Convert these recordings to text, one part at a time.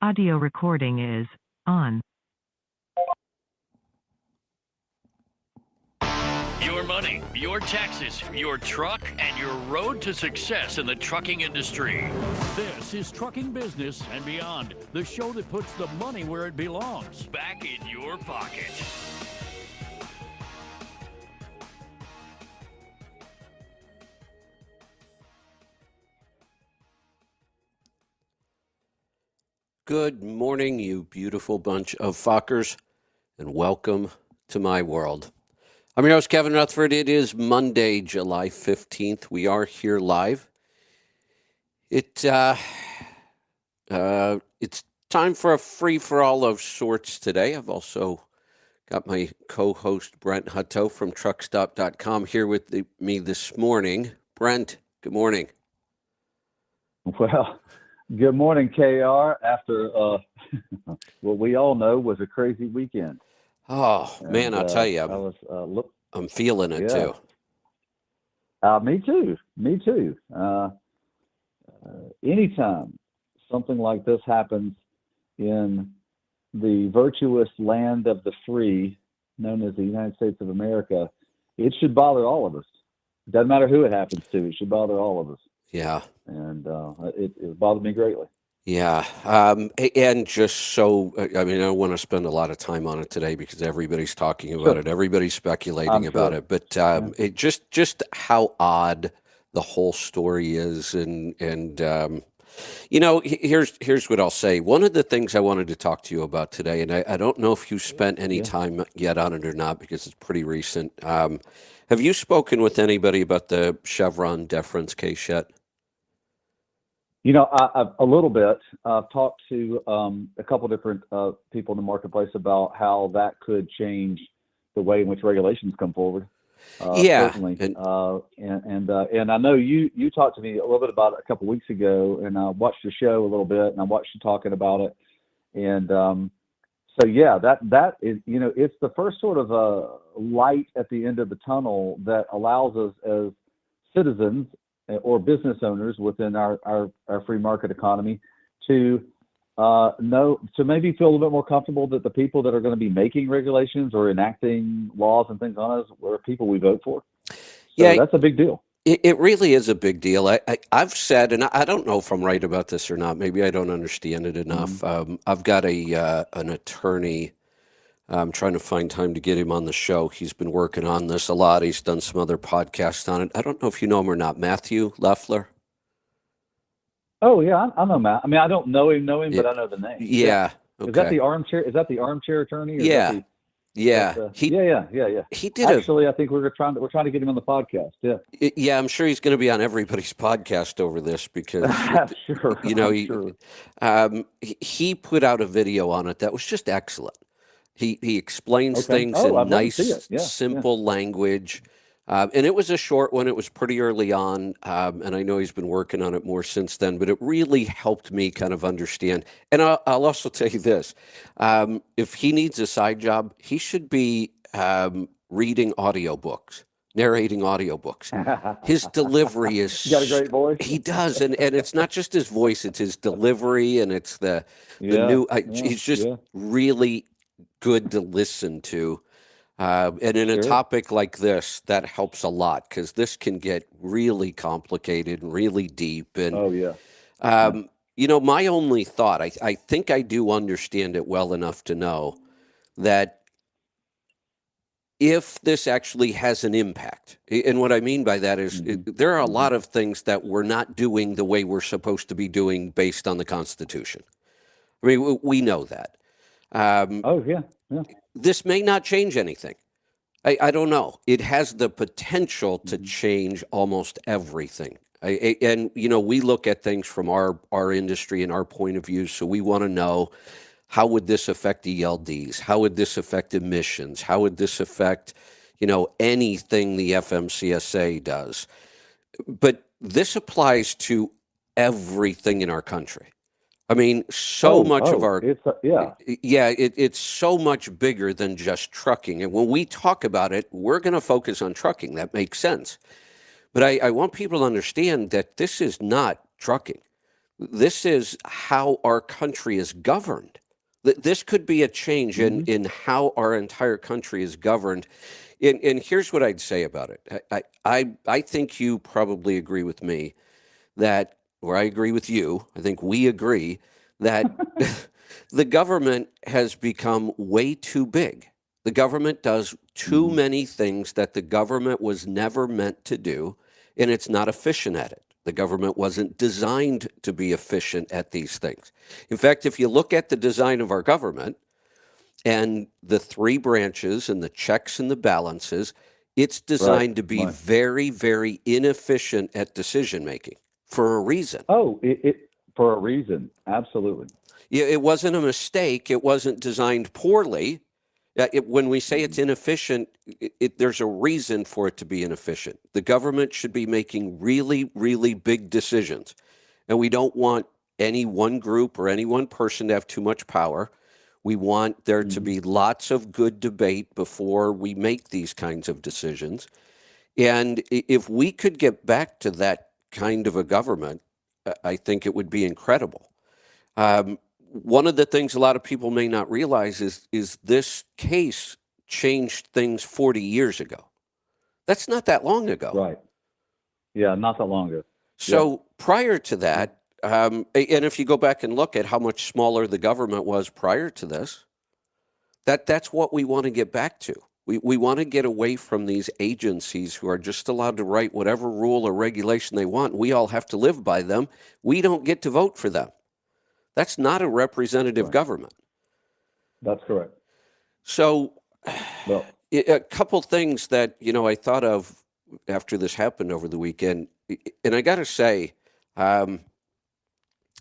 Audio recording is on. Your money, your taxes, your truck, and your road to success in the trucking industry. This is Trucking Business and Beyond, the show that puts the money where it belongs, back in your pocket. Good morning, you beautiful bunch of fuckers, and welcome to my world. I'm your host, Kevin Rutherford. It is Monday, July 15th. We are here live. It's time for a free-for-all of sorts today. I've also got my co-host, Brent Hutto from truckstop.com here with me this morning. Brent, good morning. Well, good morning, KR, after what we all know was a crazy weekend. Oh, man, I'll tell you, I'm feeling it too. Me too. Anytime something like this happens in the virtuous land of the free, known as the United States of America, it should bother all of us. It doesn't matter who it happens to, it should bother all of us. Yeah. And it bothered me greatly. Yeah. And just so, I don't want to spend a lot of time on it today because everybody's talking about it. Everybody's speculating about it. But it just how odd the whole story is. And here's what I'll say. One of the things I wanted to talk to you about today, and I don't know if you spent any time yet on it or not because it's pretty recent. Have you spoken with anybody about the Chevron deference case yet? I've a little bit. I've talked to a couple different people in the marketplace about how that could change the way in which regulations come forward. Certainly. And I know you talked to me a little bit about it a couple weeks ago, and I watched your show a little bit, and I watched you talking about it. And that is, it's the first sort of light at the end of the tunnel that allows us as citizens or business owners within our free market economy to maybe feel a little bit more comfortable that the people that are going to be making regulations or enacting laws and things on us are people we vote for. So that's a big deal. It really is a big deal. I've said, and I don't know if I'm right about this or not. Maybe I don't understand it enough. I've got an attorney. I'm trying to find time to get him on the show. He's been working on this a lot. He's done some other podcasts on it. I don't know if you know him or not. Matthew Leffler. Oh yeah, I know Matt. I mean, I don't know him, but I know the name. Yeah. Okay. Is that the armchair attorney? Or yeah. Yeah. Yeah. He did. Actually, I think we're trying to get him on the podcast. Yeah. Yeah, I'm sure he's going to be on everybody's podcast over this because sure. He put out a video on it that was just excellent. He explains things in nice, simple language. And it was a short one. It was pretty early on. And I know he's been working on it more since then, but it really helped me kind of understand. And I'll also tell you this. If he needs a side job, he should be reading audiobooks, narrating audiobooks. His delivery is... He's got a great voice. He does. And it's not just his voice, it's his delivery, and it's the new... he's just really good to listen to. And in a topic like this, that helps a lot because this can get really complicated and really deep. And, my only thought, I think I do understand it well enough to know that if this actually has an impact, and what I mean by that is there are a lot of things that we're not doing the way we're supposed to be doing based on the Constitution. I mean, we know that. This may not change anything. I don't know. It has the potential to change almost everything. We look at things from our industry and our point of view. So we want to know, how would this affect ELDs? How would this affect emissions? How would this affect, anything the FMCSA does? But this applies to everything in our country. I mean, much of our... It's so much bigger than just trucking. And when we talk about it, we're going to focus on trucking. That makes sense. But I want people to understand that this is not trucking. This is how our country is governed. This could be a change in how our entire country is governed. And here's what I'd say about it. I think you probably agree with me that, or I agree with you, I think we agree that the government has become way too big. The government does too many things that the government was never meant to do, and it's not efficient at it. The government wasn't designed to be efficient at these things. In fact, if you look at the design of our government and the three branches and the checks and the balances, it's designed to be very, very inefficient at decision making for a reason. Oh, it for a reason. Absolutely. It wasn't a mistake. It wasn't designed poorly. When we say it's inefficient, there's a reason for it to be inefficient. The government should be making really, really big decisions. And we don't want any one group or any one person to have too much power. We want there to be lots of good debate before we make these kinds of decisions. And if we could get back to that kind of a government, I think it would be incredible. One of the things a lot of people may not realize is this case changed things 40 years ago. That's not that long ago. Right. Yeah, not that long ago. So prior to that, and if you go back and look at how much smaller the government was prior to this, that's what we want to get back to. We want to get away from these agencies who are just allowed to write whatever rule or regulation they want. We all have to live by them. We don't get to vote for them. That's not a representative government. That's correct. So a couple things that, I thought of after this happened over the weekend, and I got to say, I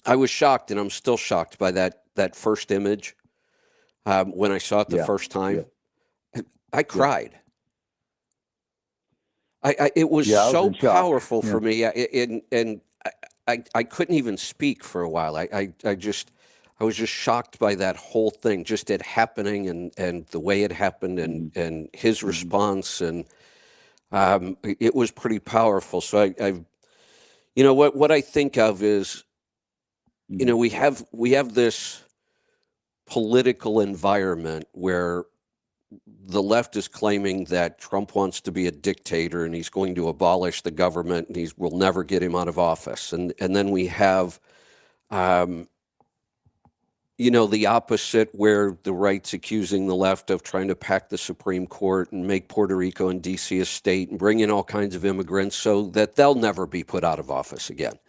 was shocked, and I'm still shocked by that first image when I saw it the first time. I cried. It was so powerful for me, and I couldn't even speak for a while. I was just shocked by that whole thing, just it happening and the way it happened and his response, and it was pretty powerful. So what I think of is, we have this political environment where the left is claiming that Trump wants to be a dictator and he's going to abolish the government and we'll never get him out of office. And then we have, the opposite, where the right's accusing the left of trying to pack the Supreme Court and make Puerto Rico and D.C. a state and bring in all kinds of immigrants so that they'll never be put out of office again.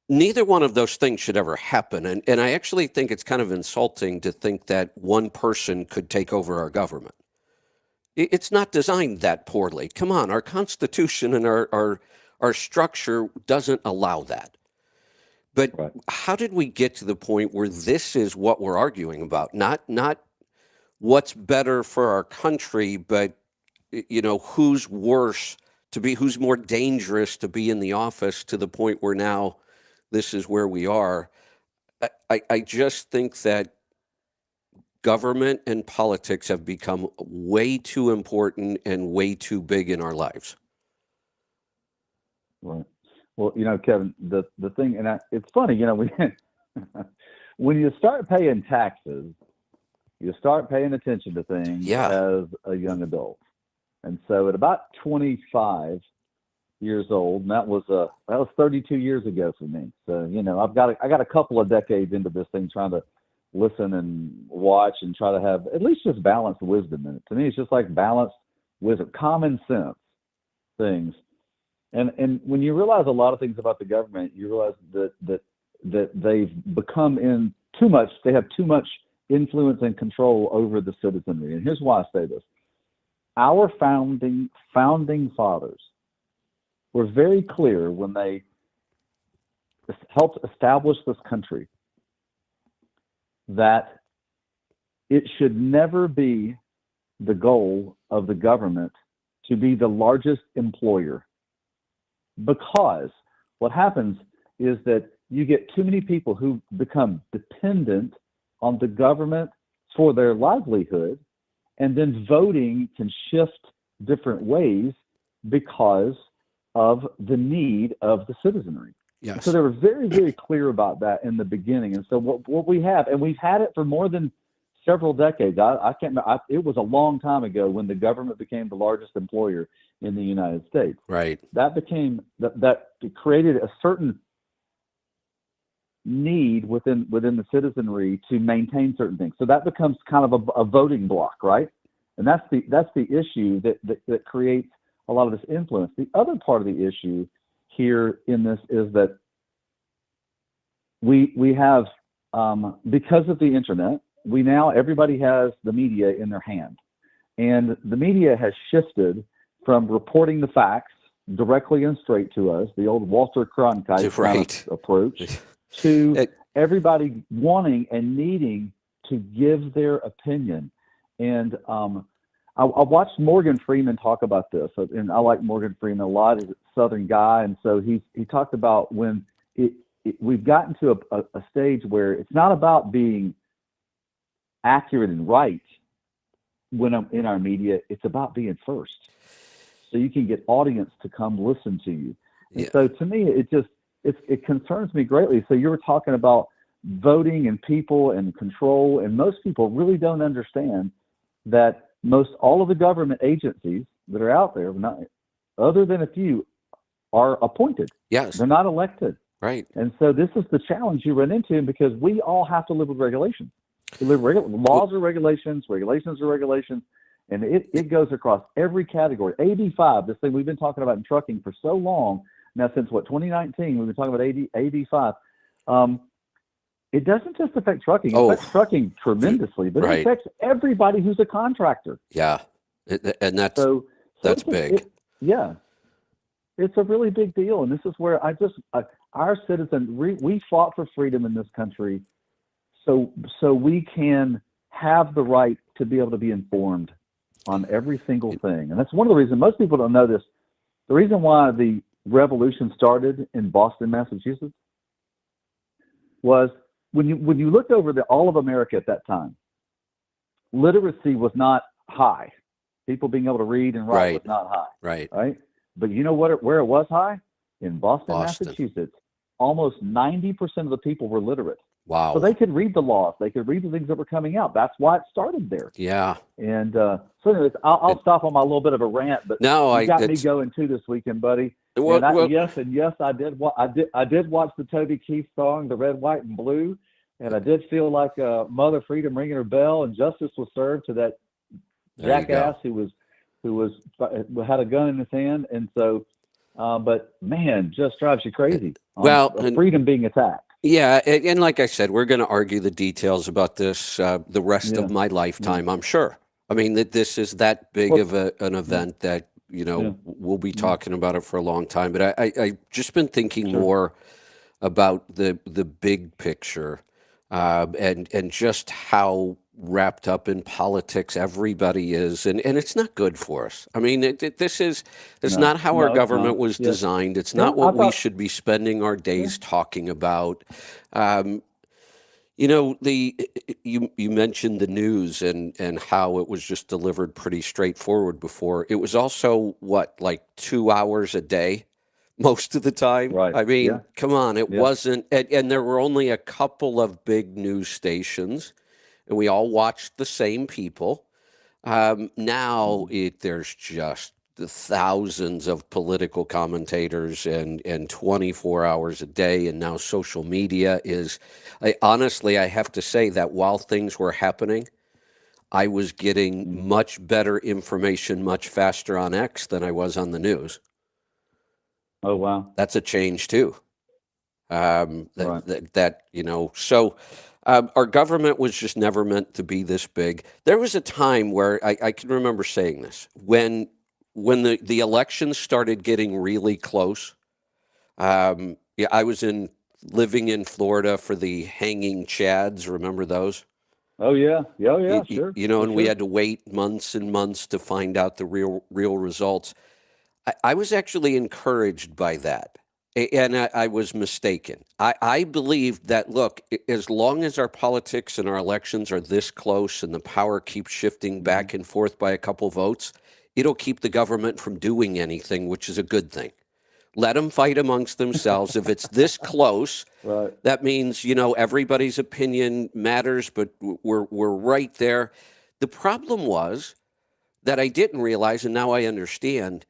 Neither one of those things should ever happen. And I actually think it's kind of insulting to think that one person could take over our government. It's not designed that poorly. Come on, our Constitution and our structure doesn't allow that. But how did we get to the point where this is what we're arguing about? Not what's better for our country, but who's worse to be, who's more dangerous to be in the office, to the point where now this is where we are. I just think that government and politics have become way too important and way too big in our lives. Right. Well, Kevin, the thing, and it's funny, when you start paying taxes, you start paying attention to things as a young adult. And so at about 25 years old, and that was 32 years ago for me. So I got a couple of decades into this thing, trying to listen and watch and try to have at least just balanced wisdom in it. To me, it's just like balanced wisdom, common sense things. And when you realize a lot of things about the government, you realize that they've become in too much. They have too much influence and control over the citizenry. And here's why I say this: our founding fathers were very clear when they helped establish this country that it should never be the goal of the government to be the largest employer. Because what happens is that you get too many people who become dependent on the government for their livelihood, and then voting can shift different ways because of the need of the citizenry. Yes. So they were very, very clear about that in the beginning. And so what we have, and we've had it for more than several decades. I can't remember. It was a long time ago when the government became the largest employer in the United States. Right. That created a certain need within the citizenry to maintain certain things. So that becomes kind of a voting block, right? And that's the issue that creates a lot of this influence. The other part of the issue here in this is that we have because of the internet, everybody has the media in their hand, and the media has shifted from reporting the facts directly and straight to us, the old Walter Cronkite Right. approach, to everybody wanting and needing to give their opinion. And I watched Morgan Freeman talk about this, and I like Morgan Freeman a lot. He's a Southern guy, and so he talked about when we've gotten to a stage where it's not about being accurate and right when I'm in our media. It's about being first, so you can get audience to come listen to you. And so to me, it concerns me greatly. So you were talking about voting and people and control, and most people really don't understand that all of the government agencies that are out there, other than a few, are appointed. Yes. They're not elected. Right. And so this is the challenge you run into, because we all have to live with regulations. Laws are regulations, regulations are regulations, and it goes across every category. AB5, this thing we've been talking about in trucking for so long now, since 2019, we've been talking about AB5. It doesn't just affect trucking. It affects trucking tremendously, but it affects everybody who's a contractor. Yeah, and that's big. It's a really big deal, and this is where our citizens, we fought for freedom in this country, so we can have the right to be able to be informed on every single thing. And that's one of the reasons most people don't know this. The reason why the revolution started in Boston, Massachusetts, was when you looked over all of America at that time, literacy was not high. People being able to read and write was not high. Right. But you know where it was high? In Boston, Massachusetts. Almost 90% of the people were literate. Wow. So they could read the laws. They could read the things that were coming out. That's why it started there. Yeah. And so anyways, I'll stop on my little bit of a rant, but you got me going too this weekend, buddy. Yes, I did watch the Toby Keith song, The Red, White, and Blue, and I did feel like Mother Freedom ringing her bell, and justice was served to that jackass who had a gun in his hand. And so, but man, just drives you crazy. Freedom being attacked. Yeah, and like I said, we're going to argue the details about this the rest of my lifetime, I'm sure. I mean, that this is that big of an event that, we'll be talking about it for a long time. But I've just been thinking more about the big picture and just how wrapped up in politics everybody is, and it's not good for us. I mean, this is not how our government was designed. It's not what we should be spending our days talking about. You mentioned the news and how it was just delivered pretty straightforward before. It was also like 2 hours a day most of the time. Right. I mean, come on, it wasn't, and there were only a couple of big news stations, and we all watched the same people. Now there's just the thousands of political commentators and 24 hours a day, and now social media is. Honestly, I have to say that while things were happening, I was getting much better information much faster on X than I was on the news. Oh, wow. That's a change too. So our government was just never meant to be this big. There was a time where I can remember saying this, when the elections started getting really close. I was living in Florida for the hanging chads. Remember those? Oh yeah, sure. And we had to wait months and months to find out the real results. I was actually encouraged by that, and I was mistaken. I believed that, look, as long as our politics and our elections are this close and the power keeps shifting back and forth by a couple votes, it'll keep the government from doing anything, which is a good thing. Let them fight amongst themselves. If it's this close, Right. that means, everybody's opinion matters, but we're right there. The problem was that I didn't realize, and now I understand,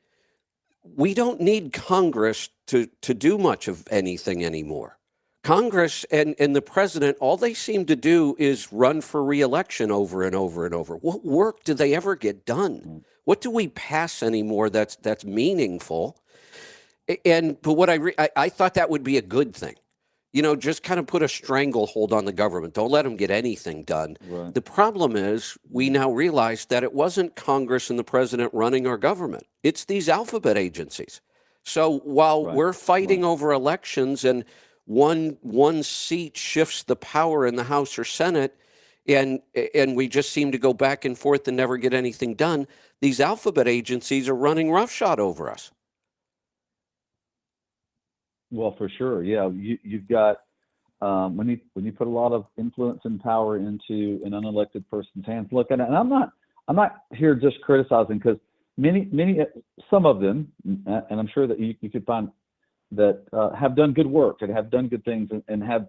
we don't need Congress to do much of anything anymore. Congress and the president, all they seem to do is run for reelection over and over and over. What work do they ever get done? What do we pass anymore that's meaningful? But what I thought that would be a good thing. Just kind of put a stranglehold on the government. Don't let them get anything done. Right. The problem is we now realize that it wasn't Congress and the president running our government. It's these alphabet agencies. So while we're fighting over elections and one seat shifts the power in the House or Senate, and we just seem to go back and forth and never get anything done, these alphabet agencies are running roughshod over us. Well, for sure, yeah. You've got when you put a lot of influence and power into an unelected person's hands. Look, and I'm not here just criticizing, because some of them, and I'm sure that you could find that have done good work and have done good things and have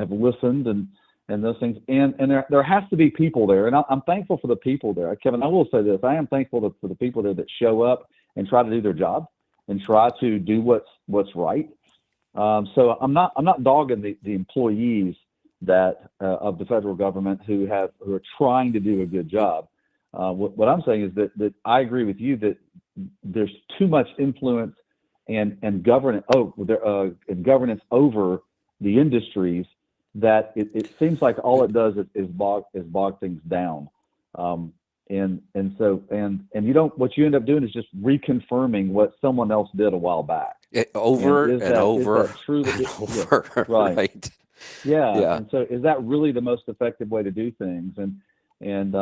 listened and those things. And there has to be people there, and I'm thankful for the people there, Kevin. I will say this: I am thankful for the people there that show up and try to do their job and try to do what's right. So I'm not dogging the employees that of the federal government who are trying to do a good job. What I'm saying is that I agree with you that there's too much influence and governance over the industries, that it seems like all it does is bog things down. And you don't, what you end up doing is just reconfirming what someone else did a while back. Over and over is that true and over, yeah, right? Yeah. And so is that really the most effective way to do things? And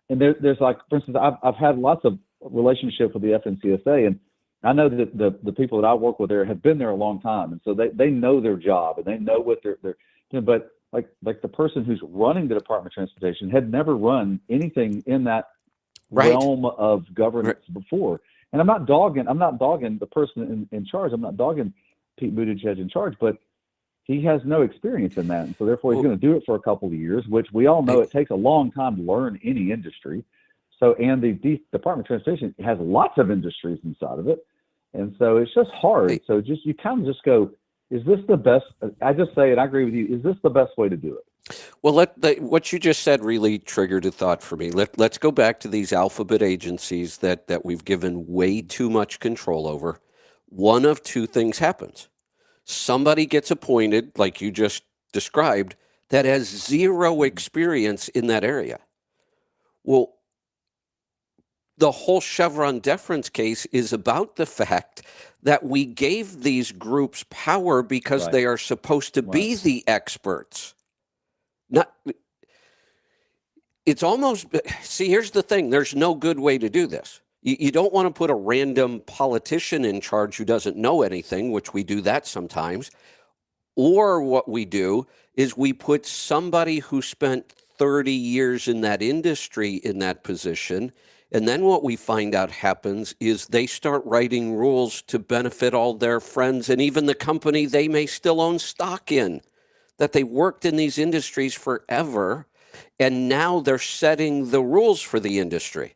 there's like, for instance, I've had lots of relationships with the FNCSA, and I know that the people that I work with there have been there a long time, and so they know their job and they know what they're but like the person who's running the Department of Transportation had never run anything in that realm of governance before. And I'm not dogging the person in charge. I'm not dogging Pete Buttigieg in charge, but he has no experience in that. And so therefore he's going to do it for a couple of years, which we all know it takes a long time to learn any industry. So, and the Department of Transportation has lots of industries inside of it. And so it's just hard. So you kind of just go, is this the best? I just say, and I agree with you, is this the best way to do it? Well, what you just said really triggered a thought for me. Let's go back to these alphabet agencies that we've given way too much control over. One of two things happens. Somebody gets appointed, like you just described, that has zero experience in that area. Well, the whole Chevron deference case is about the fact that we gave these groups power because they are supposed to be the experts. It's almost, see, here's the thing. There's no good way to do this. You don't want to put a random politician in charge who doesn't know anything, which we do that sometimes. Or what we do is we put somebody who spent 30 years in that industry in that position. And then what we find out happens is they start writing rules to benefit all their friends and even the company they may still own stock in, that they worked in these industries forever, and now they're setting the rules for the industry.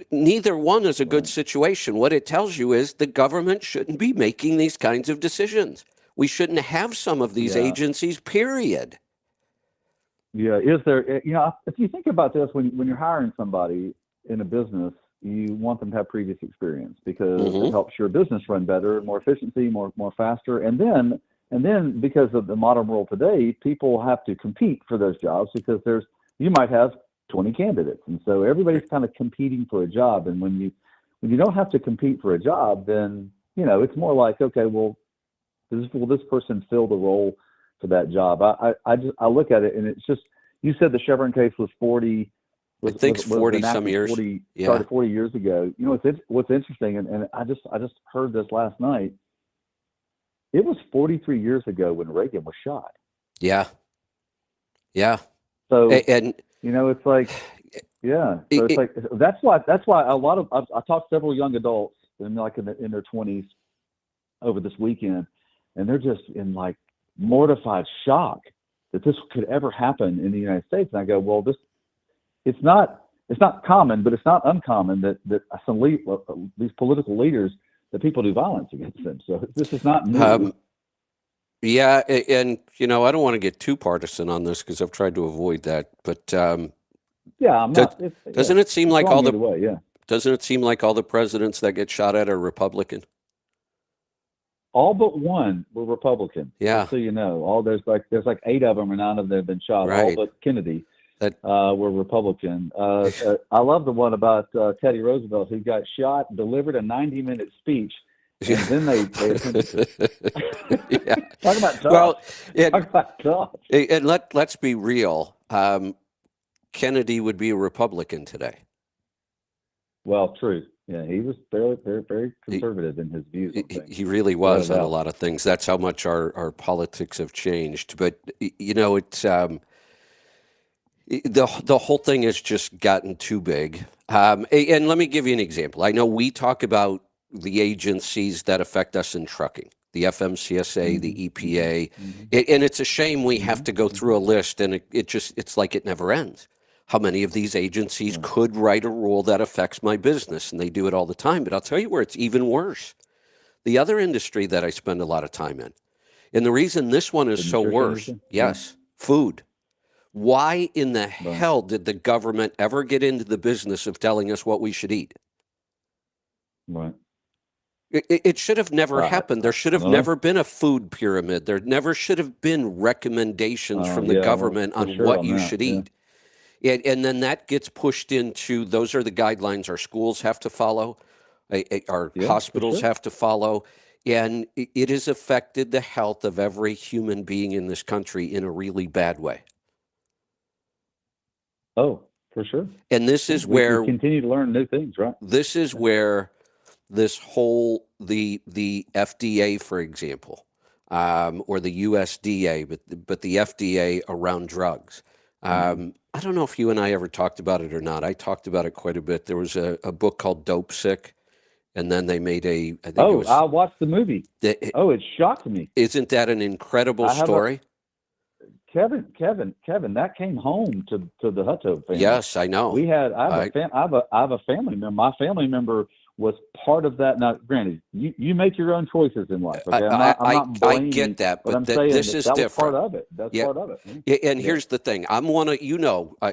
Neither one is a good situation. What it tells you is the government shouldn't be making these kinds of decisions. We shouldn't have some of these agencies, period. Yeah, is there, if you think about this, when you're hiring somebody in a business, you want them to have previous experience because it helps your business run better, more efficiency, more faster. And then because of the modern world today, people have to compete for those jobs because you might have 20 candidates. And so everybody's kind of competing for a job. And when you don't have to compete for a job, then, it's more like, okay, well, will this person fill the role for that job? I look at it and it's just, you said the Chevron case was 40. I think it's 40 some years. Started 40 years ago. What's interesting, and I just heard this last night. It was 43 years ago when Reagan was shot. Yeah. So it's like, So it's like that's why a lot of I talked to several young adults in their 20s over this weekend, and they're just in like mortified shock that this could ever happen in the United States. And I go, well, it's not common, but it's not uncommon that these political leaders, that people do violence against them. So this is not new. Yeah, and I don't want to get too partisan on this because I've tried to avoid that. But yeah, I'm not. Doesn't it seem like all the way? Yeah. Doesn't it seem like all the presidents that get shot at are Republican? All but one were Republican. Yeah. So there's like 8 of them or 9 of them have been shot. Right. All but Kennedy were Republican. I love the one about Teddy Roosevelt, who got shot, delivered a 90-minute speech, and then they Yeah. talk about tough. Well, Talk about tough. and let's be real. Kennedy would be a Republican today. Well, true. Yeah, he was very, very, very conservative in his views on things. He really was Without on a a doubt. lot of things. That's how much our politics have changed. But it's the whole thing has just gotten too big. And let me give you an example. I know we talk about the agencies that affect us in trucking, the FMCSA, the EPA, and it's a shame we have to go through a list, and it's like it never ends. How many of these agencies could write a rule that affects my business? And they do it all the time. But I'll tell you where it's even worse. The other industry that I spend a lot of time in, and the reason this one is so worse, yes, food. Why in the hell did the government ever get into the business of telling us what we should eat? Right. It should have never happened. There should have never been a food pyramid. There never should have been recommendations from the government on what you should eat. And then that gets pushed into, those are the guidelines our schools have to follow, our hospitals have to follow, and it has affected the health of every human being in this country in a really bad way. Oh, for sure. And this is where we continue to learn new things, right? This is where this whole, the FDA, for example, or the USDA, but the FDA around drugs. I don't know if you and I ever talked about it or not. I talked about it quite a bit. There was a book called Dope Sick, and then they made I watched the movie. It shocked me. Isn't that an incredible story? Kevin, that came home to the Hutto family. Yes, I know. I have a family member. My family member was part of that. Now, granted, you make your own choices in life. Okay? I get that, but I'm saying this is that different. Was part of it. That's part of it. And here's the thing. I'm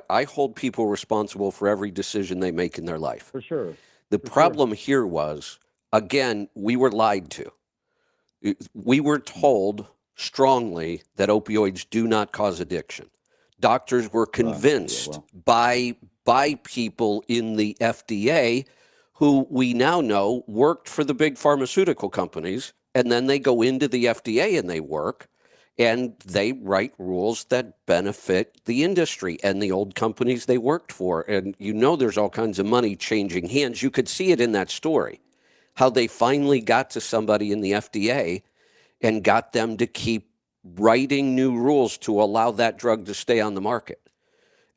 I hold people responsible for every decision they make in their life. For sure. The problem here was, again, we were lied to. We were told strongly that opioids do not cause addiction. Doctors were convinced by people in the FDA who we now know worked for the big pharmaceutical companies, and then they go into the FDA and they work, and they write rules that benefit the industry and the old companies they worked for. And there's all kinds of money changing hands. You could see it in that story, how they finally got to somebody in the FDA and got them to keep writing new rules to allow that drug to stay on the market.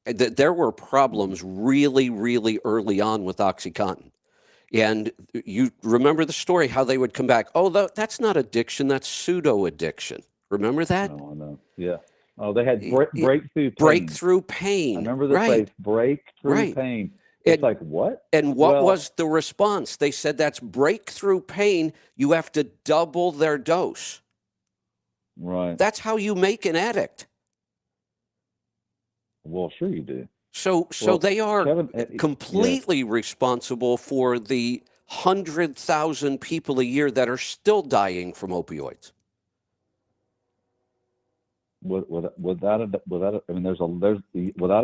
There were problems really, really early on with OxyContin. And you remember the story, how they would come back, that's not addiction, that's pseudo-addiction. Remember that? Oh, I know. Yeah. Oh, they had breakthrough pain. Breakthrough pain. I remember the phrase, breakthrough pain. It's like, what? And what was the response? They said, that's breakthrough pain. You have to double their dose. Right. That's how you make an addict. Well, sure you do. So they are completely responsible for the 100,000 people a year that are still dying from opioids. Without a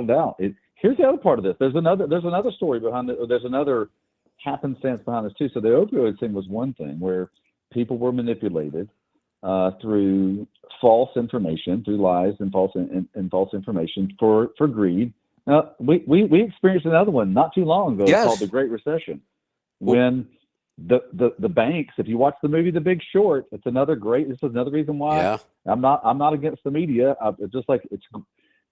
doubt. Here's the other part of this. There's another story behind it. There's another happenstance behind this too. So the opioid thing was one thing where people were manipulated through false information, through lies and false information for greed. Now we experienced another one not too long ago called the Great Recession, when the banks. If you watch the movie The Big Short, this is another reason why I'm not against the media.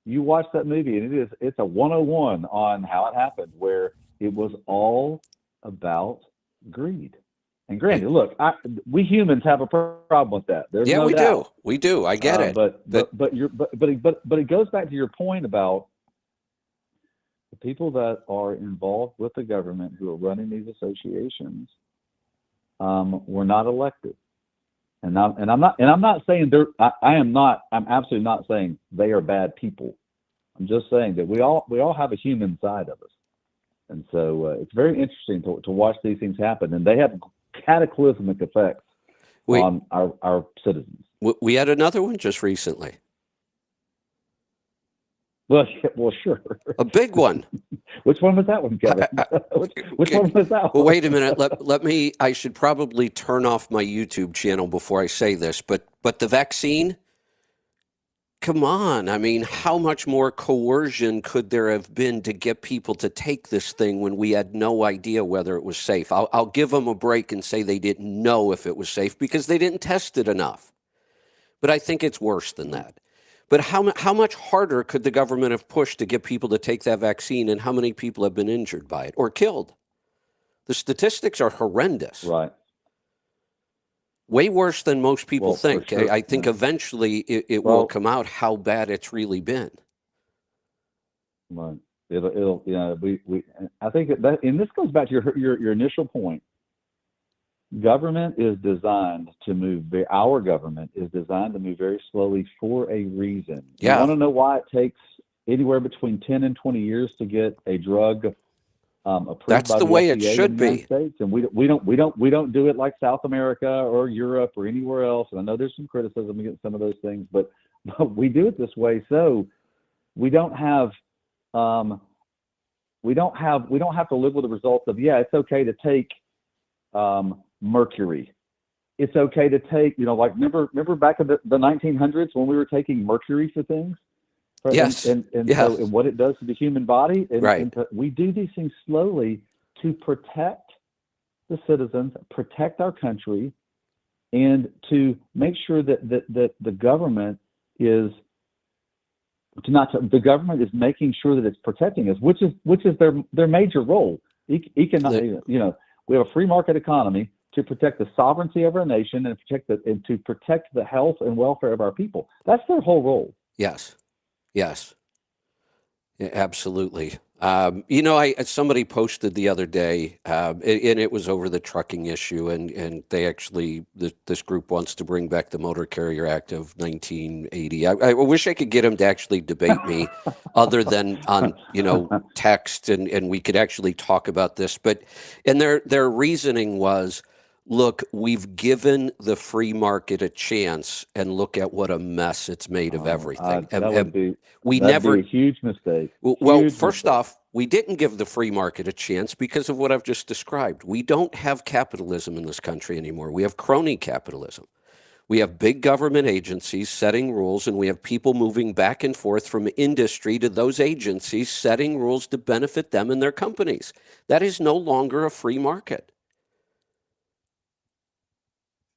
You watch that movie and it's a 101 on how it happened, where it was all about greed. And granted, look, we humans have a problem with that. There's Yeah, no we doubt. do. We do. I get it. But it goes back to your point about the people that are involved with the government who are running these associations were not elected. And I'm not saying I'm absolutely not saying they are bad people. I'm just saying that we all have a human side of us. And so it's very interesting to watch these things happen, and they have cataclysmic effects on our citizens. We had another one just recently. Well, sure. A big one. Which one was that one, Kevin? Which one was that one? Well, wait a minute. Let me. I should probably turn off my YouTube channel before I say this. But the vaccine. Come on. I mean, how much more coercion could there have been to get people to take this thing when we had no idea whether it was safe? I'll give them a break and say they didn't know if it was safe because they didn't test it enough. But I think it's worse than that. But how much harder could the government have pushed to get people to take that vaccine, and how many people have been injured by it or killed? The statistics are horrendous. Right. Way worse than most people think. Sure. I think eventually it will come out how bad it's really been. Right. It'll I think that, and this goes back to your initial point. Government is designed to move. Our government is designed to move very slowly for a reason. Yeah. You want to know why it takes anywhere between 10 and 20 years to get a drug approved? That's by the way it FDA should in the United be. States? And we don't do it like South America or Europe or anywhere else. And I know there's some criticism against some of those things, but we do it this way so we don't have to live with the results of, it's okay to take mercury. It's okay to take, like remember back in the 1900s when we were taking mercury for things? Yes. And what it does to the human body. Right. We do these things slowly to protect the citizens, protect our country, and to make sure that the government is making sure that it's protecting us, which is their major role. Economic, we have a free market economy to protect the sovereignty of our nation and to protect the health and welfare of our people. That's their whole role. Yes. Yes. Yeah, absolutely. Somebody posted the other day, and it was over the trucking issue, and they actually, this group wants to bring back the Motor Carrier Act of 1980. I wish I could get them to actually debate me other than on, text, and we could actually talk about this. And their reasoning was, look, we've given the free market a chance, and look at what a mess it's made of everything. That'd be a huge mistake. Well, first off, we didn't give the free market a chance because of what I've just described. We don't have capitalism in this country anymore. We have crony capitalism. We have big government agencies setting rules, and we have people moving back and forth from industry to those agencies setting rules to benefit them and their companies. That is no longer a free market.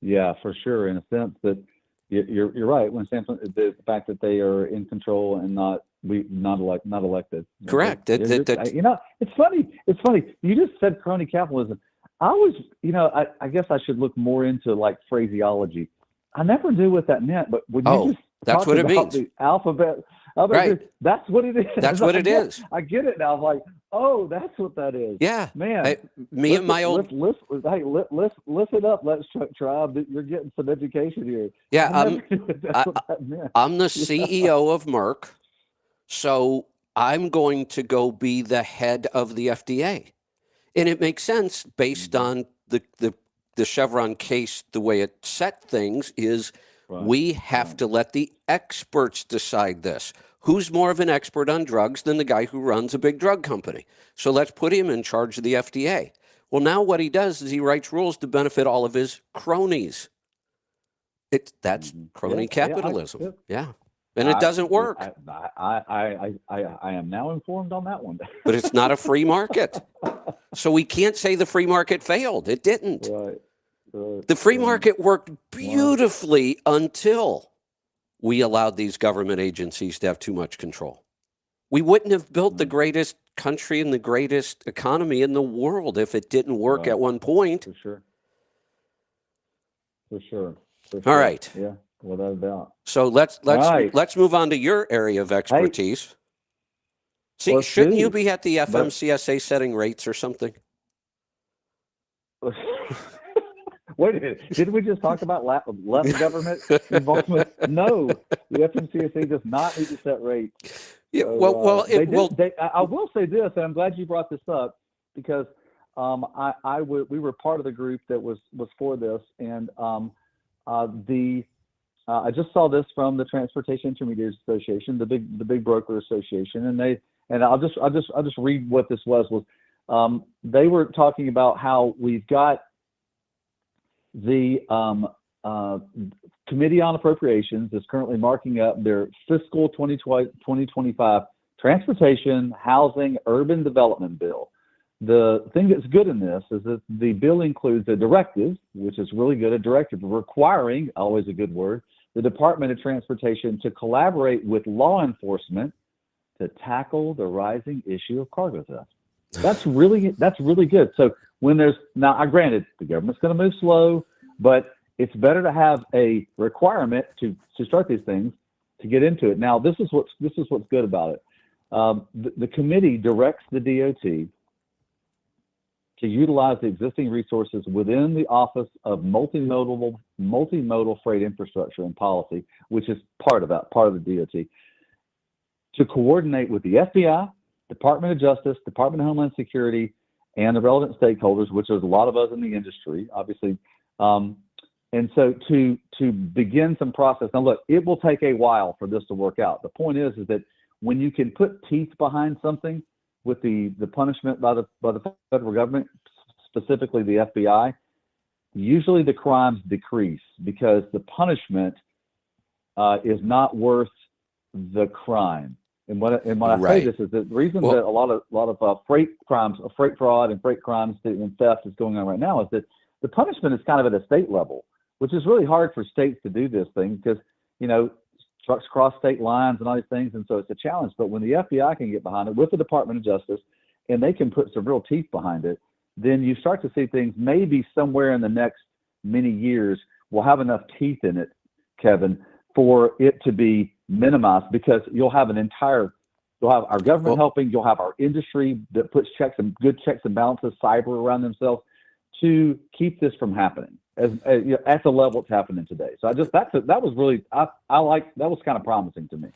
Yeah, for sure. In a sense that you're right. When the fact that they are in control and not elected. Correct. It's funny. You just said crony capitalism. I was, I guess I should look more into like phraseology. I never knew what that meant, but when you just that's what it means. The alphabet. Right. That's what it is. That's what it is. I get it now. I'm like, oh, that's what that is. Yeah, man. And my old listen up. Let's try. You're getting some education here. Yeah, I'm the CEO of Merck, so I'm going to go be the head of the FDA, and it makes sense based on the Chevron case. The way it set things is. Right. We have to let the experts decide this. Who's more of an expert on drugs than the guy who runs a big drug company? So let's put him in charge of the FDA. Well, now what he does is he writes rules to benefit all of his cronies. That's crony capitalism. Yeah. And it doesn't work. I am now informed on that one. But it's not a free market. So we can't say the free market failed. It didn't. Right. The free market worked beautifully until we allowed these government agencies to have too much control. We wouldn't have built the greatest country and the greatest economy in the world if it didn't work at one point. For sure. For sure. For All sure. right. Yeah, without a doubt. So let's right. move on to your area of expertise. See, let's shouldn't you do. be at the But FMCSA setting rates or something? wait a minute. Didn't we just talk about less government involvement? No, the FMCSA does not need to set rates. Yeah, So, well, I will say this, and I'm glad you brought this up because we were part of the group that was for this, and I just saw this from the Transportation Intermediaries Association, the big broker association, and I'll just read what this was. They were talking about how we've got the Committee on Appropriations is currently marking up their fiscal 2025 Transportation, Housing, Urban Development Bill. The thing that's good in this is that the bill includes a directive, which is really good, a directive requiring, always a good word, the Department of Transportation to collaborate with law enforcement to tackle the rising issue of cargo theft. That's really good. So now, granted, the government's going to move slow, but it's better to have a requirement to start these things, to get into it. Now, this is what's good about it. The committee directs the DOT to utilize the existing resources within the Office of Multimodal Freight Infrastructure and Policy, which is part of the DOT, to coordinate with the FBI, Department of Justice, Department of Homeland Security, and the relevant stakeholders, which is a lot of us in the industry, obviously. And so to begin some process. Now, look, it will take a while for this to work out. The point is that when you can put teeth behind something with the punishment by the federal government, specifically the FBI, usually the crimes decrease because the punishment is not worth the crime. And when I say this is that the reason that a lot of freight crimes, freight fraud, and freight crimes and theft is going on right now is that the punishment is kind of at a state level, which is really hard for states to do this thing because trucks cross state lines and all these things, and so it's a challenge. But when the FBI can get behind it with the Department of Justice, and they can put some real teeth behind it, then you start to see things maybe somewhere in the next many years will have enough teeth in it, Kevin, for it to be minimized, because you'll have our government helping, you'll have our industry that puts good checks and balances, cyber around themselves to keep this from happening at the level it's happening today. So that was kind of promising to me.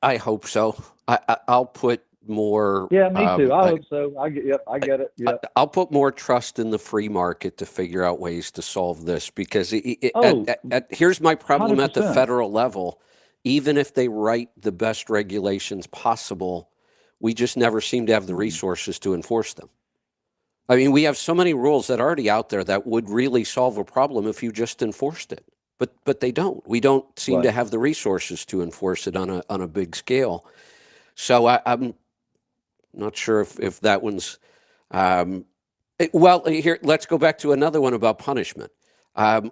I hope so. I'll put more. Yeah, me too. I hope so. I get it. Yeah. I'll put more trust in the free market to figure out ways to solve this, because here's my problem 100%. At the federal level. Even if they write the best regulations possible, we just never seem to have the resources to enforce them. I mean, we have so many rules that are already out there that would really solve a problem if you just enforced it, but they don't. We don't seem to have the resources to enforce it on a big scale. So I'm not sure if that one's. Here, let's go back to another one about punishment.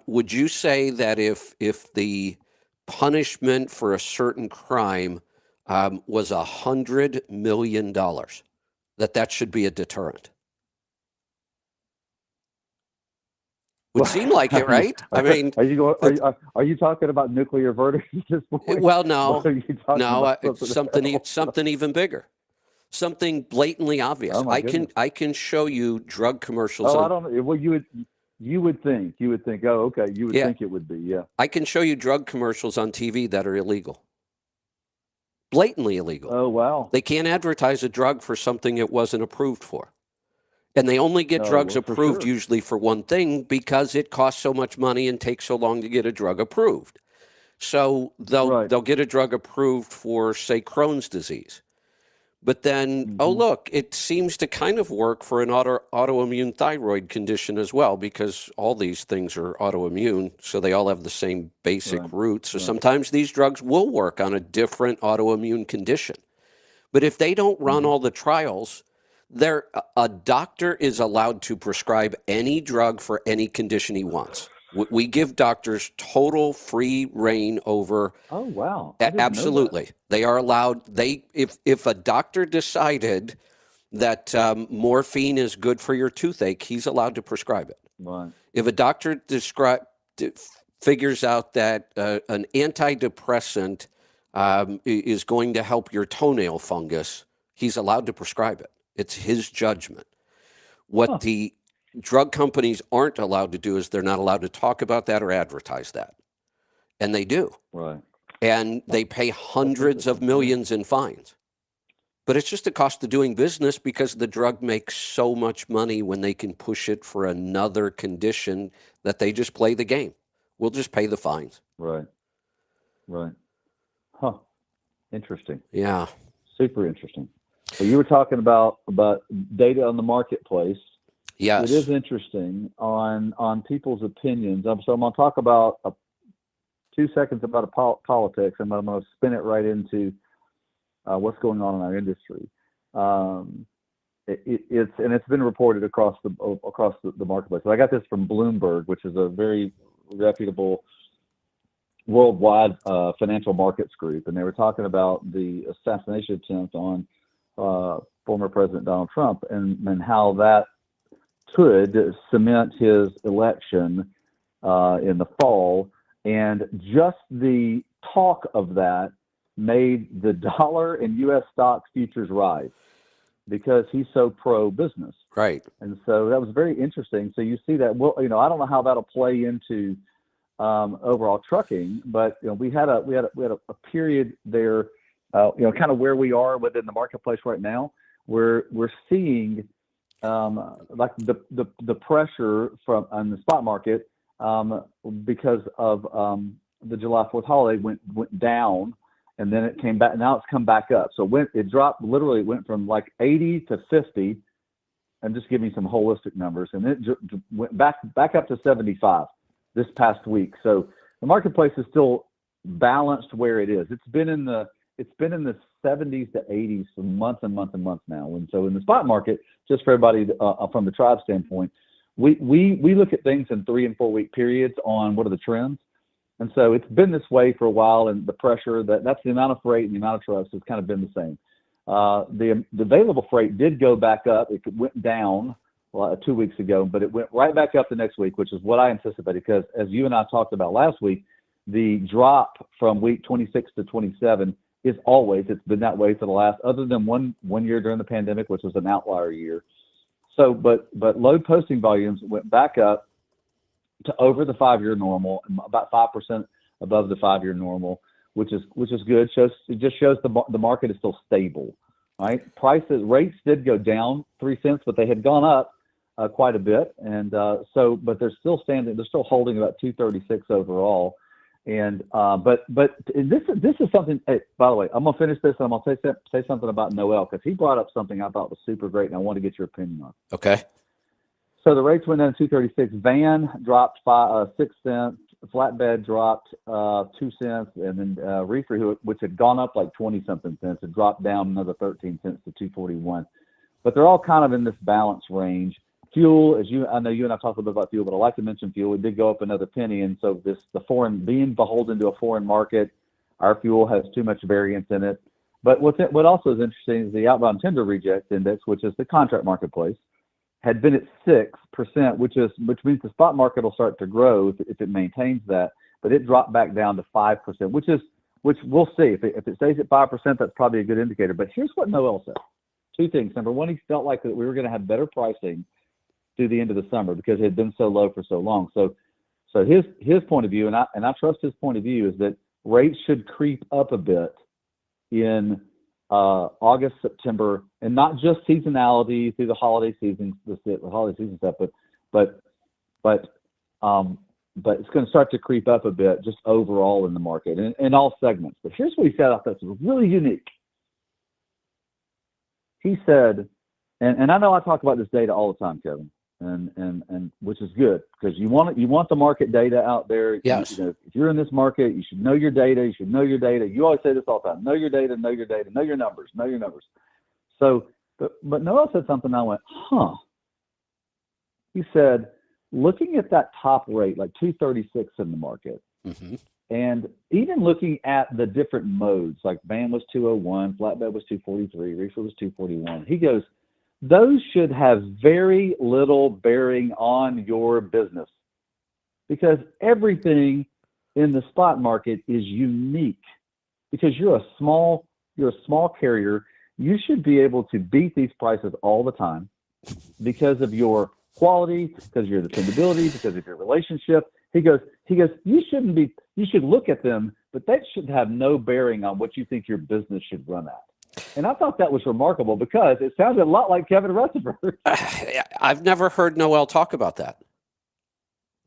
Would you say that if the punishment for a certain crime was $100 million, that should be a deterrent? Would seem like it, right? I mean, are you talking about nuclear verdicts at this point? Well, no, something even bigger, something blatantly obvious. Oh, I can show you drug commercials. I don't know. Well, you would think. Oh, okay. You would think it would be. Yeah. I can show you drug commercials on TV that are illegal, blatantly illegal. Oh, wow. They can't advertise a drug for something it wasn't approved for. And they only get drugs approved usually for one thing, because it costs so much money and takes so long to get a drug approved. So they'll get a drug approved for, say, Crohn's disease. But then, look, it seems to kind of work for an autoimmune thyroid condition as well, because all these things are autoimmune, so they all have the same basic roots. So sometimes these drugs will work on a different autoimmune condition. But if they don't run all the trials, a doctor is allowed to prescribe any drug for any condition he wants. We give doctors total free reign over. Oh, wow. Absolutely. They are allowed. If a doctor decided that morphine is good for your toothache, he's allowed to prescribe it. Right. If a doctor figures out that an antidepressant is going to help your toenail fungus, he's allowed to prescribe it. It's his judgment. What the drug companies aren't allowed to do is they're not allowed to talk about that or advertise that. And they do. Right. And they pay hundreds of millions in fines. But it's just a cost of doing business because the drug makes so much money when they can push it for another condition that they just play the game. We'll just pay the fines. Right. Right. Huh. Interesting. Yeah. Super interesting. So you were talking about data on the marketplace. Yes. It is interesting on people's opinions. So I'm going to talk about 2 seconds about politics, and I'm going to spin it right into what's going on in our industry. It's been reported across the marketplace. So I got this from Bloomberg, which is a very reputable worldwide financial markets group, and they were talking about the assassination attempt on former President Donald Trump and how that could cement his election in the fall. And just the talk of that made the dollar and U.S. stock futures rise because he's so pro-business. Right. And so that was very interesting. So you see that. Well, I don't know how that'll play into overall trucking, but we had a period there. Kind of where we are within the marketplace right now, where we're seeing like the pressure from on the spot market because of the July 4th holiday went down, and then it came back. Now it's come back up. So it dropped, literally it went from like 80 to 50. I'm just giving some holistic numbers, and it went back up to 75 this past week. So the marketplace is still balanced where it is. It's been in the 70s to 80s for months and months and months now. And so in the spot market, just for everybody from the tribe standpoint, we look at things in 3 and 4 week periods on what are the trends. And so it's been this way for a while, and the pressure that's the amount of freight and the amount of trucks has kind of been the same. The available freight did go back up. It went down 2 weeks ago, but it went right back up the next week, which is what I anticipated, because as you and I talked about last week, the drop from week 26 to 27 is it's been that way for the last, other than one year during the pandemic, which was an outlier year. So, but load posting volumes went back up to over the 5-year normal, about 5% above the 5-year normal, which is good. It just shows the market is still stable, right? Rates did go down 3 cents, but they had gone up quite a bit, and but they're still holding about 236 overall. And but this is something. Hey, by the way, I'm gonna finish this, and I'm gonna say something about Noel, because he brought up something I thought was super great, and I want to get your opinion on. Okay. So the rates went down to 236. Van dropped 6 cents. Flatbed dropped 2 cents, and then reefer, which had gone up like 20 something cents, had dropped down another 13 cents to 241. But they're all kind of in this balance range. Fuel, I know you and I talked a little bit about fuel, but I like to mention fuel. It did go up another penny, and so being beholden to a foreign market, our fuel has too much variance in it. But what also is interesting is the outbound tender reject index, which is the contract marketplace, had been at 6%, which means the spot market will start to grow if it maintains that. But it dropped back down to 5%, which we'll see. If it stays at 5%, that's probably a good indicator. But here's what Noel said: 2 things. Number one, he felt like that we were going to have better pricing through the end of the summer because it had been so low for so long. So his point of view, and I trust his point of view, is that rates should creep up a bit in August, September, and not just seasonality through the holiday season, the holiday season stuff, but it's going to start to creep up a bit just overall in the market and in all segments. But here's what he said I thought was really unique. He said, and I know I talk about this data all the time, Kevin, and which is good, because you want the market data out there. Yes. If you're in this market, you should know your data. You always say this all the time: know your data, know your numbers, know your numbers. So, but Noel said something. I went, huh. He said, looking at that top rate, like 236 in the market, mm-hmm. and even looking at the different modes, like van was 201, flatbed was 243, reefer was 241. He goes, those should have very little bearing on your business. because everything in the spot market is unique. Because you're a small carrier, you should be able to beat these prices all the time because of your quality, because of your dependability, because of your relationship. He goes, you should look at them, but that should have no bearing on what you think your business should run at. And I thought that was remarkable because it sounded a lot like Kevin Rutherford. I've never heard Noel talk about that.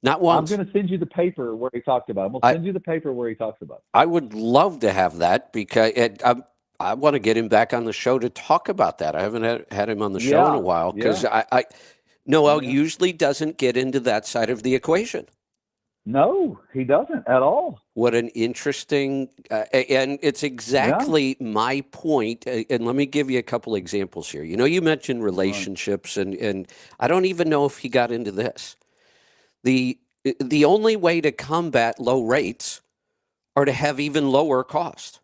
Not once. I'm going to send you the paper where he talked about it. I'm going to send you the paper where he talks about it. I would love to have that because I want to get him back on the show to talk about that. I haven't had him on the show in a while because Noel usually doesn't get into that side of the equation. No, he doesn't at all. What an interesting, and it's exactly my point. And let me give you a couple examples here. You mentioned relationships, and I don't even know if he got into this. The only way to combat low rates are to have even lower cost.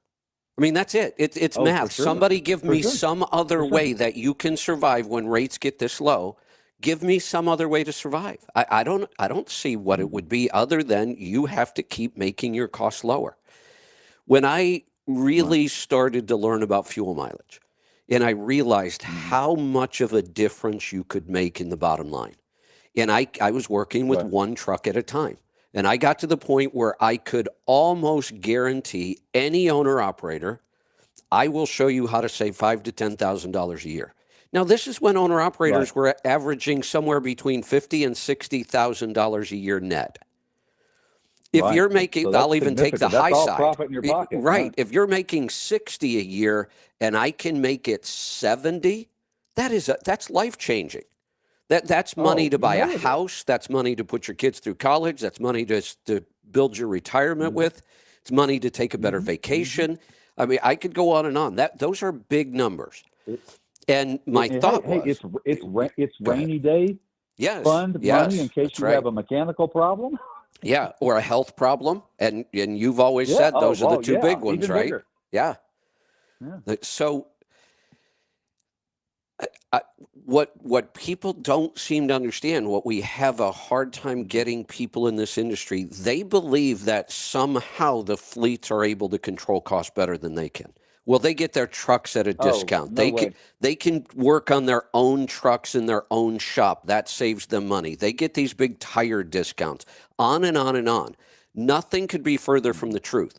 I mean, that's it. It's math. Sure. Somebody give me some other way that you can survive when rates get this low. Give me some other way to survive. I don't see what it would be other than you have to keep making your costs lower. When I really started to learn about fuel mileage, and I realized how much of a difference you could make in the bottom line. And I was working with one truck at a time. And I got to the point where I could almost guarantee any owner-operator, I will show you how to save $5,000 to $10,000 a year. Now, this is when owner-operators were averaging somewhere between $50,000 and $60,000 a year net. If you're making, so I'll even take the high side. Profit in your pocket, right. If you're making 60 a year and I can make it 70, that's life-changing. That's money to buy a house. That's money to put your kids through college. That's money to build your retirement with. It's money to take a better vacation. I mean, I could go on and on. Those are big numbers. And my thought was, it's rainy day. Fund money in case you have a mechanical problem. Or a health problem. And you've always said those are the two big ones, right? Bigger. Yeah. So. What people don't seem to understand, what we have a hard time getting people in this industry, they believe that somehow the fleets are able to control costs better than they can. Well, they get their trucks at a discount. They can work on their own trucks in their own shop. That saves them money. They get these big tire discounts, on and on and on. Nothing could be further from the truth.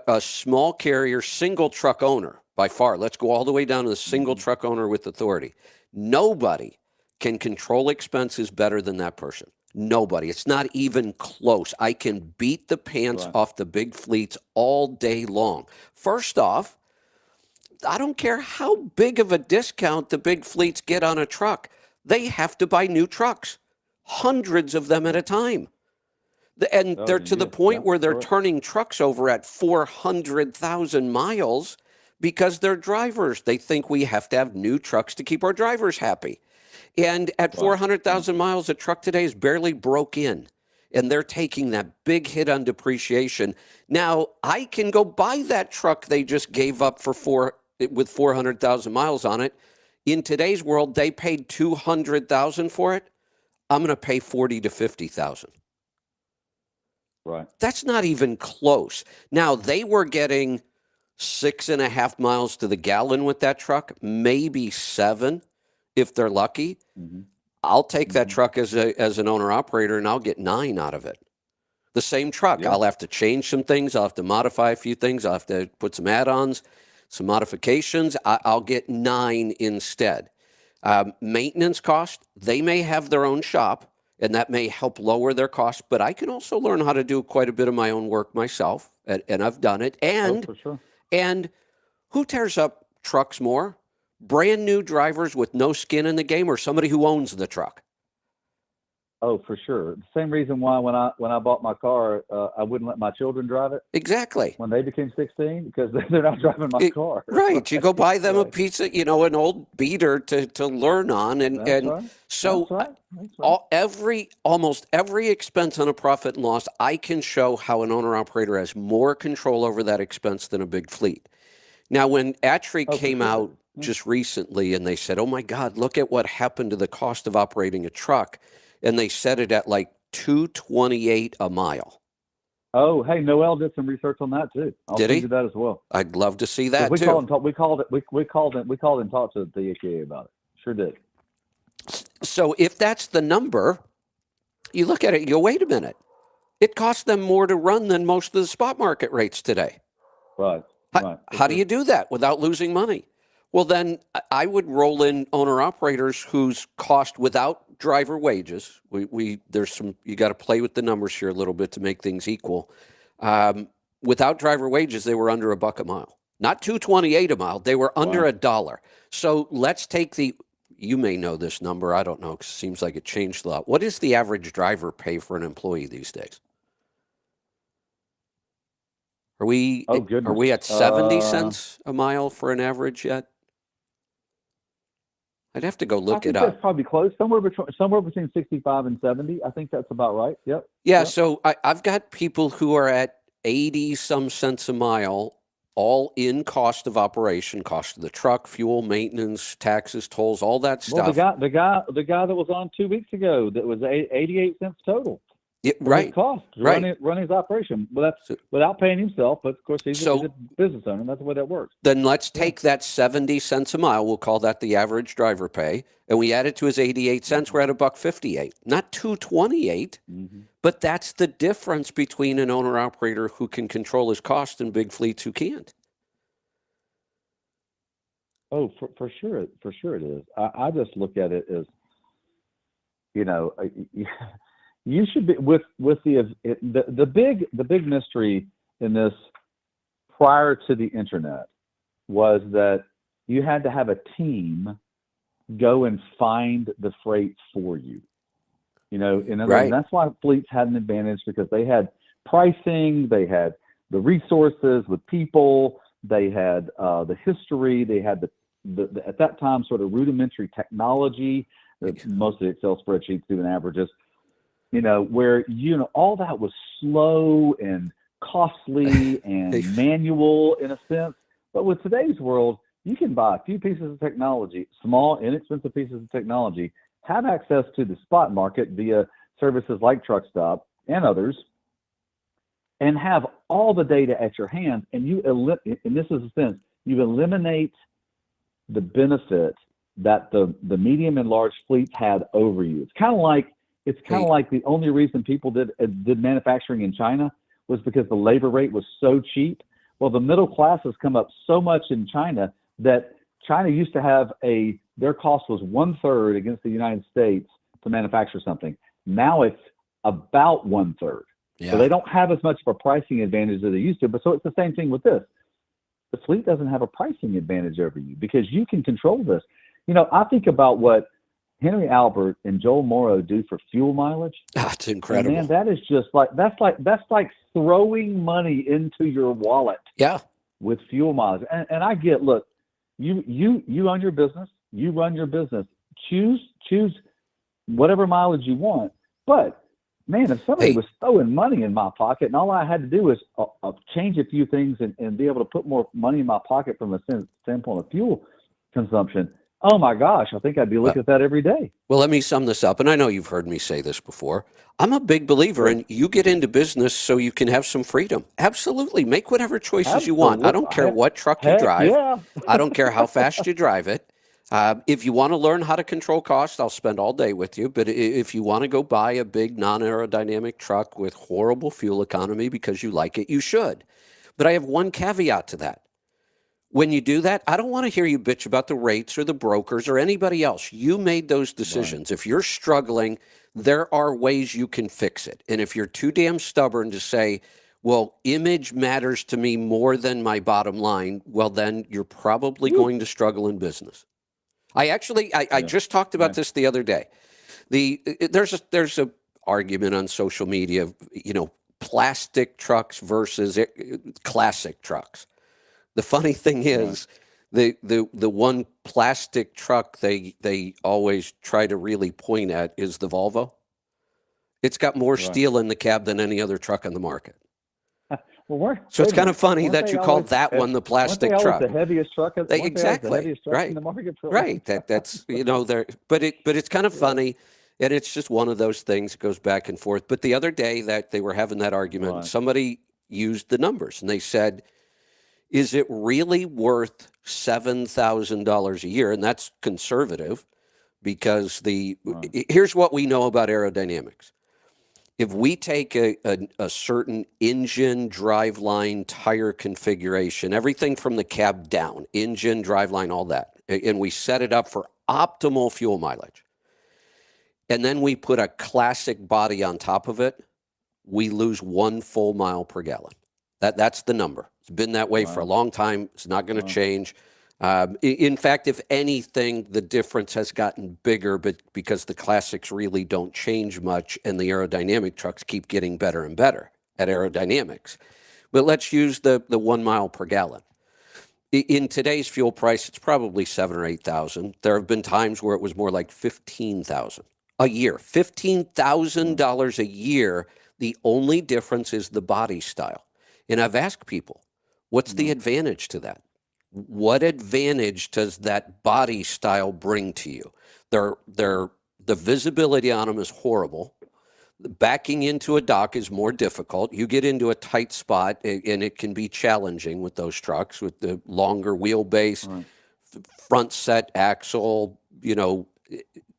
A small carrier, single truck owner, by far, let's go all the way down to the single truck owner with authority. Nobody can control expenses better than that person. Nobody. It's not even close. I can beat the pants off the big fleets all day long. First off, I don't care how big of a discount the big fleets get on a truck. They have to buy new trucks, hundreds of them at a time. And they're to the point where they're turning trucks over at 400,000 miles because they're drivers. They think we have to have new trucks to keep our drivers happy. And at 400,000 miles, a truck today is barely broke in. And they're taking that big hit on depreciation. Now, I can go buy that truck they just gave up with 400,000 miles on it. In today's world, they paid $200,000 for it. I'm going to pay $40,000 to $50,000. Right. That's not even close. Now, they were getting 6.5 miles to the gallon with that truck, maybe 7 if they're lucky. I'll take that truck as an owner-operator, and I'll get 9 out of it. The same truck. I'll have to change some things. I'll have to modify a few things. I'll have to put some add-ons, some modifications. I'll get 9 instead. Maintenance cost, they may have their own shop, and that may help lower their costs, but I can also learn how to do quite a bit of my own work myself, and I've done it. And, for sure. And who tears up trucks more? Brand new drivers with no skin in the game or somebody who owns the truck? Oh, for sure. The same reason why when I bought my car, I wouldn't let my children drive it. Exactly. When they became 16, because they're not driving my car. Right. You go buy them a piece of, an old beater to learn on. Almost every expense on a profit and loss, I can show how an owner-operator has more control over that expense than a big fleet. Now, when ATRI came out just recently and they said, oh, my God, look at what happened to the cost of operating a truck. And they set it at like $2.28 a mile. Oh, hey, Noel did some research on that too. I'll Did send he? you that as well. I'd love to see that We too. called and talked to the EPA about it. Sure did. So if that's the number, you look at it, you go, wait a minute. It costs them more to run than most of the spot market rates today. Right. How do you do that without losing money? Well, then I would roll in owner-operators whose cost without driver wages, there's some, you got to play with the numbers here a little bit to make things equal. Without driver wages, they were under $1 a mile. Not $2.28 a mile, they were under $1. So let's take you may know this number, I don't know, because it seems like it changed a lot. What is the average driver pay for an employee these days? Are we at 70 cents a mile for an average yet? I'd have to go look it up. That's probably close. Somewhere between 65 and 70. I think that's about right. Yep. Yeah. Yep. So I've got people who are at 80 some cents a mile, all in cost of operation, cost of the truck, fuel, maintenance, taxes, tolls, all that stuff. Well, the guy that was on 2 weeks ago, that was 88 cents total. Yeah, right. Cost run his operation. Well, that's without paying himself, but of course he's a business owner. That's the way that works. Then let's take that 70 cents a mile. We'll call that the average driver pay, and we add it to his 88 cents. We're at $1.58, not $2.28. But that's the difference between an owner operator who can control his cost and big fleets who can't. Oh, for sure it is. I just look at it as, you should be with the big mystery in this prior to the internet was that you had to have a team go and find the freight for you. And that's why fleets had an advantage, because they had pricing, they had the resources with people, they had the history, they had the at that time sort of rudimentary technology, mostly Excel spreadsheets doing averages. Where, all that was slow and costly and manual in a sense. But with today's world, you can buy a few pieces of technology, small, inexpensive pieces of technology, have access to the spot market via services like TruckStop and others, and have all the data at your hands. And and this is a sense, you eliminate the benefit that the medium and large fleets had over you. It's kind of like the only reason people did manufacturing in China was because the labor rate was so cheap. Well, the middle class has come up so much in China that China used to have their cost was 1/3 against the United States to manufacture something. Now it's about 1/3. Yeah. So they don't have as much of a pricing advantage as they used to. But so it's the same thing with this. The fleet doesn't have a pricing advantage over you because you can control this. I think about what Henry Albert and Joel Morrow do for fuel mileage. That's incredible. And man, that is just that's like throwing money into your wallet. Yeah. With fuel mileage. And I get, look, you own your business, you run your business. Choose whatever mileage you want. But man, if somebody was throwing money in my pocket and all I had to do was change a few things and be able to put more money in my pocket from a standpoint of fuel consumption, oh my gosh, I think I'd be looking at that every day. Well, let me sum this up, and I know you've heard me say this before. I'm a big believer in you get into business so you can have some freedom. Absolutely. Make whatever choices you want. I don't care what truck you drive. Yeah. I don't care how fast you drive it. If you want to learn how to control costs, I'll spend all day with you. But if you want to go buy a big non-aerodynamic truck with horrible fuel economy because you like it, you should. But I have one caveat to that. When you do that, I don't want to hear you bitch about the rates or the brokers or anybody else. You made those decisions. Right. If you're struggling, there are ways you can fix it. And if you're too damn stubborn to say, well, image matters to me more than my bottom line, well, then you're probably going to struggle in business. I just talked about this the other day. There's a argument on social media, plastic trucks versus classic trucks. The funny thing is, the one plastic truck they always try to really point at is the Volvo. It's got more steel in the cab than any other truck on the market. So it's kind of funny that you called that one the plastic truck. The heaviest truck. Exactly. The heaviest truck in the market. Right. That's but it's kind of funny. And it's just one of those things that goes back and forth. But the other day that they were having that argument, Right. somebody used the numbers and they said, is it really worth $7,000 a year? And that's conservative because Right. here's what we know about aerodynamics. If we take a certain engine, driveline, tire configuration, everything from the cab down, engine, driveline, all that, and we set it up for optimal fuel mileage, and then we put a classic body on top of it, we lose 1 full mile per gallon. That's the number. It's been that way for a Wow. long time. It's not going to Wow. change. In fact, if anything, the difference has gotten bigger, but because the classics really don't change much and the aerodynamic trucks keep getting better and better at aerodynamics. But let's use the 1 mile per gallon. In today's fuel price, it's probably 7,000 or 8,000. There have been times where it was more like 15,000 a year. $15,000 a year. The only difference is the body style. And I've asked people, what's the advantage to that? What advantage does that body style bring to you? The visibility on them is horrible. Backing into a dock is more difficult. You get into a tight spot, and it can be challenging with those trucks with the longer wheelbase, Right. front set axle,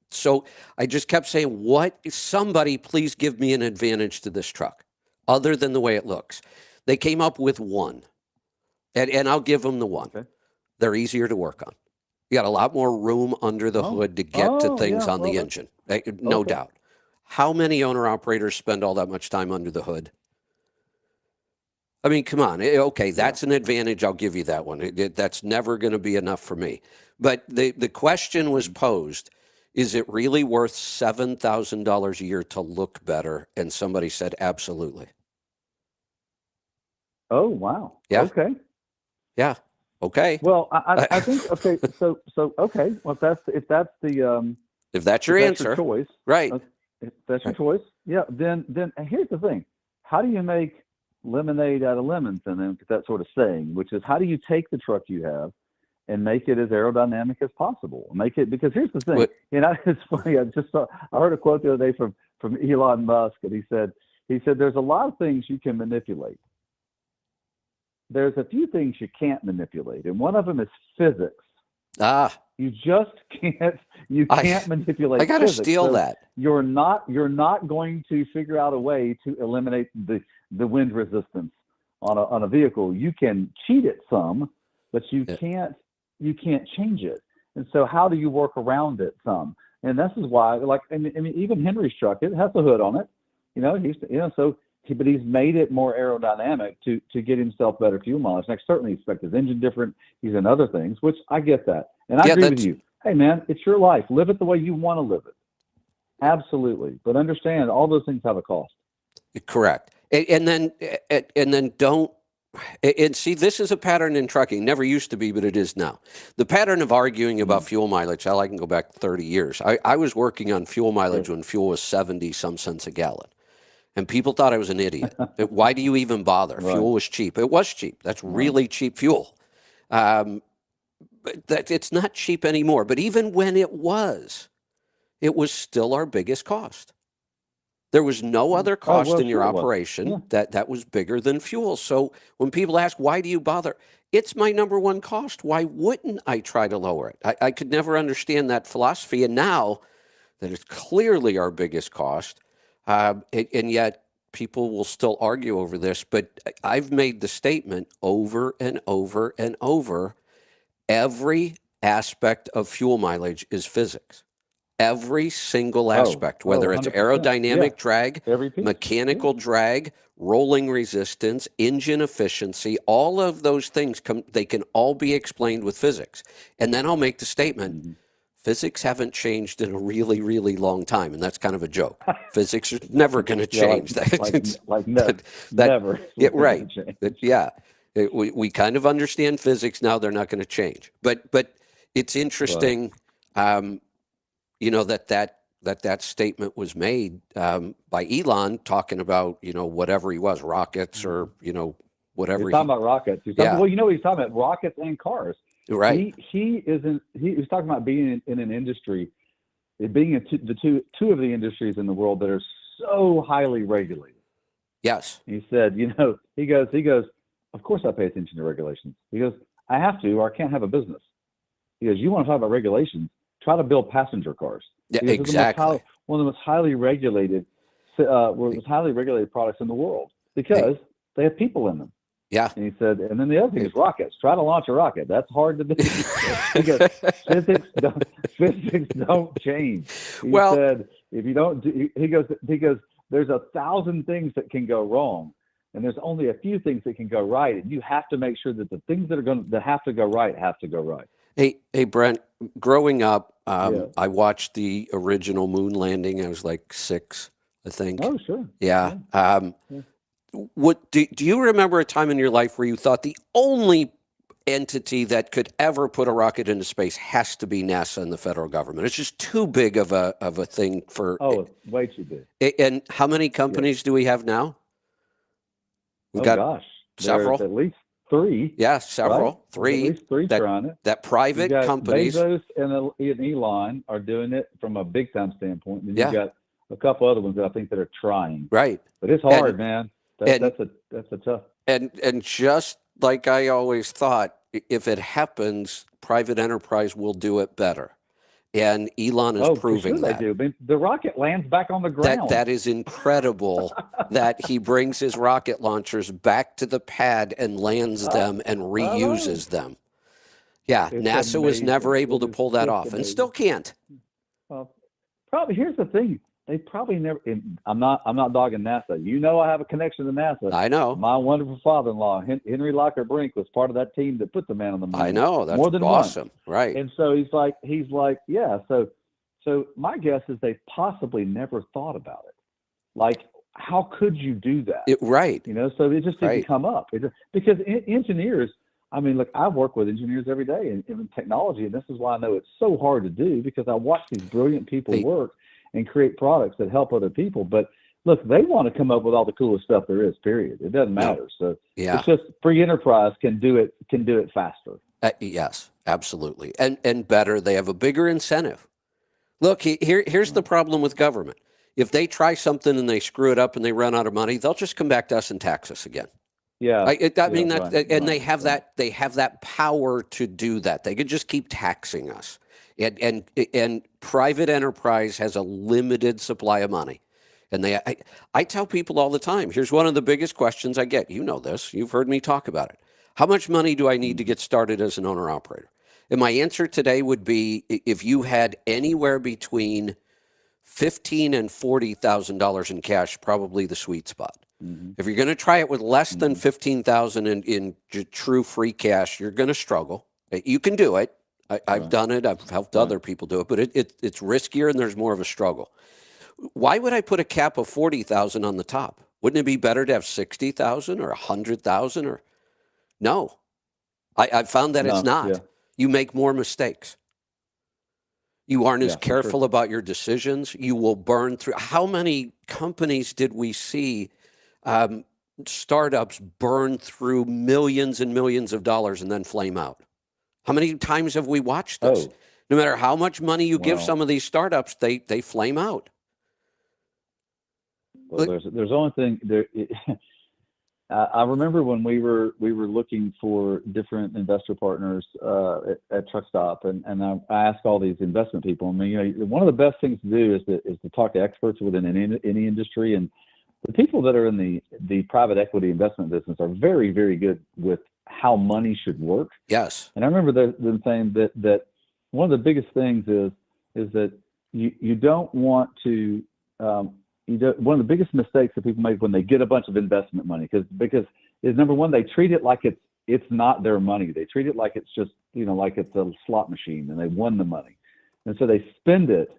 So I just kept saying, somebody please give me an advantage to this truck other than the way it looks. They came up with one. And I'll give them the one. Okay. They're easier to work on. You got a lot more room under the hood to get to things on the engine. No okay. doubt. How many owner-operators spend all that much time under the hood? I mean, come on. Okay, that's an advantage. I'll give you that one. That's never going to be enough for me. But the question was posed, is it really worth $7,000 a year to look better? And somebody said, absolutely. Oh, wow. Yeah. Okay. Yeah. Okay. Well, I think, okay. So, okay. Well, if that's your answer, choice, right. If that's your choice, yeah, then here's the thing. How do you make lemonade out of lemons? And then that sort of saying, which is how do you take the truck you have and make it as aerodynamic as possible? Because here's the thing, it's funny. I heard a quote the other day from Elon Musk, and he said, there's a lot of things you can manipulate. There's a few things you can't manipulate, and one of them is physics. You just can't. You can't manipulate. I got to steal that. You're not going to figure out a way to eliminate the wind resistance on a vehicle. You can cheat it some, but you can't change it. And so, how do you work around it some? And this is why, even Henry's truck, it has a hood on it. But he's made it more aerodynamic to get himself better fuel mileage. And I certainly expect his engine different. He's in other things, which I get that. And I agree with you. Hey, man, it's your life. Live it the way you want to live it. Absolutely. But understand, all those things have a cost. Correct. And then don't. And see, this is a pattern in trucking. Never used to be, but it is now. The pattern of arguing about fuel mileage, I can go back 30 years. I was working on fuel mileage when fuel was 70-some cents a gallon. And people thought I was an idiot. Why do you even bother? Right. Fuel was cheap. It was cheap. That's really cheap fuel. But it's not cheap anymore. But even when it was still our biggest cost. There was no other cost in your operation that was bigger than fuel. So when people ask, why do you bother? It's my number one cost. Why wouldn't I try to lower it? I could never understand that philosophy. And now that it's clearly our biggest cost, and yet people will still argue over this, but I've made the statement over and over and over, every aspect of fuel mileage is physics. Every single aspect, whether it's aerodynamic drag, mechanical drag, rolling resistance, engine efficiency, all of those things, they can all be explained with physics. And then I'll make the statement, physics haven't changed in a really, really long time, and that's kind of a joke. Physics is never going to change. Never. Yeah, right. We kind of understand physics now. They're not going to change. But it's interesting, that statement was made by Elon talking about whatever he was, rockets or whatever. He's talking about rockets. He's talking about rockets and cars. Right. He was talking about being in an industry it being the two of the industries in the world that are so highly regulated. Yes. He said, he goes, of course I pay attention to regulations. He goes, I have to, or I can't have a business. He goes, you want to talk about regulations? Try to build passenger cars. Yeah, because exactly. One of the most highly regulated, products in the world because they have people in them. Yeah. And he said, and then the other thing is rockets. Try to launch a rocket. That's hard to do. He goes, physics don't change. He said, if you don't, he goes, there's 1,000 things that can go wrong, and there's only a few things that can go right, and you have to make sure that the things that have to go right have to go right. Hey, Brent. Growing up, I watched the original moon landing. I was like 6, I think. Oh, sure. Yeah. What do you remember a time in your life where you thought the only entity that could ever put a rocket into space has to be NASA and the federal government? It's just too big of a thing for. Oh, way too big. And how many companies do we have now? We've got several. There's at least 3. Yeah, several. Right? 3. At least 3 trying it. That private companies. Bezos and Elon are doing it from a big time standpoint. And you've got a couple other ones that I think that are trying. Right. But it's hard, man. That's a tough. And just like I always thought, if it happens, private enterprise will do it better. And Elon is proving that. They do. I mean, the rocket lands back on the ground. That is incredible that he brings his rocket launchers back to the pad and lands them and reuses them. Yeah, it's NASA amazing. was never able to pull that off and still can't. Well, probably here's the thing. They probably never. I'm not dogging NASA. I have a connection to NASA. I know. My wonderful father-in-law, Henry Locker Brink, was part of that team that put the man on the moon. I know. That's more than awesome. Once. Right. And so he's like, yeah. So my guess is they possibly never thought about it. Like, how could you do that? Right. So it just didn't come up. Because engineers. I mean, look, I work with engineers every day in technology, and this is why I know it's so hard to do because I watch these brilliant people work and create products that help other people. But look, they want to come up with all the coolest stuff there is, period. It doesn't matter. So it's just free enterprise can do it faster. Yes, absolutely. And better. They have a bigger incentive. Look, here's the problem with government. If they try something and they screw it up and they run out of money, they'll just come back to us and tax us again. Yeah. They have that power to do that. They could just keep taxing us. And private enterprise has a limited supply of money. And I tell people all the time, here's one of the biggest questions I get. You know this. You've heard me talk about it. How much money do I need to get started as an owner-operator? And my answer today would be if you had anywhere between $15,000 and $40,000 in cash, probably the sweet spot. Mm-hmm. If you're going to try it with less than $15,000 in true free cash, you're going to struggle. You can do it. I've done it. I've helped other people do it, but it's riskier and there's more of a struggle. Why would I put a cap of 40,000 on the top? Wouldn't it be better to have 60,000 or 100,000 or no? I've found that it's not. Yeah. You make more mistakes. You aren't as careful about your decisions. You will burn through. How many companies did we see startups burn through millions and millions of dollars and then flame out? How many times have we watched this? No matter how much money you give some of these startups, they flame out. Well, there's only thing there. I remember when we were looking for different investor partners at Truck Stop, and I asked all these investment people. I mean, one of the best things to do is to talk to experts within any industry, and the people that are in the private equity investment business are very, very good with how money should work. Yes. And I remember them saying that one of the biggest things is that you don't want to. One of the biggest mistakes that people make when they get a bunch of investment money, because is number one, they treat it like it's not their money. They treat it like it's just, like it's a slot machine and they won the money. And so they spend it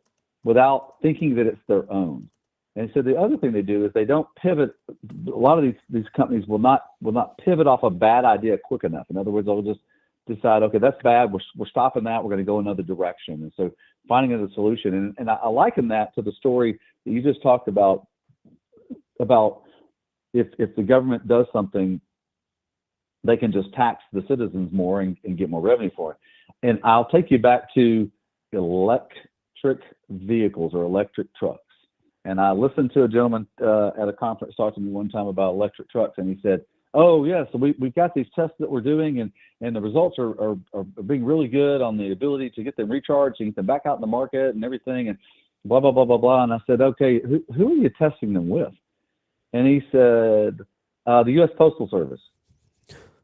without thinking that it's their own. And so the other thing they do is they don't pivot. A lot of these companies will not pivot off a bad idea quick enough. In other words, they'll just decide, okay, that's bad. We're stopping that. We're going to go another direction. And so finding a solution. And I liken that to the story that you just talked about if the government does something, they can just tax the citizens more and get more revenue for it. And I'll take you back to electricity. electric vehicles or electric trucks. And I listened to a gentleman at a conference talk to me one time about electric trucks, and he said, "Oh yeah, so we've got these tests that we're doing, and the results are being really good on the ability to get them recharged and get them back out in the market and everything, and blah blah blah blah blah." And I said, "Okay, who are you testing them with?" And he said, "The U.S. Postal Service."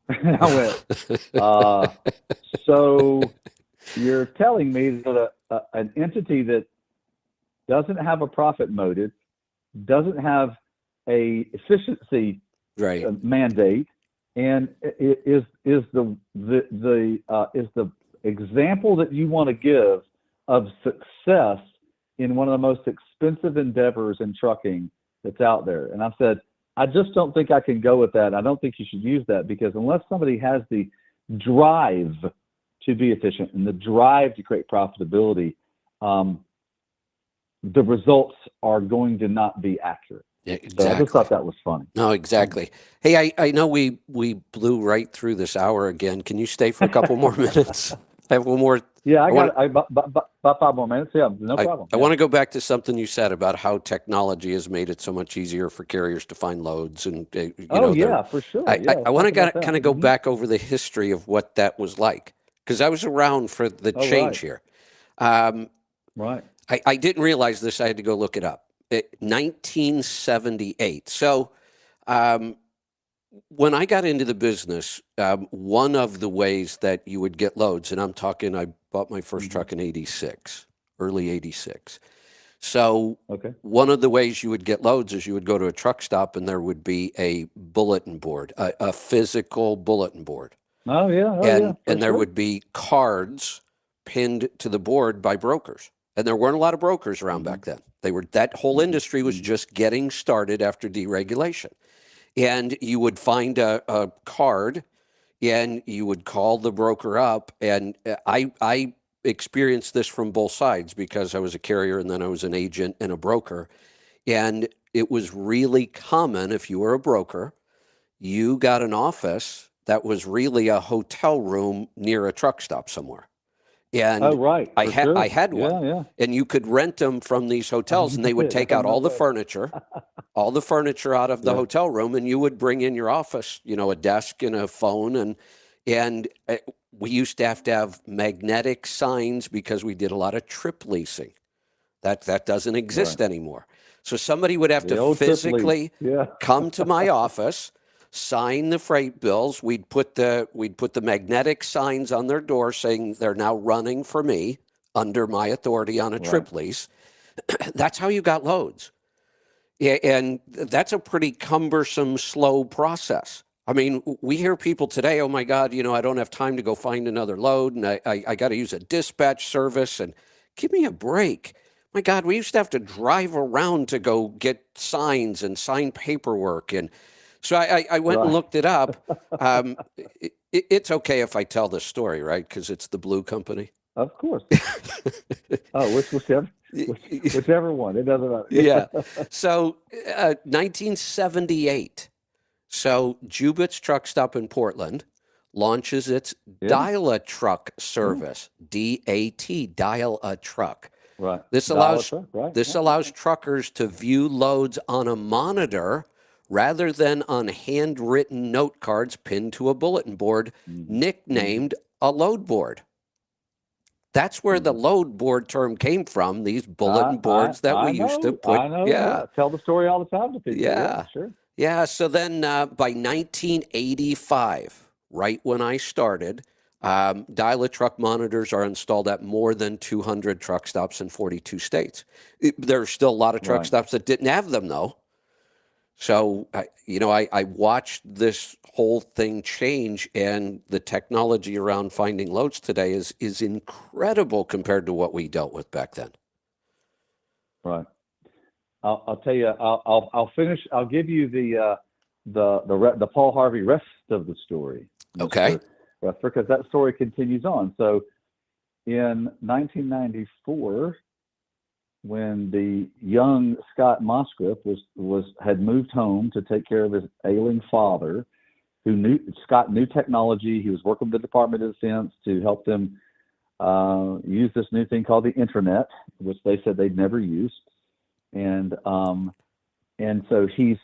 And I went, "So you're telling me that an entity that doesn't have a profit motive, doesn't have a efficiency mandate, and is the example that you want to give of success in one of the most expensive endeavors in trucking that's out there?" And I said, "I just don't think I can go with that. I don't think you should use that, because unless somebody has the drive to be efficient and the drive to create profitability, the results are going to not be accurate." Yeah, exactly. So I just thought that was funny. No, exactly. Hey, I know we blew right through this hour again. Can you stay for a couple more minutes? I have one more. Yeah, about 5 more minutes. Yeah, no problem. I want to go back to something you said about how technology has made it so much easier for carriers to find loads, and for sure. I want to kind of go back over the history of what that was like, because I was around for the change here. Right. I didn't realize this. I had to go look it up. 1978. So when I got into the business, one of the ways that you would get loads, and I'm talking, I bought my first truck in '86, early '86. So one of the ways you would get loads is you would go to a truck stop, and there would be a bulletin board, a physical bulletin board. Oh, yeah. And there would be cards pinned to the board by brokers. And there weren't a lot of brokers around back then. That whole industry was just getting started after deregulation. And you would find a card, and you would call the broker up. And I experienced this from both sides, because I was a carrier and then I was an agent and a broker. And it was really common, if you were a broker, you got an office that was really a hotel room near a truck stop somewhere. And I had one, and you could rent them from these hotels, and they would take out all the furniture out of the hotel room, and you would bring in your office, a desk and a phone, and we used to have magnetic signs, because we did a lot of trip leasing. That doesn't exist anymore. So somebody would have to physically come to my office, sign the freight bills. We'd put the magnetic signs on their door saying they're now running for me under my authority on a trip lease. That's how you got loads. And that's a pretty cumbersome, slow process. I mean, we hear people today, "Oh my God, I don't have time to go find another load, and I got to use a dispatch service, and give me a break." My God, we used to have to drive around to go get signs and sign paperwork. And so I went and looked it up. It's okay if I tell this story, right? Because it's the Blue Company. Of course. Whichever one. It doesn't matter. Yeah. So 1978. So Jubit's Truck Stop in Portland launches its Dial a Truck service, DAT, Dial a Truck. Right. This allows truckers to view loads on a monitor rather than on handwritten note cards pinned to a bulletin board, nicknamed a load board. That's where the load board term came from, these bulletin boards that we used to put. Tell the story all the time to people. Yeah, sure. Yeah, so then by 1985, right when I started, Dial a Truck monitors are installed at more than 200 truck stops in 42 states. There are still a lot of truck stops that didn't have them, though. So, I watched this whole thing change, and the technology around finding loads today is incredible compared to what we dealt with back then. Right. I'll tell you. I'll finish. I'll give you the Paul Harvey rest of the story. Okay. Because that story continues on. So, in 1994. When the young Scott Mosgrove had moved home to take care of his ailing father, Scott knew technology. He was working with the Department of Defense to help them use this new thing called the internet, which they said they'd never used, and so he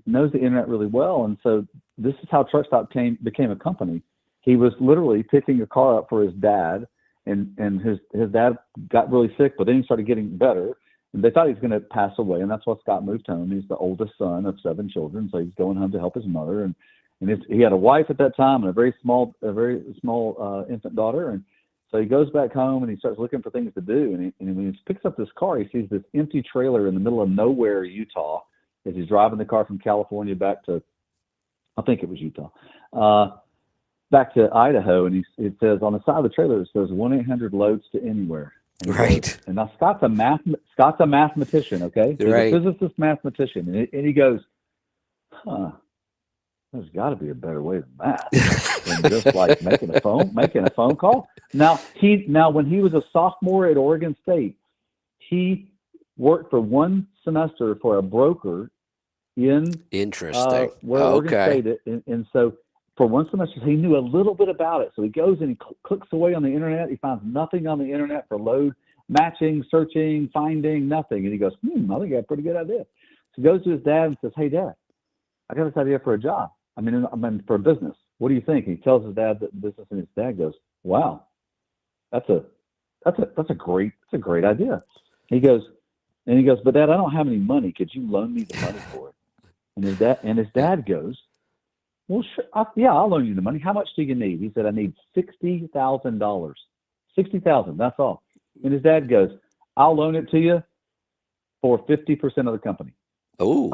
knows the internet really well, and so this is how Truck Stop became a company. He was literally picking a car up for his dad, and his dad got really sick, but then he started getting better, and they thought he was going to pass away, and that's why Scott moved home. He's the oldest son of 7 children, so he's going home to help his mother, and he had a wife at that time and a very small infant daughter, and so he goes back home and he starts looking for things to do, and when he picks up this car, he sees this empty trailer in the middle of nowhere, Utah, as he's driving the car from California back to, I think it was Utah, back to Idaho, and it says on the side of the trailer, it says 1-800-LOADS to anywhere. Right. And now Scott's a mathematician, okay? He's Right. a physicist mathematician, and he goes, there's got to be a better way than that than just like making a phone call. Now when he was a sophomore at Oregon State, he worked for 1 semester for a broker in Interesting. Oregon State, and so for 1 semester he knew a little bit about it. So he goes and he clicks away on the internet. He finds nothing on the internet for load matching, searching, finding, nothing, and he goes, I think I got a pretty good idea. So he goes to his dad and says, "Hey, Dad, I got this idea for a job. I mean for a business. What do you think?" And he tells his dad the business, and his dad goes, "Wow, that's a great idea." He goes, "But Dad, I don't have any money. Could you loan me the money for it?" And his dad goes, "Well, sure, I'll loan you the money. How much do you need?" He said, "I need $60,000. $60,000. That's all." And his dad goes, "I'll loan it to you for 50% of the company." Oh,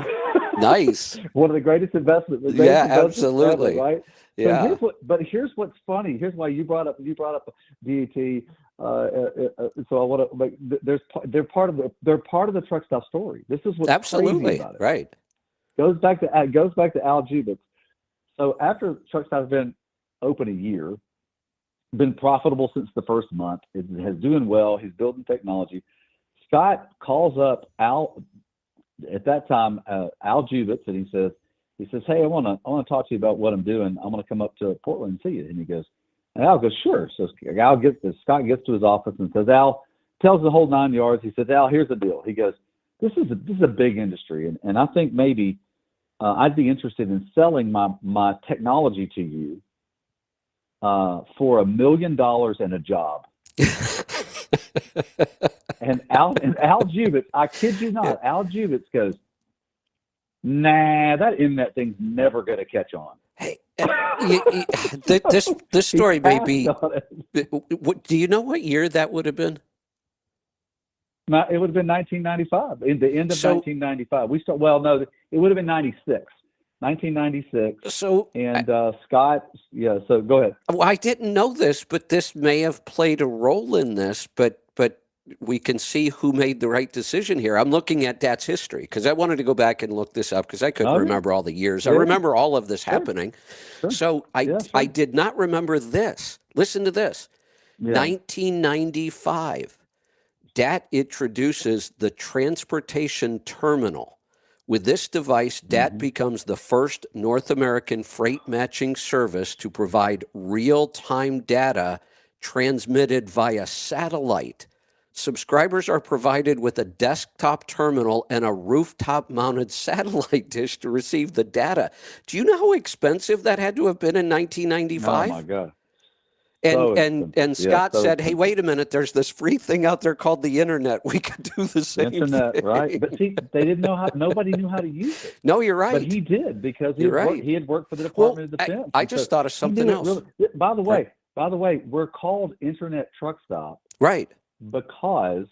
nice. One of the greatest investments. Absolutely. Ever, right? Yeah. So here's what's funny. Here's why you brought up DAT. So I want to they're part of the Truck Stop story. This is what's Absolutely crazy about it. right. Goes back to Al Jubitz. So after Truck Stop has been open a year, been profitable since the first month, it has doing well. He's building technology. Scott calls up Al. At that time, Al Jubitz, and he says, "Hey, I want to talk to you about what I'm doing. I'm going to come up to Portland and see you." And he goes, and Al goes, "Sure." So Scott gets to his office and says, Al tells the whole 9 yards. He says, "Al, here's the deal." He goes, "This is a big industry, and I think maybe I'd be interested in selling my technology to you for $1 million and a job." And Al Jubitz, I kid you not, Al Jubitz goes, "Nah, that internet thing's never going to catch on." Hey, this story may be. Do you know what year that would have been? It would have been 1995. In the end of 1995, it would have been 96. 1996. So Scott, so go ahead. Well, I didn't know this, but this may have played a role in this. But we can see who made the right decision here. I'm looking at Dad's history because I wanted to go back and look this up because I couldn't remember all the years. Yeah. I remember all of this happening. Sure. So I did not remember this. Listen to this. Yeah. 1995. DAT introduces the transportation terminal. With this device, DAT becomes the first North American freight matching service to provide real-time data transmitted via satellite. Subscribers are provided with a desktop terminal and a rooftop-mounted satellite dish to receive the data. Do you know how expensive that had to have been in 1995? Oh, my God. And Scott said, "Hey, wait a minute. There's this free thing out there called the internet. We could do the same internet, thing." Right? But see, they didn't know how. Nobody knew how to use it. No, you're right. But he did because he had worked for the Department of Defense. I just thought of something else. Really, by the way, we're called Internet Truck Stop, right? Because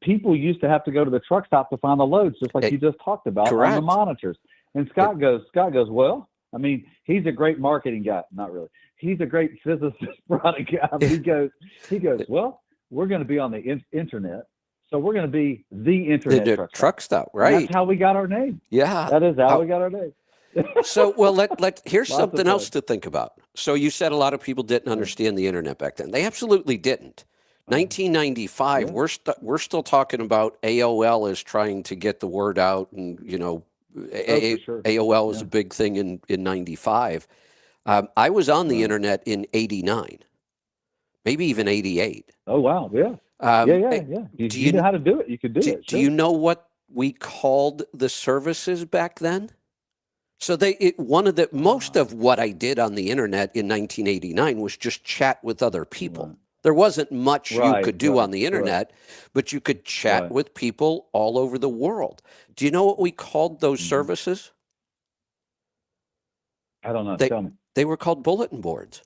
people used to have to go to the truck stop to find the loads, just like you just talked about on the monitors. And Scott goes, "Well, I mean, he's a great marketing guy. Not really. He's a great physicist product guy. But he goes, well, we're going to be on the internet, so we're going to be the Internet truck stop, right? And that's how we got our name. Yeah, that is how we got our name." So, here's something else to think about. So you said a lot of people didn't understand the internet back then. They absolutely didn't. 1995, we're still talking about AOL is trying to get the word out, and AOL was a big thing in 95. I was on the internet in 89. maybe even 88. Oh, wow. Yeah. Yeah. You know how to do it. You could do it. Do you know what we called the services back then? So most of what I did on the internet in 1989 was just chat with other people. Right. There wasn't much you could do on the right. internet, but you could chat Right. with people all over the world. Do you know what we called those services? I don't know. They, Tell me. they were called bulletin boards.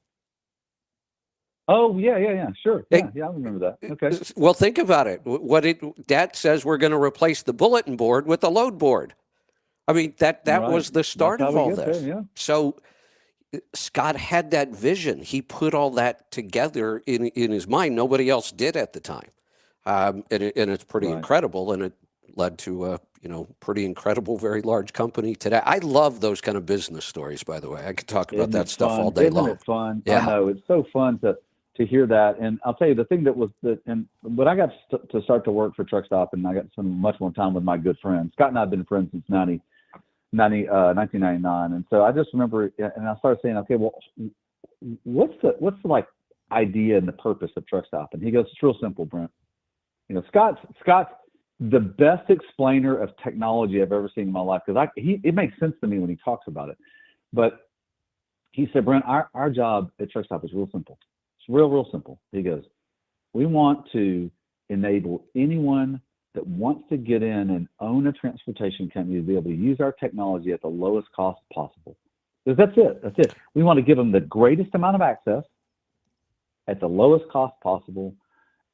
Oh, yeah. Sure. Yeah, I remember that. Okay. Well, think about it. Dad says we're going to replace the bulletin board with the load board. I mean, that Right. was the start That's of how we all get this. there, yeah. So Scott had that vision. He put all that together in his mind. Nobody else did at the time. And it's pretty Right. incredible. And it led to a pretty incredible, very large company today. I love those kind of business stories, by the way. I could talk about that stuff all day long. Isn't it fun? Yeah. I know. It's so fun to hear that. And I'll tell you, the thing and when I got to start to work for Truck Stop, and I got to spend much more time with my good friends. Scott and I have been friends since 1999. And so I just remember, and I started saying, okay, well, what's the like idea and the purpose of Truck Stop? And he goes, it's real simple, Brent. Scott's the best explainer of technology I've ever seen in my life, because it makes sense to me when he talks about it. But he said, Brent, our job at Truck Stop is real simple. It's real simple. He goes, we want to enable anyone that wants to get in and own a transportation company to be able to use our technology at the lowest cost possible. Because that's it. We want to give them the greatest amount of access at the lowest cost possible.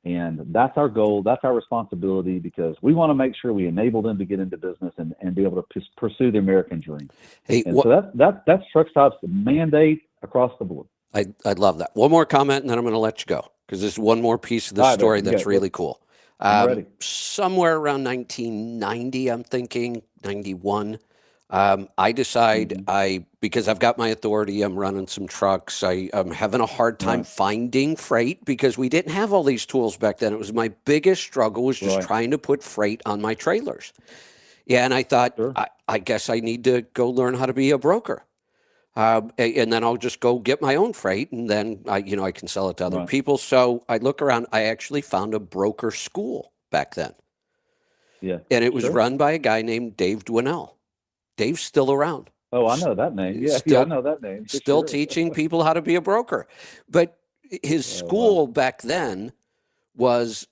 And that's our goal. That's our responsibility, because we want to make sure we enable them to get into business and be able to pursue the American dream. Hey, so that's Truck Stop's mandate across the board. I'd love that. One more comment, and then I'm going to let you go, because there's one more piece of the story that's really cool. I'm ready. Somewhere around 1990, I'm thinking 91. I decide because I've got my authority, I'm running some trucks. I'm having a hard time finding freight, because we didn't have all these tools back then. It was my biggest struggle was just trying to put freight on my trailers. Yeah, and I thought, I guess I need to go learn how to be a broker. And then I'll just go get my own freight, and then I can sell it to other people. So I look around. I actually found a broker school back then. Yeah, and it was run by a guy named Dave Dwinell. Dave's still around. Oh, I know that name. Yeah, I know that name. Still teaching people how to be a broker. But his school back then was,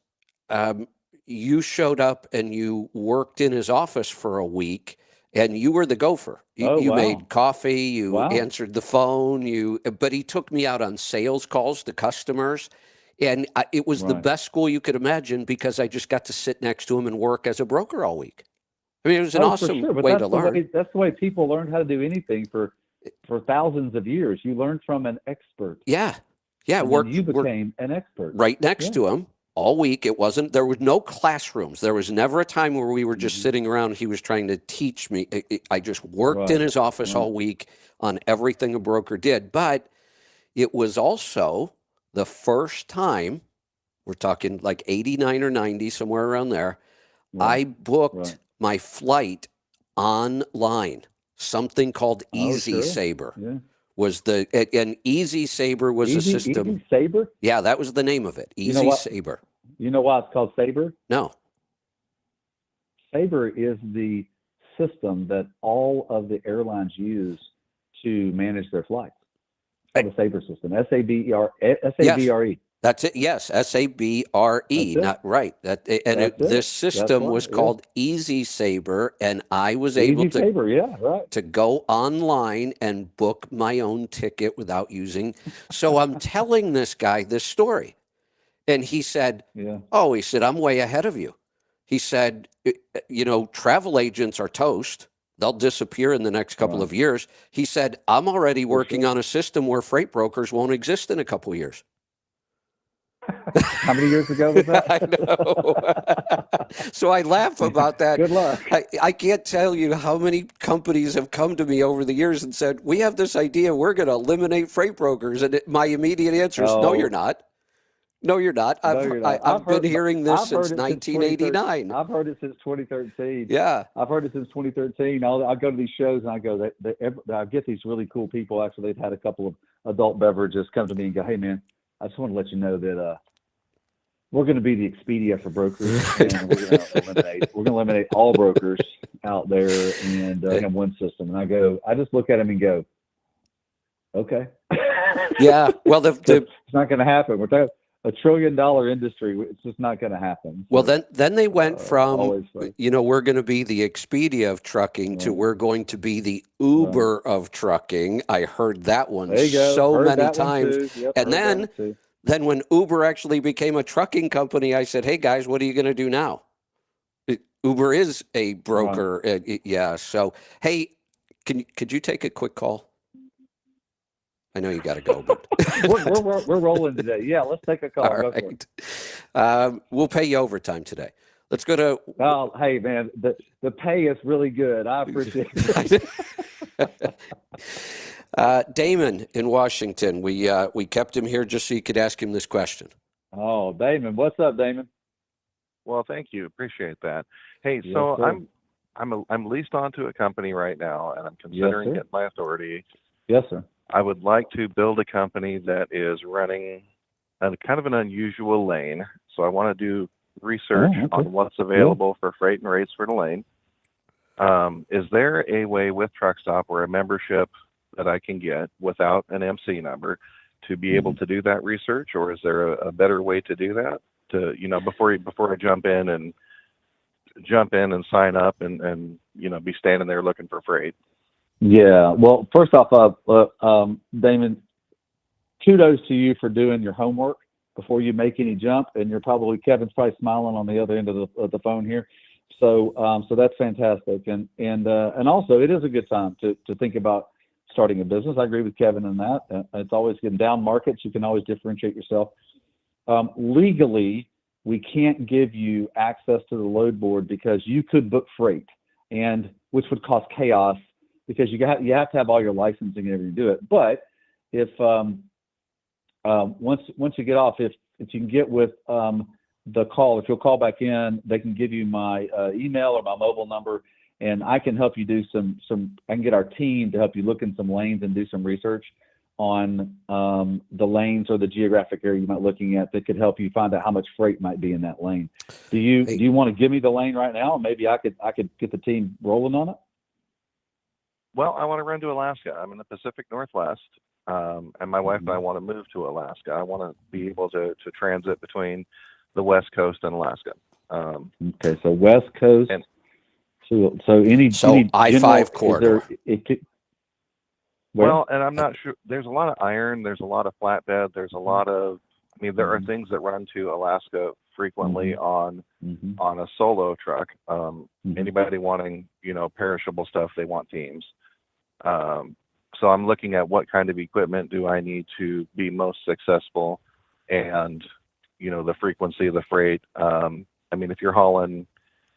you showed up and you worked in his office for a week. And you were the gopher. You made coffee. You answered the phone. But he took me out on sales calls to customers, and it was the best school you could imagine, because I just got to sit next to him and work as a broker all week. I mean, it was an awesome way to learn. That's the way people learned how to do anything for thousands of years. You learned from an expert. Yeah. You became an expert right next to him all week. There was no classrooms. There was never a time where we were just sitting around. He was trying to teach me. I just worked in his office all week on everything a broker did. But it was also the first time, we're talking like 89 or 90, somewhere around there, I booked my flight online. Something called Easy Saber. Yeah. And Easy Saber was a system. Easy Saber? Yeah, that was the name of it. Easy Saber. You know why it's called Saber? No. Saber is the system that all of the airlines use to manage their flights. It's called the Saber system. S-A-B-R-E. That's it. Yes, S-A-B-R-E. Not right. This system was called Easy Saber, and I was able to go online and book my own ticket without using. So I'm telling this guy this story, and he said, I'm way ahead of you. He said, travel agents are toast. They'll disappear in the next couple of years. He said, I'm already working on a system where freight brokers won't exist in a couple of years. How many years ago was that? I know. So I laugh about that. Good luck. I can't tell you how many companies have come to me over the years and said, we have this idea, we're going to eliminate freight brokers. And my immediate answer is, no, you're not. No, you're not. I've been hearing this since 1989. I've heard it since 2013. Yeah. I've heard it since 2013. I go to these shows and I go, I get these really cool people after they've had a couple of adult beverages come to me and go, hey, man, I just want to let you know that we're going to be the Expedia for brokers, and we're going to eliminate all brokers out there, and have one system. And I just look at them and go, okay. Yeah. Well, it's not going to happen. We're talking $1 trillion industry. It's just not going to happen. Well, then they went from, we're going to be the Expedia of trucking to we're going to be the Uber of trucking. I heard that one so many times. Yep, and then when Uber actually became a trucking company, I said, hey, guys, what are you going to do now? Uber is a broker. Yeah. So, hey, could you take a quick call? I know you got to go, but we're rolling today. Yeah, let's take a call. All right. We'll pay you overtime today. Let's go to. Oh, hey man, the pay is really good. I appreciate it. Damon in Washington. We kept him here just so you could ask him this question. Oh, Damon, what's up, Damon? Well, thank you. Appreciate that. Hey, so I'm leased onto a company right now, and I'm considering getting my authority. Yes, sir. I would like to build a company that is running a kind of an unusual lane. So I want to do research on what's available for freight and rates for the lane. Is there a way with TruckStop or a membership that I can get without an MC number to be able to do that research, or is there a better way to do that? To before I jump in and sign up and be standing there looking for freight. Yeah. Well, first off, Damon, kudos to you for doing your homework before you make any jump. And Kevin's probably smiling on the other end of the phone here. So that's fantastic. And also it is a good time to think about starting a business. I agree with Kevin in that. It's always getting down markets. You can always differentiate yourself. Legally, we can't give you access to the load board because you could book freight, and which would cause chaos because you have to have all your licensing and everything to do it. But if once you get off, if you can get with the call, if you'll call back in, they can give you my email or my mobile number, and I can help you do I can get our team to help you look in some lanes and do some research on the lanes or the geographic area you might be looking at that could help you find out how much freight might be in that lane. Do you want to give me the lane right now? Maybe I could get the team rolling on it. Well, I want to run to Alaska. I'm in the Pacific Northwest, and my wife and I want to move to Alaska. I want to be able to transit between the West Coast and Alaska. Okay, so West Coast. So any I-5 corridor. Well, and I'm not sure. There's a lot of iron. There's a lot of flatbed. There's a lot of. I mean, there are things that run to Alaska frequently on a solo truck. Anybody wanting perishable stuff, they want teams. So I'm looking at what kind of equipment do I need to be most successful, and the frequency of the freight. I mean, if you're hauling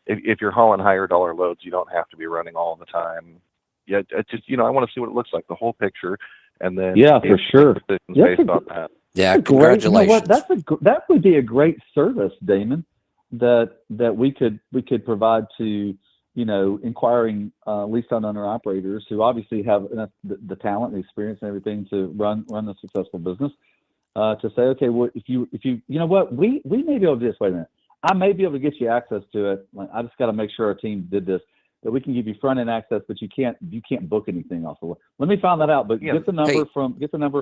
higher dollar loads, you don't have to be running all the time. Yeah, it's just I want to see what it looks like, the whole picture, and then for sure based on that. Yeah, congratulations. That would be a great service, Damon, that we could provide to inquiring lease-on owner operators who obviously have the talent, the experience, and everything to run a successful business. To say, okay, well, if you we may be able to do this. Wait a minute, I may be able to get you access to it. I just got to make sure our team did this. That we can give you front end access, but you can't book anything off the. Let me find that out. But get the number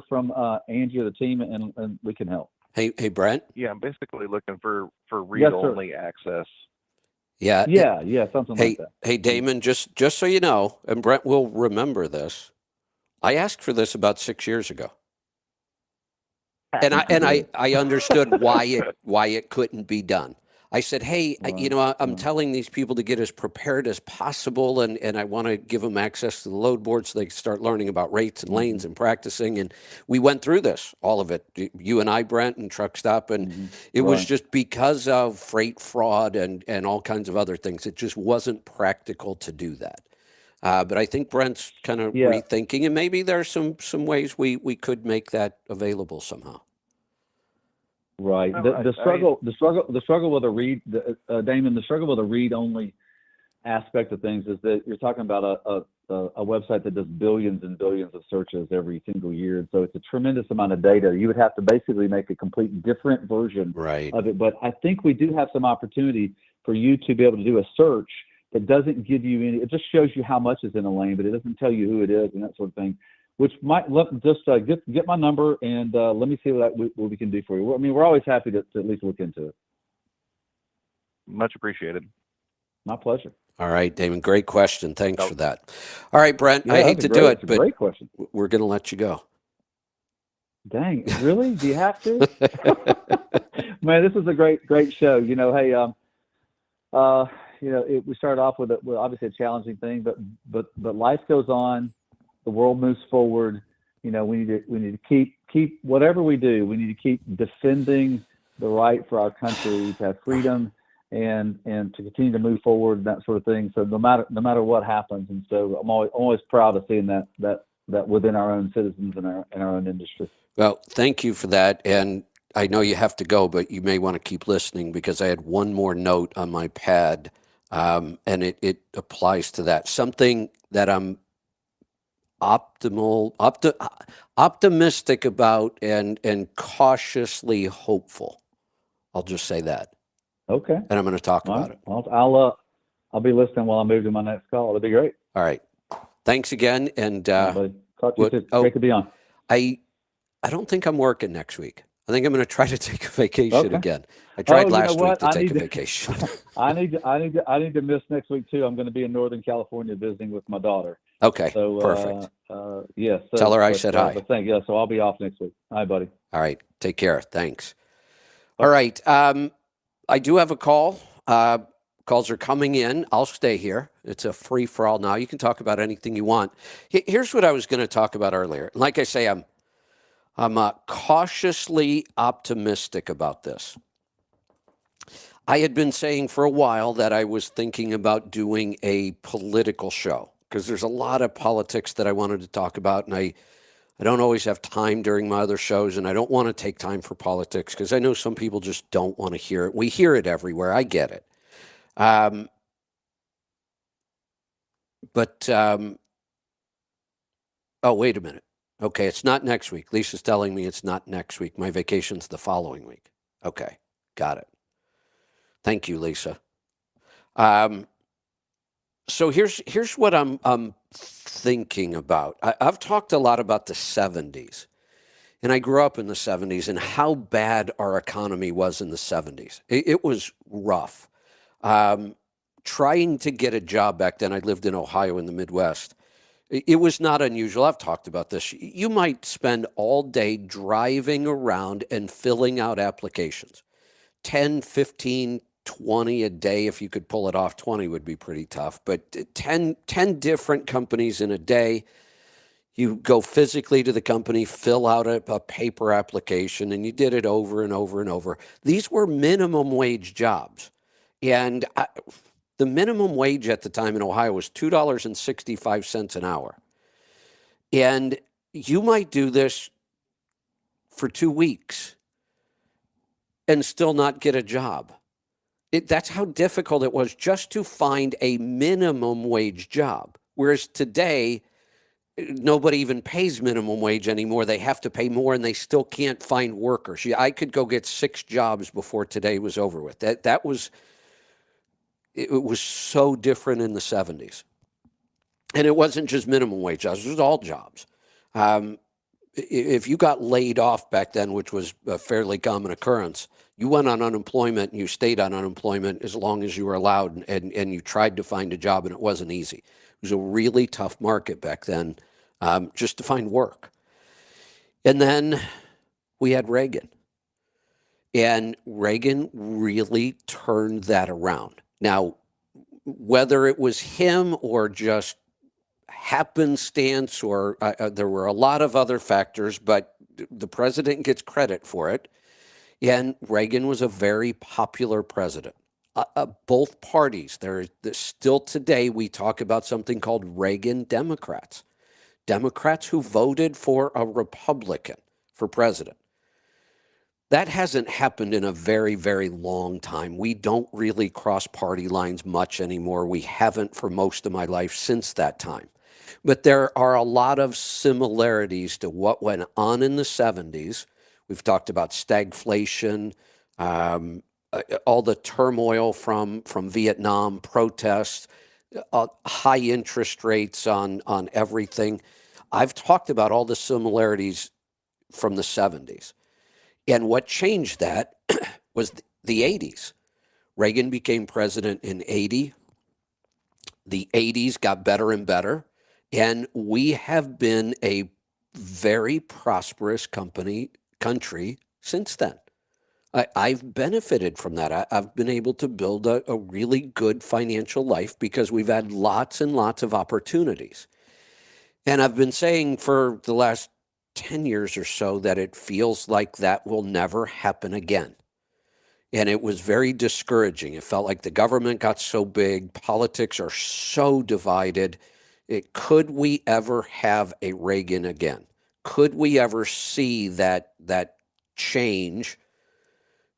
from Angie or the team, and we can help. Hey, Brent. Yeah, I'm basically looking for read only access. Yeah, something like that. Hey, Damon, just so you know, and Brent will remember this. I asked for this about 6 years ago, and I understood why it couldn't be done. I said, hey, I'm telling these people to get as prepared as possible, and I want to give them access to the load board so they can start learning about rates and lanes and practicing. And we went through this, all of it, you and I, Brent, and TruckStop, and it was just because of freight fraud and all kinds of other things. It just wasn't practical to do that. But I think Brent's kind of rethinking, and maybe there are some ways we could make that available somehow. Right. The struggle with a read, Damon. The struggle with a read only aspect of things is that you're talking about a website that does billions and billions of searches every single year. And so it's a tremendous amount of data. You would have to basically make a complete different version Right. of it. But I think we do have some opportunity for you to be able to do a search that doesn't give you any, it just shows you how much is in a lane, but it doesn't tell you who it is and that sort of thing, which might get my number and let me see what we can do for you. I mean, we're always happy to at least look into it. Much appreciated. My pleasure. All right, Damon. Great question. Thanks for that. All right, Brent. Yeah, I hate to do it, but great question. we're going to let you go. Dang, really? Do you have to? Man, this is a great show. You know, hey, we started off with obviously a challenging thing, but life goes on, the world moves forward. You know, we need to keep whatever we do. We need to keep defending the right for our country to have freedom and to continue to move forward and that sort of thing. So no matter what happens, and so I'm always proud of seeing that within our own citizens and our own industry. Well, thank you for that. And I know you have to go, but you may want to keep listening because I had one more note on my pad, and it applies to that. Something that I'm optimistic about and cautiously hopeful. I'll just say that. Okay. And I'm going to talk about it. I'll be listening while I move to my next call. That'd be great. All right. Thanks again. And Talk to you soon. Great to be on. I don't think I'm working next week. I think I'm going to try to take a vacation again. I tried last week to take a vacation. I need to miss next week too. I'm going to be in Northern California visiting with my daughter. Okay. So perfect. Yes. Tell her I said hi. But thank you. So I'll be off next week. Hi, buddy. All right. Take care. Thanks. All right. I do have a call. Calls are coming in. I'll stay here. It's a free for all now. You can talk about anything you want. Here's what I was going to talk about earlier. Like I say, I'm cautiously optimistic about this. I had been saying for a while that I was thinking about doing a political show because there's a lot of politics that I wanted to talk about, and I don't always have time during my other shows, and I don't want to take time for politics because I know some people just don't want to hear it. We hear it everywhere. I get it. Oh, wait a minute. Okay, it's not next week. Lisa's telling me it's not next week. My vacation's the following week. Okay, got it. Thank you, Lisa. So here's what I'm thinking about. I've talked a lot about the 70s, and I grew up in the 70s and how bad our economy was in the 70s. It was rough. Trying to get a job back then, I lived in Ohio in the Midwest. It was not unusual. I've talked about this. You might spend all day driving around and filling out applications. 10, 15, 20 a day. If you could pull it off, 20 would be pretty tough. But 10 different companies in a day. You go physically to the company, fill out a paper application, and you did it over and over and over. These were minimum wage jobs. And the minimum wage at the time in Ohio was $2.65 an hour. And you might do this for 2 weeks and still not get a job. That's how difficult it was just to find a minimum wage job. Whereas today, nobody even pays minimum wage anymore. They have to pay more and they still can't find workers. I could go get 6 jobs before today was over with. It was so different in the 70s. And it wasn't just minimum wage jobs, it was all jobs. If you got laid off back then, which was a fairly common occurrence, you went on unemployment and you stayed on unemployment as long as you were allowed, and you tried to find a job, and it wasn't easy. It was a really tough market back then just to find work. And then we had Reagan. And Reagan really turned that around. Now, whether it was him or just happenstance or there were a lot of other factors, but the president gets credit for it. And Reagan was a very popular president. Both parties, still today we talk about something called Reagan Democrats. Democrats who voted for a Republican for president. That hasn't happened in a very, very long time. We don't really cross party lines much anymore. We haven't for most of my life since that time. But there are a lot of similarities to what went on in the 70s. We've talked about stagflation, all the turmoil from Vietnam, protests, high interest rates on everything. I've talked about all the similarities from the 70s. And what changed that was the 80s. Reagan became president in 80. The 80s got better and better. And we have been a very prosperous country since then. I've benefited from that. I've been able to build a really good financial life because we've had lots and lots of opportunities. And I've been saying for the last 10 years or so that it feels like that will never happen again. And it was very discouraging. It felt like the government got so big, politics are so divided. Could we ever have a Reagan again? Could we ever see that change?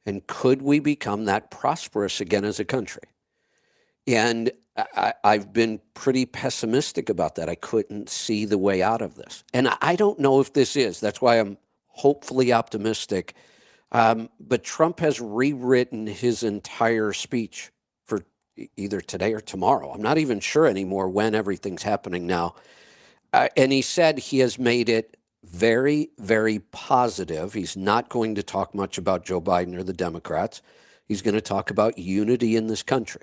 And could we become that prosperous again as a country? And I've been pretty pessimistic about that. I couldn't see the way out of this. And I don't know if this is. That's why I'm hopefully optimistic. But Trump has rewritten his entire speech for either today or tomorrow. I'm not even sure anymore when everything's happening now. And he said he has made it very, very positive. He's not going to talk much about Joe Biden or the Democrats. He's going to talk about unity in this country.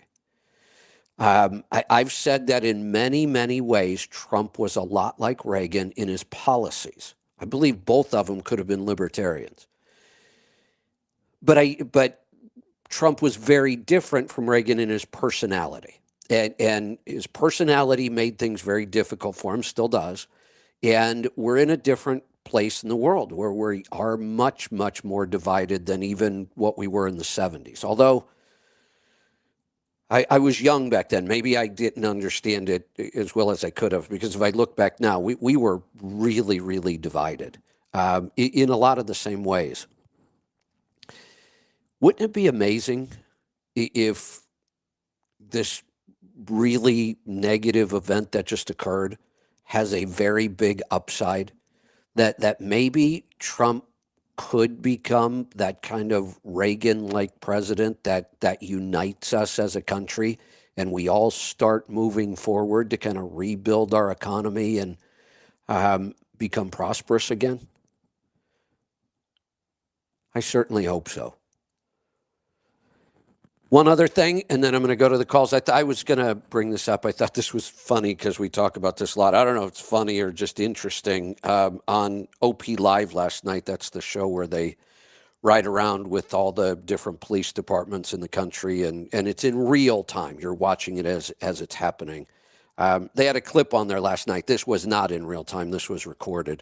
I've said that in many, many ways, Trump was a lot like Reagan in his policies. I believe both of them could have been libertarians. But Trump was very different from Reagan in his personality. And his personality made things very difficult for him, still does. And we're in a different place in the world where we are much, much more divided than even what we were in the 70s. Although I was young back then. Maybe I didn't understand it as well as I could have, because if I look back now, we were really, really divided in a lot of the same ways. Wouldn't it be amazing if this really negative event that just occurred has a very big upside, that maybe Trump could become that kind of Reagan-like president that unites us as a country, and we all start moving forward to kind of rebuild our economy and become prosperous again? I certainly hope so. One other thing, and then I'm going to go to the calls. I was going to bring this up. I thought this was funny because we talk about this a lot. I don't know if it's funny or just interesting. On OP Live last night, that's the show where they ride around with all the different police departments in the country, and it's in real time. You're watching it as it's happening. They had a clip on there last night. This was not in real time. This was recorded,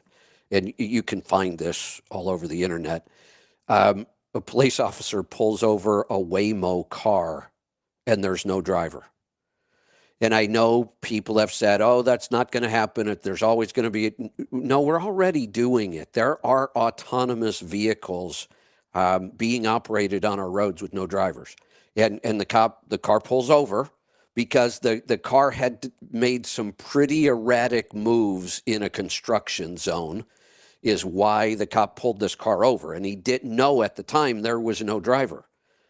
and you can find this all over the internet. A police officer pulls over a Waymo car and there's no driver. And I know people have said, oh, that's not going to happen. There's always going to be. No, we're already doing it. There are autonomous vehicles being operated on our roads with no drivers. And the car pulls over because the car had made some pretty erratic moves in a construction zone, is why the cop pulled this car over. And he didn't know at the time there was no driver.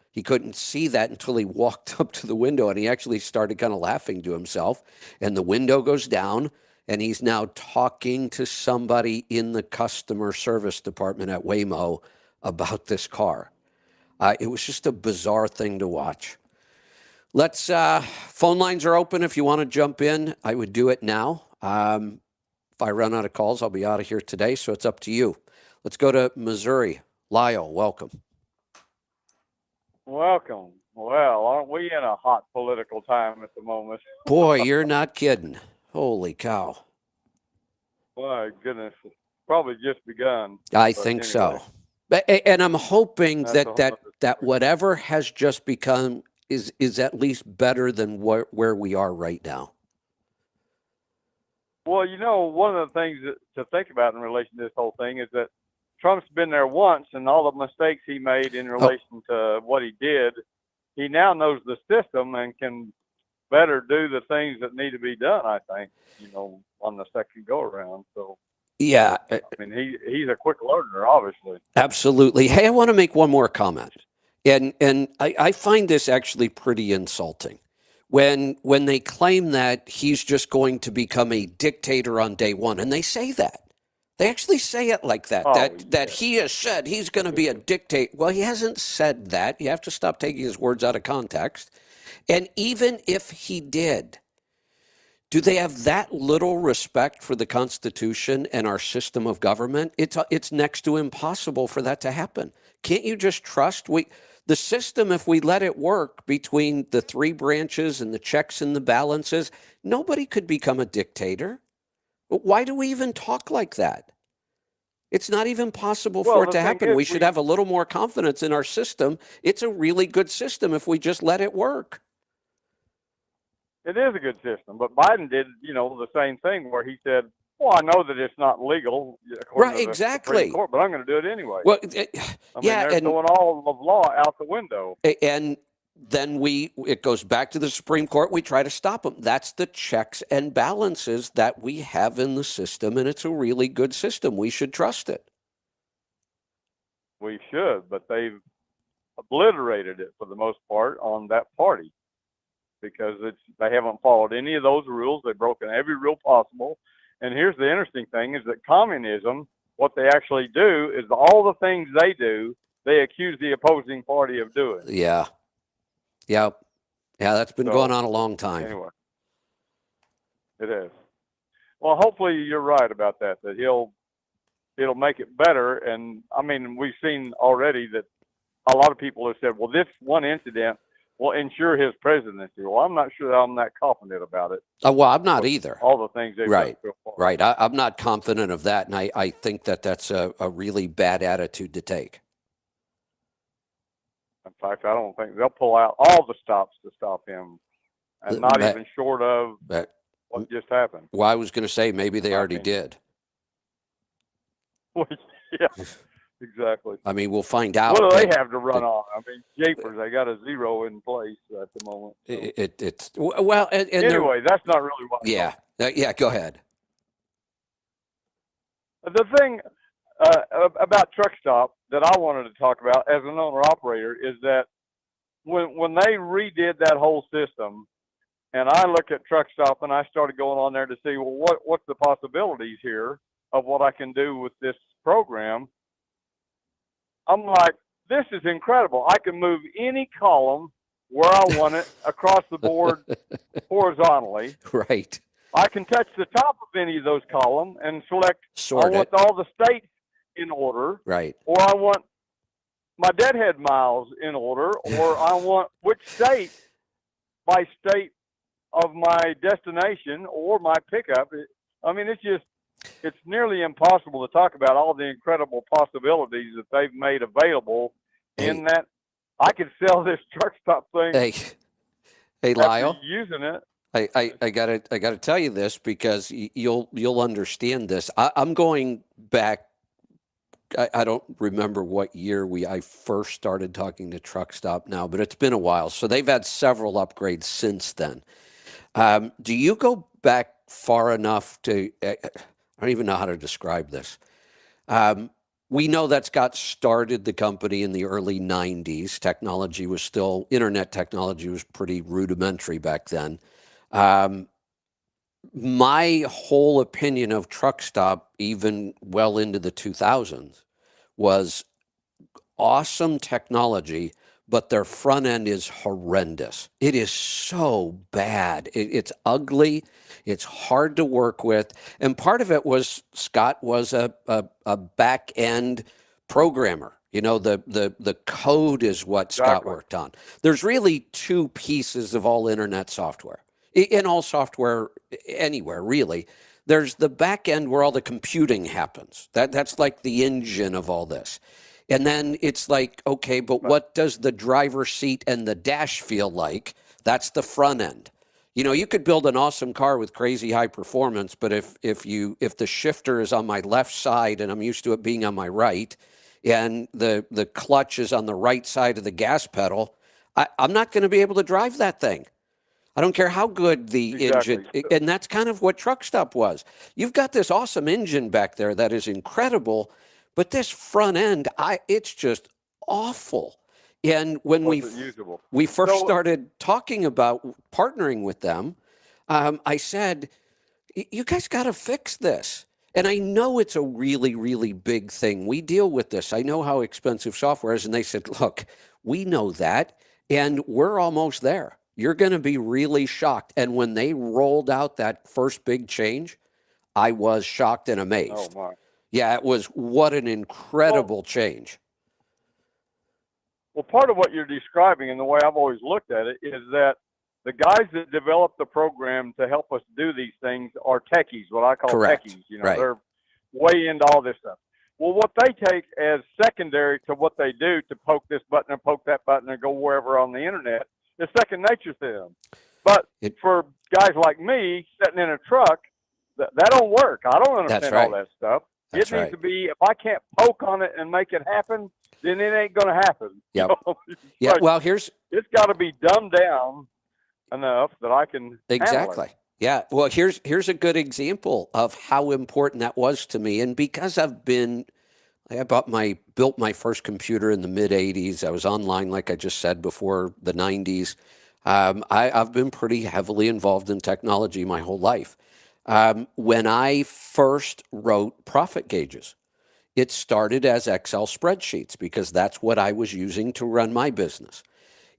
He couldn't see that until he walked up to the window, and he actually started kind of laughing to himself. And the window goes down, and he's now talking to somebody in the customer service department at Waymo about this car. It was just a bizarre thing to watch. Let's, phone lines are open if you want to jump in. I would do it now. If I run out of calls, I'll be out of here today, so it's up to you. Let's go to Missouri. Lyle, welcome. Welcome. Well, aren't we in a hot political time at the moment? Boy, you're not kidding. Holy cow. My goodness, it's probably just begun. I think so. And I'm hoping that whatever has just become is at least better than where we are right now. Well, one of the things to think about in relation to this whole thing is that Trump's been there once, and all the mistakes he made in relation to what he did, he now knows the system and can better do the things that need to be done, I think, on the second go around. So Yeah. I mean, he's a quick learner, obviously. Absolutely. Hey, I want to make one more comment. And I find this actually pretty insulting. When they claim that he's just going to become a dictator on day one, and they say that. They actually say it like that, that he has said he's going to be a dictator. Well, he hasn't said that. You have to stop taking his words out of context. And even if he did, do they have that little respect for the Constitution and our system of government? It's next to impossible for that to happen. Can't you just trust the system, if we let it work between the three branches and the checks and the balances, nobody could become a dictator. Why do we even talk like that? It's not even possible for it to happen. We should have a little more confidence in our system. It's a really good system if we just let it work. It is a good system, but Biden did, the same thing where he said, well, I know that it's not legal according to the Supreme Court, but I'm going to do it anyway. Well, they're throwing all of law out the window. And then it goes back to the Supreme Court. We try to stop them. That's the checks and balances that we have in the system, and it's a really good system. We should trust it. We should, but they've obliterated it for the most part on that party because they haven't followed any of those rules. They've broken every rule possible. And here's the interesting thing is that communism, what they actually do is all the things they do, they accuse the opposing party of doing. Yeah. Yeah, that's been going on a long time. Anyway, it is. Well, hopefully you're right about that it'll make it better. And, we've seen already that a lot of people have said, well, this one incident will ensure his presidency. Well, I'm not sure that I'm that confident about it. Well, I'm not either. All the things they've done so far. Right. I'm not confident of that, and I think that's a really bad attitude to take. In fact, I don't think they'll pull out all the stops to stop him, and not even short of what just happened. Well, I was going to say maybe they already did. Yeah, exactly. We'll find out. What do they have to run on? Japers, they got a zero in place at the moment. So. Anyway, that's not really what. Yeah, go ahead. The thing about Truck Stop that I wanted to talk about as an owner-operator is that when they redid that whole system, and I look at Truck Stop and I started going on there to see, well, what's the possibilities here of what I can do with this program, I'm like, this is incredible. I can move any column where I want it across the board horizontally. Right. I can touch the top of any of those columns and select, I want all the states in order. Right. Or I want my deadhead miles in order, or I want which state by state of my destination or my pickup. It's nearly impossible to talk about all the incredible possibilities that they've made available in that I could sell this Truck Stop thing. Hey, Lyle. Using it. I gotta tell you this because you'll understand this. I'm going back. I don't remember what year I first started talking to Truck Stop now, but it's been a while. So they've had several upgrades since then. Do you go back far enough to? I don't even know how to describe this. We know that Scott started the company in the early 90s. Internet technology was pretty rudimentary back then. My whole opinion of Truck Stop, even well into the 2000s, was awesome technology, but their front end is horrendous. It is so bad. It's ugly. It's hard to work with. And part of it was Scott was a back end programmer. The code is what Scott worked on. There's really two pieces of all internet software. In all software anywhere, really. There's the back end where all the computing happens. That's like the engine of all this. And then it's like, okay, but what does the driver's seat and the dash feel like? That's the front end. You know, you could build an awesome car with crazy high performance, but if the shifter is on my left side and I'm used to it being on my right, and the clutch is on the right side of the gas pedal, I'm not going to be able to drive that thing. I don't care how good the engine, and that's kind of what Truck Stop was. You've got this awesome engine back there that is incredible, but this front end, it's just awful. And when we first started talking about partnering with them, I said, you guys got to fix this. And I know it's a really, really big thing. We deal with this. I know how expensive software is. And they said, look, we know that, and we're almost there. You're going to be really shocked. And when they rolled out that first big change, I was shocked and amazed. Oh, my. Yeah, it was, what an incredible change. Well, part of what you're describing and the way I've always looked at it is that the guys that develop the program to help us do these things are techies, what I call techies. You know, right. They're way into all this stuff. Well, what they take as secondary to what they do to poke this button and poke that button and go wherever on the internet is second nature to them. But for guys like me sitting in a truck, that don't work. I don't understand all that stuff. It needs to be, if I can't poke on it and make it happen, then it ain't going to happen. Yep. Yeah. Well, it's got to be dumbed down enough that I can exactly. handle it. Yeah. Well, here's a good example of how important that was to me. And because I built my first computer in the mid '80s. I was online, like I just said, before the '90s. I've been pretty heavily involved in technology my whole life. When I first wrote profit gauges, it started as Excel spreadsheets because that's what I was using to run my business.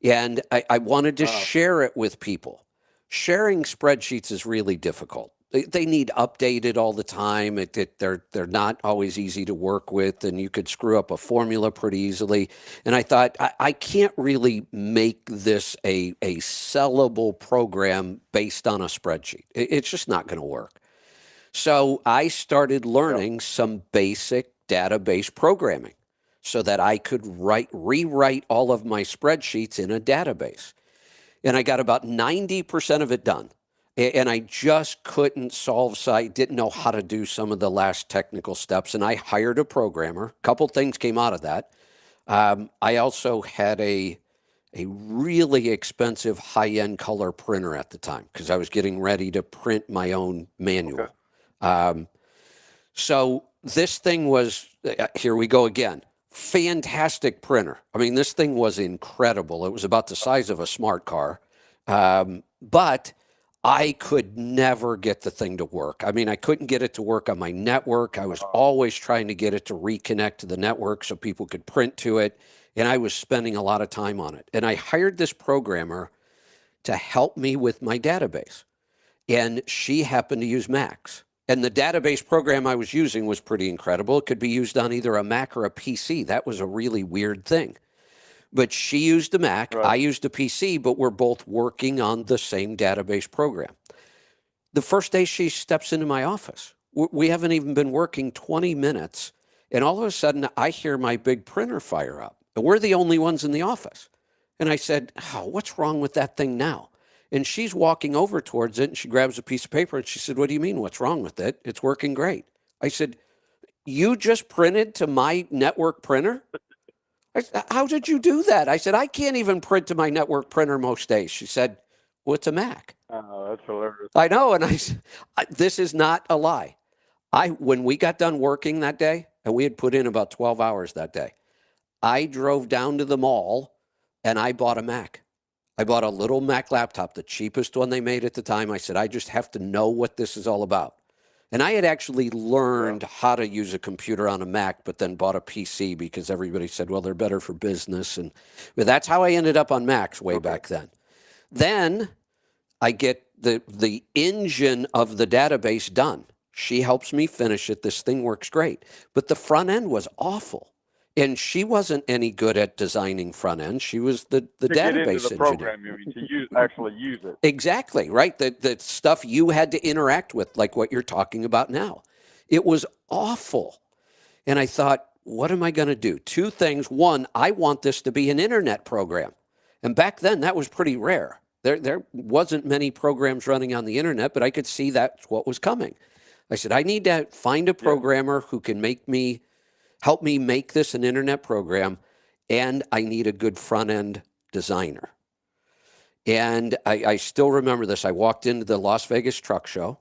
And I wanted to share it with people. Sharing spreadsheets is really difficult. They need updated all the time. They're not always easy to work with, and you could screw up a formula pretty easily. And I thought, I can't really make this a sellable program based on a spreadsheet. It's just not going to work. So I started learning some basic database programming so that I could rewrite all of my spreadsheets in a database. And I got about 90% of it done. And I just couldn't didn't know how to do some of the last technical steps. And I hired a programmer. A couple things came out of that. I also had a really expensive high-end color printer at the time because I was getting ready to print my own manual. So this thing was, here we go again, fantastic printer. I mean, this thing was incredible. It was about the size of a smart car. But I could never get the thing to work. I mean, I couldn't get it to work on my network. I was always trying to get it to reconnect to the network so people could print to it. And I was spending a lot of time on it. And I hired this programmer to help me with my database. And she happened to use Macs. And the database program I was using was pretty incredible. It could be used on either a Mac or a PC. That was a really weird thing. But she used a Mac, I used a PC, but we're both working on the same database program. The first day she steps into my office, we haven't even been working 20 minutes, and all of a sudden I hear my big printer fire up. And we're the only ones in the office. And I said, what's wrong with that thing now? And she's walking over towards it, and she grabs a piece of paper, and she said, what do you mean, what's wrong with it? It's working great. I said, you just printed to my network printer? I said, how did you do that? I said, I can't even print to my network printer most days. She said, well, it's a Mac. Oh, that's hilarious. I know. And I said, this is not a lie. When we got done working that day, and we had put in about 12 hours that day, I drove down to the mall and I bought a Mac. I bought a little Mac laptop, the cheapest one they made at the time. I said, I just have to know what this is all about. And I had actually learned how to use a computer on a Mac, but then bought a PC because everybody said, well, they're better for business. And that's how I ended up on Macs way back then. Then I get the engine of the database done. She helps me finish it. This thing works great. But the front end was awful. And she wasn't any good at designing front end. She was the database engineer. Program, you mean, to actually use it. Exactly, right? The stuff you had to interact with, like what you're talking about now. It was awful. And I thought, what am I going to do? Two things. One, I want this to be an internet program. And back then, that was pretty rare. There wasn't many programs running on the internet, but I could see that's what was coming. I said, I need to find a programmer who can help me make this an internet program, and I need a good front-end designer. And I still remember this. I walked into the Las Vegas Truck Show,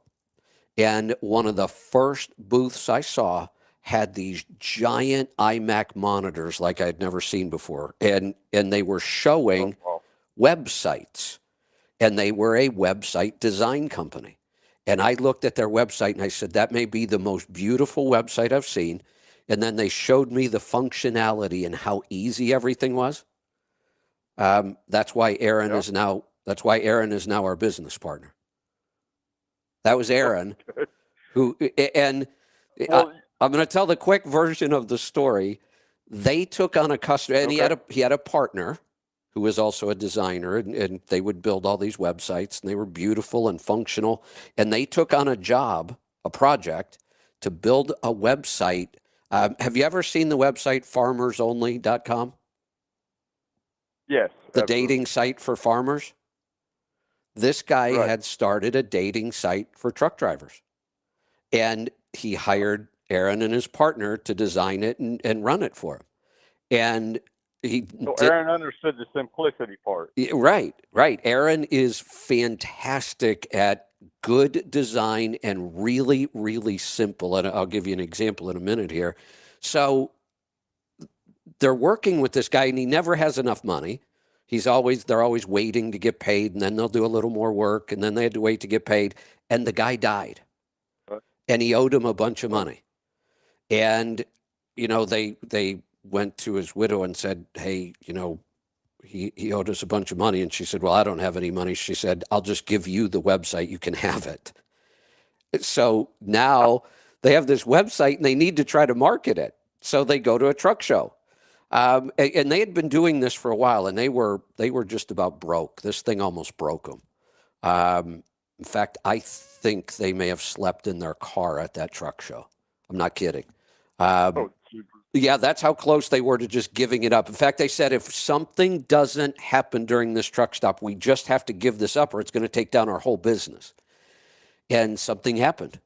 and one of the first booths I saw had these giant iMac monitors like I'd never seen before. And they were showing websites, and they were a website design company. And I looked at their website and I said, that may be the most beautiful website I've seen. And then they showed me the functionality and how easy everything was. That's why Aaron is now our business partner. That was Aaron, I'm going to tell the quick version of the story. They took on a customer, and he had a partner who was also a designer, and they would build all these websites, and they were beautiful and functional. And they took on a project to build a website. Have you ever seen the website farmersonly.com? Yes. The dating site for farmers? This guy had started a dating site for truck drivers. And he hired Aaron and his partner to design it and run it for him. And Aaron understood the simplicity part. Right. Aaron is fantastic at good design and really, really simple. And I'll give you an example in a minute here. So they're working with this guy, and he never has enough money. They're always waiting to get paid, and then they'll do a little more work, and then they had to wait to get paid. And the guy died, and he owed him a bunch of money. And, they went to his widow and said, hey, he owed us a bunch of money. And she said, well, I don't have any money. She said, I'll just give you the website. You can have it. So now they have this website, and they need to try to market it. So they go to a truck show. And they had been doing this for a while, and they were just about broke. This thing almost broke them. In fact, I think they may have slept in their car at that truck show. I'm not kidding. Yeah, that's how close they were to just giving it up. In fact, they said, if something doesn't happen during this truck stop, we just have to give this up, or it's going to take down our whole business. And something happened.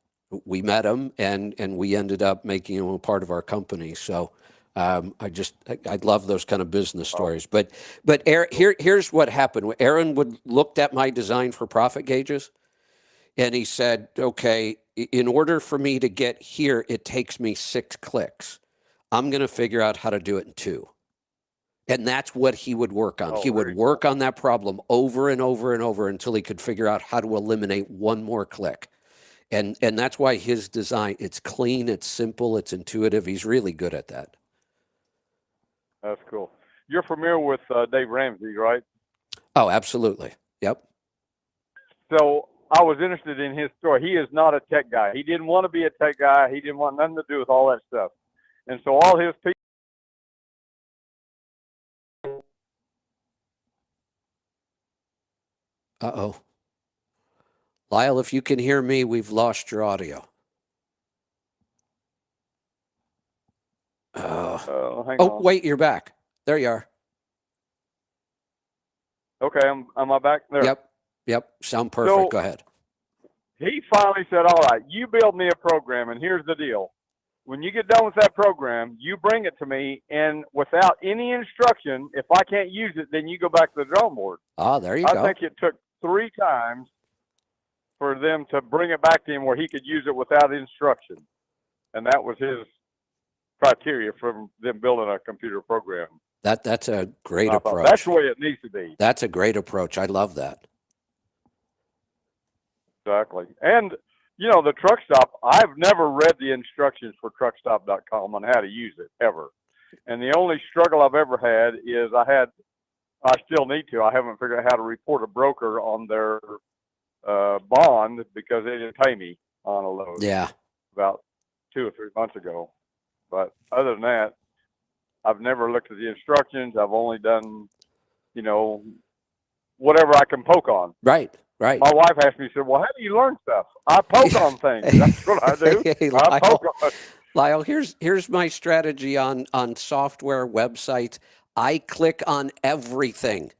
We met him, and we ended up making him a part of our company. So I love those kind of business stories. But Aaron, here's what happened. Aaron looked at my design for profit gauges, and he said, okay, in order for me to get here, it takes me 6 clicks. I'm going to figure out how to do it in 2. And that's what he would work on. He would work on that problem over and over and over until he could figure out how to eliminate one more click. And that's why his design, it's clean, it's simple, it's intuitive. He's really good at that. That's cool. You're familiar with Dave Ramsey, right? Oh, absolutely. Yep. So I was interested in his story. He is not a tech guy. He didn't want to be a tech guy. He didn't want nothing to do with all that stuff. And so all his people. Uh-oh. Lyle, if you can hear me, we've lost your audio. Hang on. Wait, you're back. There you are. Okay, am I back there? Yep. Sound perfect. So, go ahead. He finally said, all right, you build me a program, and here's the deal. When you get done with that program, you bring it to me, and without any instruction, if I can't use it, then you go back to the drawing board. Oh, there you go. I think it took 3 times for them to bring it back to him where he could use it without instruction. And that was his criteria for them building a computer program. That's a great approach. That's the way it needs to be. That's a great approach. I love that. Exactly. And, the truck stop, I've never read the instructions for truckstop.com on how to use it, ever. And the only struggle I've ever had is I still need to. I haven't figured out how to report a broker on their bond because they didn't pay me on a load. Yeah. About 2 or 3 months ago. But other than that, I've never looked at the instructions. I've only done, whatever I can poke on. Right. My wife asked me, she said, well, how do you learn stuff? I poke on things. That's what I do. Hey, I poke on. Lyle, here's my strategy on software websites. I click on everything.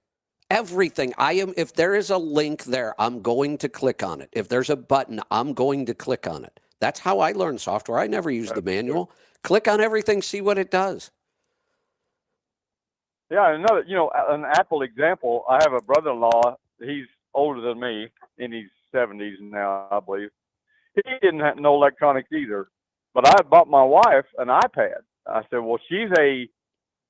everything. If there is a link there, I'm going to click on it. If there's a button, I'm going to click on it. That's how I learn software. I never use the manual. Click on everything, see what it does. Yeah, another, an Apple example. I have a brother-in-law. He's older than me, in his 70s now, I believe. He didn't have no electronics either. But I bought my wife an iPad. I said, well, she's a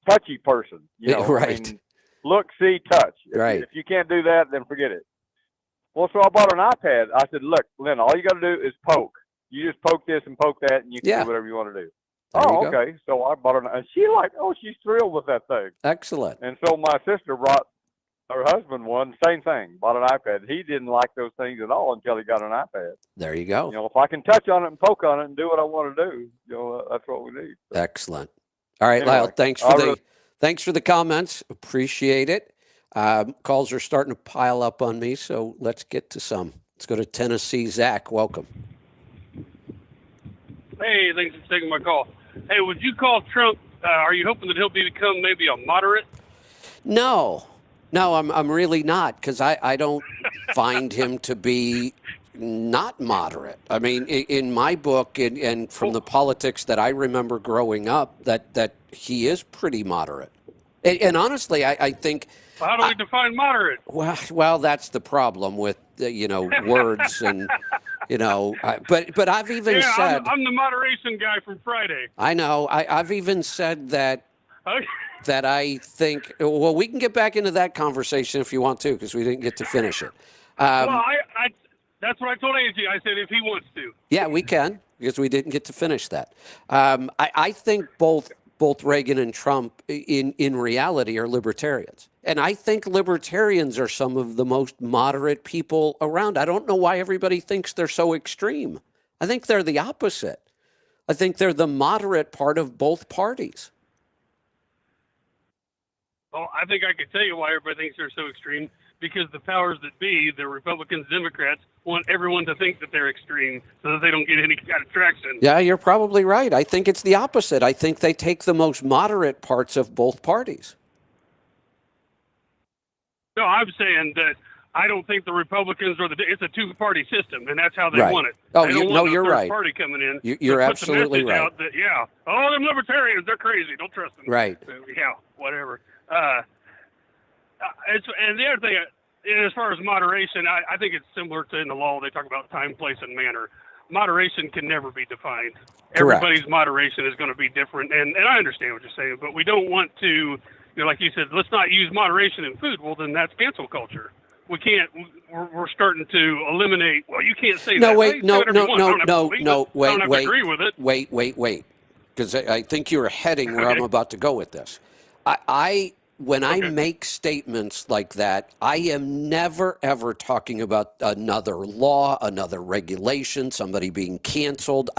touchy person. Right. I mean, look, see, touch. Right. If you can't do that, then forget it. Well, so I bought her an iPad. I said, look, Lynn, all you got to do is poke. You just poke this and poke that, and you can do whatever you want to do. Okay. So I bought her, and she's thrilled with that thing. Excellent. And so my sister brought her husband one, same thing, bought an iPad. He didn't like those things at all until he got an iPad. There you go. If I can touch on it and poke on it and do what I want to do, that's what we need. So. Excellent. All right, Anyway, Lyle, thanks for the comments. Appreciate it. Calls are starting to pile up on me, so let's get to some. Let's go to Tennessee. Zach, welcome. Hey, thanks for taking my call. Hey, would you call Trump, are you hoping that he'll become maybe a moderate? No, I'm really not, because I don't find him to be not moderate. I mean, in my book and from the politics that I remember growing up, that he is pretty moderate. And honestly, I think... Well, how do we define moderate? Well, that's the problem with, words and... but I've even said... I'm the moderation guy from Friday. I know. I've even said that Okay. that I think... Well, we can get back into that conversation if you want to, because we didn't get to finish it. That's what I told Angie. I said if he wants to. Yeah, we can, because we didn't get to finish that. I think both Reagan and Trump, in reality, are libertarians. And I think libertarians are some of the most moderate people around. I don't know why everybody thinks they're so extreme. I think they're the opposite. I think they're the moderate part of both parties. Well, I think I could tell you why everybody thinks they're so extreme. Because the powers that be, the Republicans, Democrats, want everyone to think that they're extreme so that they don't get any kind of traction. Yeah, you're probably right. I think it's the opposite. I think they take the most moderate parts of both parties. No, I'm saying that I don't think the Republicans it's a two-party system, and that's how they Right. want it. Oh, they don't want you're third right. Party coming in. You're absolutely right. Out that, them libertarians, they're crazy. Don't trust them. Right. Yeah, whatever. And the other thing, as far as moderation, I think it's similar to in the law. They talk about time, place, and manner. Moderation can never be defined. Correct. Everybody's moderation is going to be different, and I understand what you're saying, but we don't want to, like you said, let's not use moderation in food. Well, then that's cancel culture. We can't. We're starting to eliminate. Well, you can't say that. No, wait, no, wait. I don't agree with it. Wait. Because I think you're heading where I'm about to go with this. When I make statements like that, I am never, ever talking about another law, another regulation, somebody being canceled.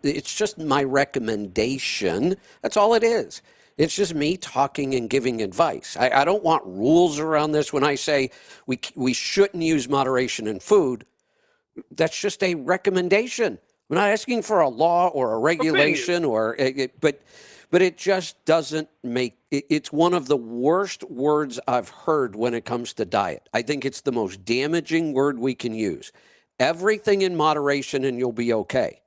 It's just my recommendation. That's all it is. It's just me talking and giving advice. I don't want rules around this. When I say we shouldn't use moderation in food, that's just a recommendation. I'm not asking for a law or a regulation but it just doesn't make it's one of the worst words I've heard when it comes to diet. I think it's the most damaging word we can use. Everything in moderation and you'll be okay.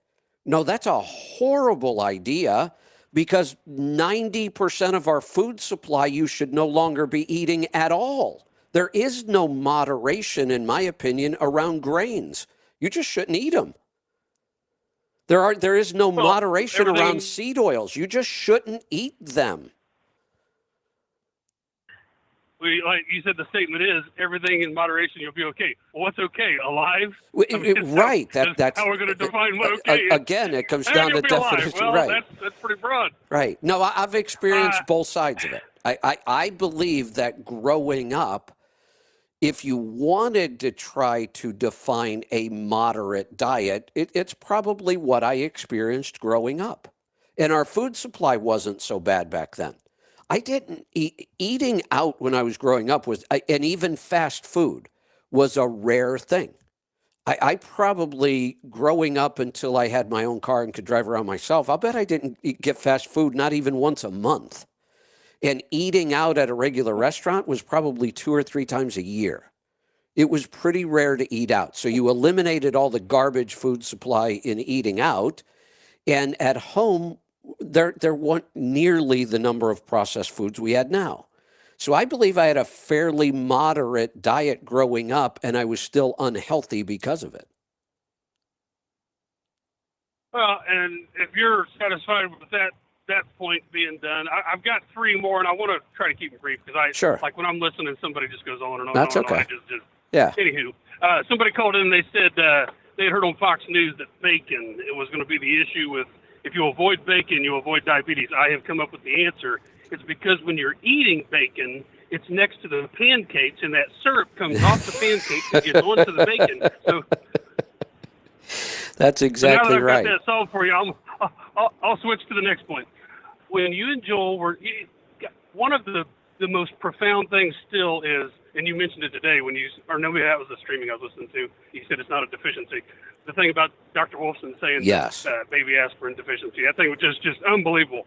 No, that's a horrible idea, because 90% of our food supply you should no longer be eating at all. There is no moderation, in my opinion, around grains. You just shouldn't eat them. There is no moderation around seed oils. You just shouldn't eat them. Like you said, the statement is everything in moderation, you'll be okay. Well, what's okay? Alive? Right. That's how we're going to define what okay is. Again, it comes down to definition. Well, right. That's pretty broad. Right. No, I've experienced both sides of it. I believe that growing up, if you wanted to try to define a moderate diet, it's probably what I experienced growing up. And our food supply wasn't so bad back then. I didn't eating out when I was growing up and even fast food was a rare thing. I probably, growing up until I had my own car and could drive around myself, I'll bet I didn't get fast food not even once a month. And eating out at a regular restaurant was probably 2 or 3 times a year. It was pretty rare to eat out. So you eliminated all the garbage food supply in eating out. And at home, there weren't nearly the number of processed foods we had now. So I believe I had a fairly moderate diet growing up, and I was still unhealthy because of it. Well, and if you're satisfied with that point being done, I've got 3 more, and I want to try to keep it brief because Sure. like when I'm listening, somebody just goes on and on. That's and on, okay. And I just Yeah. Anywho, somebody called in and they said they had heard on Fox News that bacon it was going to be the issue with if you avoid bacon, you avoid diabetes. I have come up with the answer. It's because when you're eating bacon, it's next to the pancakes, and that syrup comes off the pancakes and gets onto the bacon. So that's exactly now that right. I've got that solved for you, I'll switch to the next point. When you and Joel were one of the most profound things still is, and you mentioned it today when you, or no, that was the streaming I was listening to. You said it's not a deficiency. The thing about Dr. Wolfson saying Yes. Baby aspirin deficiency, that thing was just unbelievable.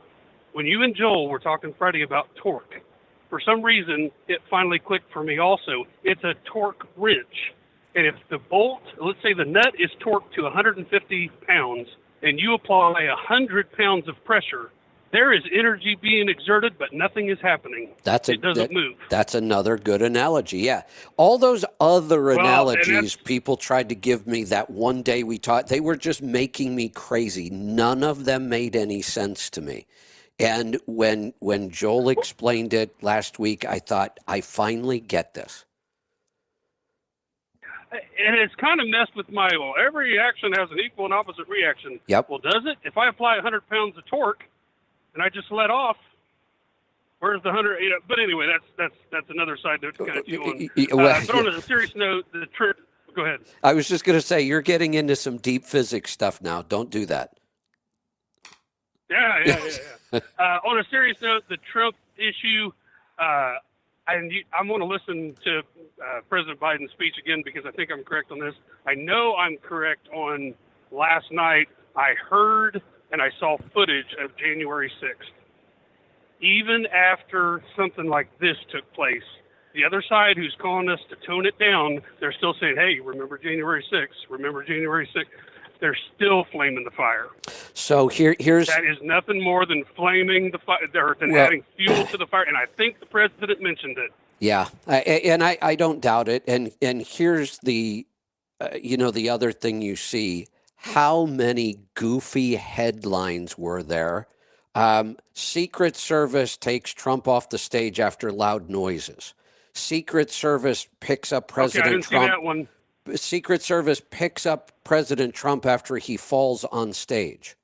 When you and Joel were talking Friday about torque, for some reason it finally clicked for me also. It's a torque wrench. And if the bolt, let's say the nut is torqued to 150 pounds, and you apply 100 pounds of pressure, there is energy being exerted, but nothing is happening. It doesn't move. That's another good analogy. Yeah. All those other analogies people tried to give me that one day we taught, they were just making me crazy. None of them made any sense to me. And when Joel explained it last week, I thought, I finally get this. And it's kind of messed with my, well, every action has an equal and opposite reaction. Yep. Well, does it? If I apply 100 pounds of torque and I just let off, where's the 100? You know, but anyway, that's another side note to kind of chew on. But on a serious note, the trip. Go ahead. I was just going to say, you're getting into some deep physics stuff now. Don't do that. Yeah. On a serious note, the Trump issue, I'm going to listen to President Biden's speech again because I think I'm correct on this. I know I'm correct on last night. I heard and I saw footage of January 6th. Even after something like this took place, the other side who's calling us to tone it down, they're still saying, hey, remember January 6th, remember January 6th. They're still flaming the fire. So here's... That is nothing more than flaming the fire, than adding fuel to the fire, and I think the president mentioned it. Yeah, I don't doubt it. And here's the, the other thing you see. How many goofy headlines were there? Secret Service takes Trump off the stage after loud noises. Secret Service picks up President I didn't Trump. See that one. Secret Service picks up President Trump after he falls on stage.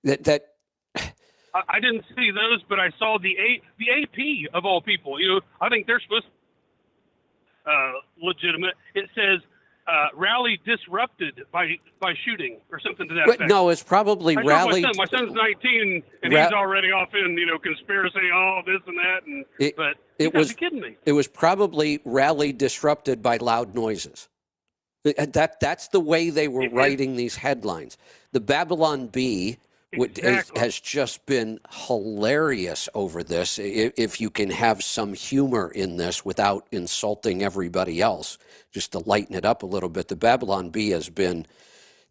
That I didn't see those, but I saw the AP of all people. I think they're supposed to legitimate. It says rally disrupted by shooting or something to that effect. No, it's probably rally. My son's 19 and he's already off in conspiracy, this and that. But you gotta be kidding me. It was probably rally disrupted by loud noises. That's the way they were writing these headlines. The Babylon Bee has just been hilarious over this. If you can have some humor in this without insulting everybody else, just to lighten it up a little bit. The Babylon Bee has been.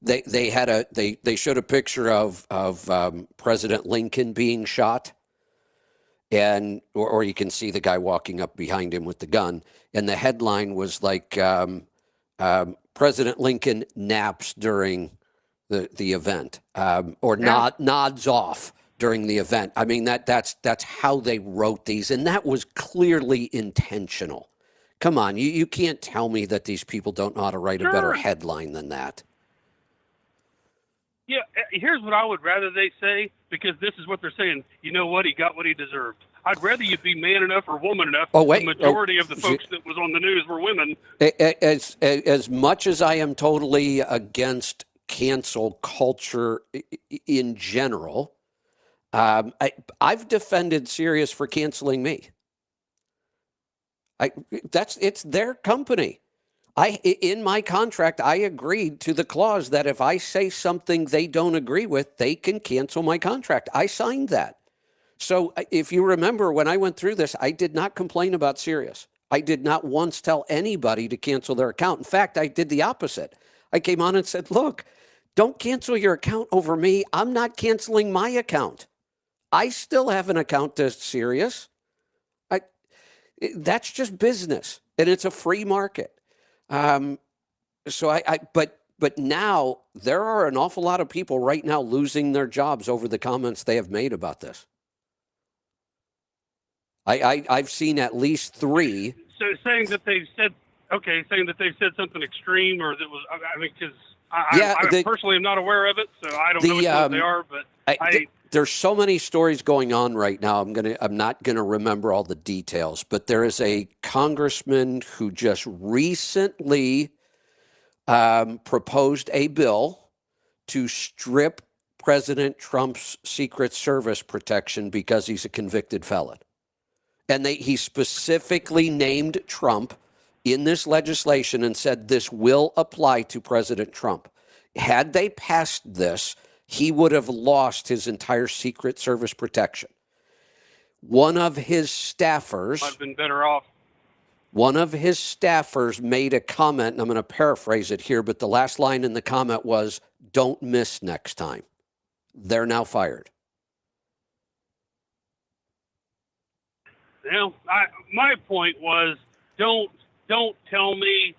They showed a picture of President Lincoln being shot, and or you can see the guy walking up behind him with the gun, and the headline was like President Lincoln naps during the event, or nods off during the event. I mean, that's how they wrote these, and that was clearly intentional. Come on, you can't tell me that these people don't know how to write a better headline than that. Yeah, here's what I would rather they say, because this is what they're saying. You know what? He got what he deserved. I'd rather you be man enough or woman enough. The majority of the folks that was on the news were women. As much as I am totally against cancel culture in general, I've defended Sirius for canceling me. It's their company. In my contract, I agreed to the clause that if I say something they don't agree with, they can cancel my contract. I signed that. So if you remember, when I went through this, I did not complain about Sirius. I did not once tell anybody to cancel their account. In fact, I did the opposite. I came on and said, look, don't cancel your account over me. I'm not canceling my account. I still have an account to Sirius. That's just business, and it's a free market. But now there are an awful lot of people right now losing their jobs over the comments they have made about this. I've seen at least 3. So saying that they've said something extreme, or that was, I mean, because I personally am not aware of it, so I don't know which ones they are. But there's so many stories going on right now. I'm not gonna remember all the details, but there is a congressman who just recently proposed a bill to strip President Trump's Secret Service protection because he's a convicted felon. And he specifically named Trump in this legislation and said this will apply to President Trump. Had they passed this, he would have lost his entire Secret Service protection. One of his staffers... I've been better off. One of his staffers made a comment, and I'm going to paraphrase it here, but the last line in the comment was, "Don't miss next time." They're now fired. Well, my point was, don't tell me,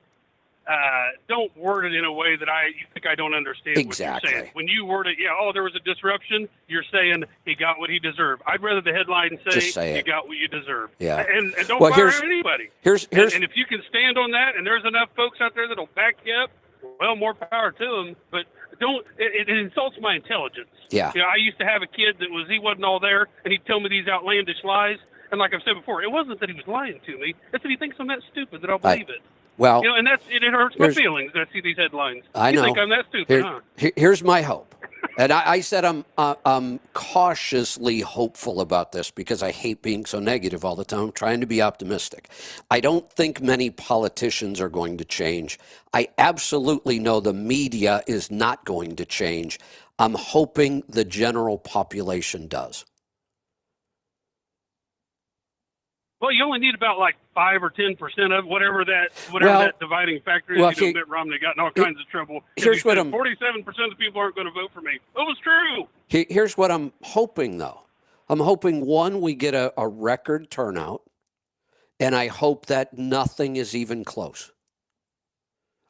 don't word it in a way that you think I don't understand Exactly. what you're saying. When you word it, there was a disruption, you're saying he got what he deserved. I'd rather the headline say you got what you desered. Yeah. And don't fire anybody. And if you can stand on that, and there's enough folks out there that'll back you up, well, more power to them. But it insults my intelligence. Yeah. I used to have a kid he wasn't all there, and he'd tell me these outlandish lies. And like I've said before, it wasn't that he was lying to me. It's that he thinks I'm that stupid that I'll believe it. Well, and it hurts my feelings that I see these headlines. I know. You think I'm that stupid, huh? Here's my hope. And I said I'm cautiously hopeful about this because I hate being so negative all the time. I'm trying to be optimistic. I don't think many politicians are going to change. I absolutely know the media is not going to change. I'm hoping the general population does. Well, you only need about 5 or 10% of whatever that dividing factor is. Mitt Romney got in all kinds of trouble. Here's what 47% of the people aren't going to vote for me. It was true. Here's what I'm hoping, though. I'm hoping, one, we get a record turnout, and I hope that nothing is even close.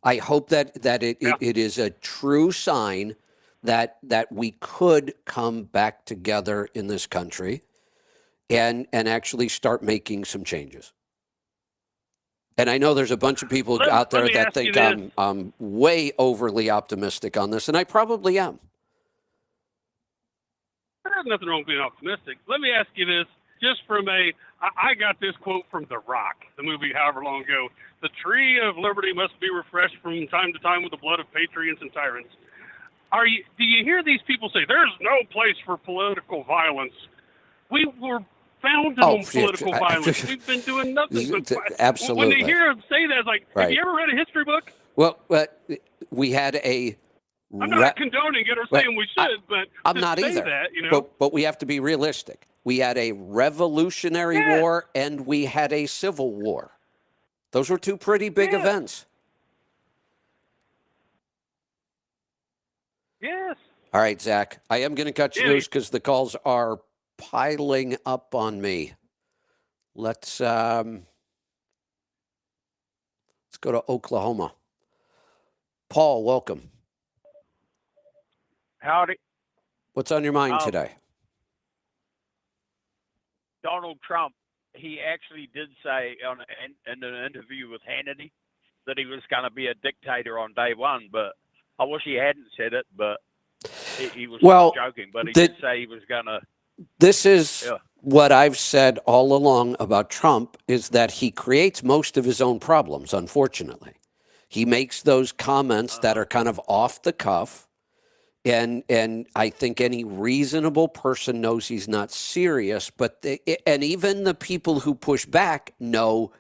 I hope that it is a true sign that we could come back together in this country and actually start making some changes. And I know there's a bunch of people out there that think I'm way overly optimistic on this, and I probably am. There's nothing wrong with being optimistic. Let me ask you this, just from I got this quote from The Rock, the movie however long ago. The tree of liberty must be refreshed from time to time with the blood of patriots and tyrants. Do you hear these people say, there's no place for political violence? We were founded on political violence. We've been doing nothing but absolutely. When they hear them say that, it's like, have you ever read a history book? Well, we had a... I'm not condoning it or saying we should, but I'm not either. That, but we have to be realistic. We had a Revolutionary War and we had a Civil War. Those were two pretty big events. Yes. All right, Zach. I am going to cut you loose because the calls are piling up on me. Let's go to Oklahoma. Paul, welcome. Howdy. What's on your mind today? Donald Trump, he actually did say in an interview with Hannity that he was going to be a dictator on day one, but I wish he hadn't said it, but he was joking, but he did say he was going to. This is what I've said all along about Trump, is that he creates most of his own problems, unfortunately. He makes those comments that are kind of off the cuff, and I think any reasonable person knows he's not serious, and even the people who push back know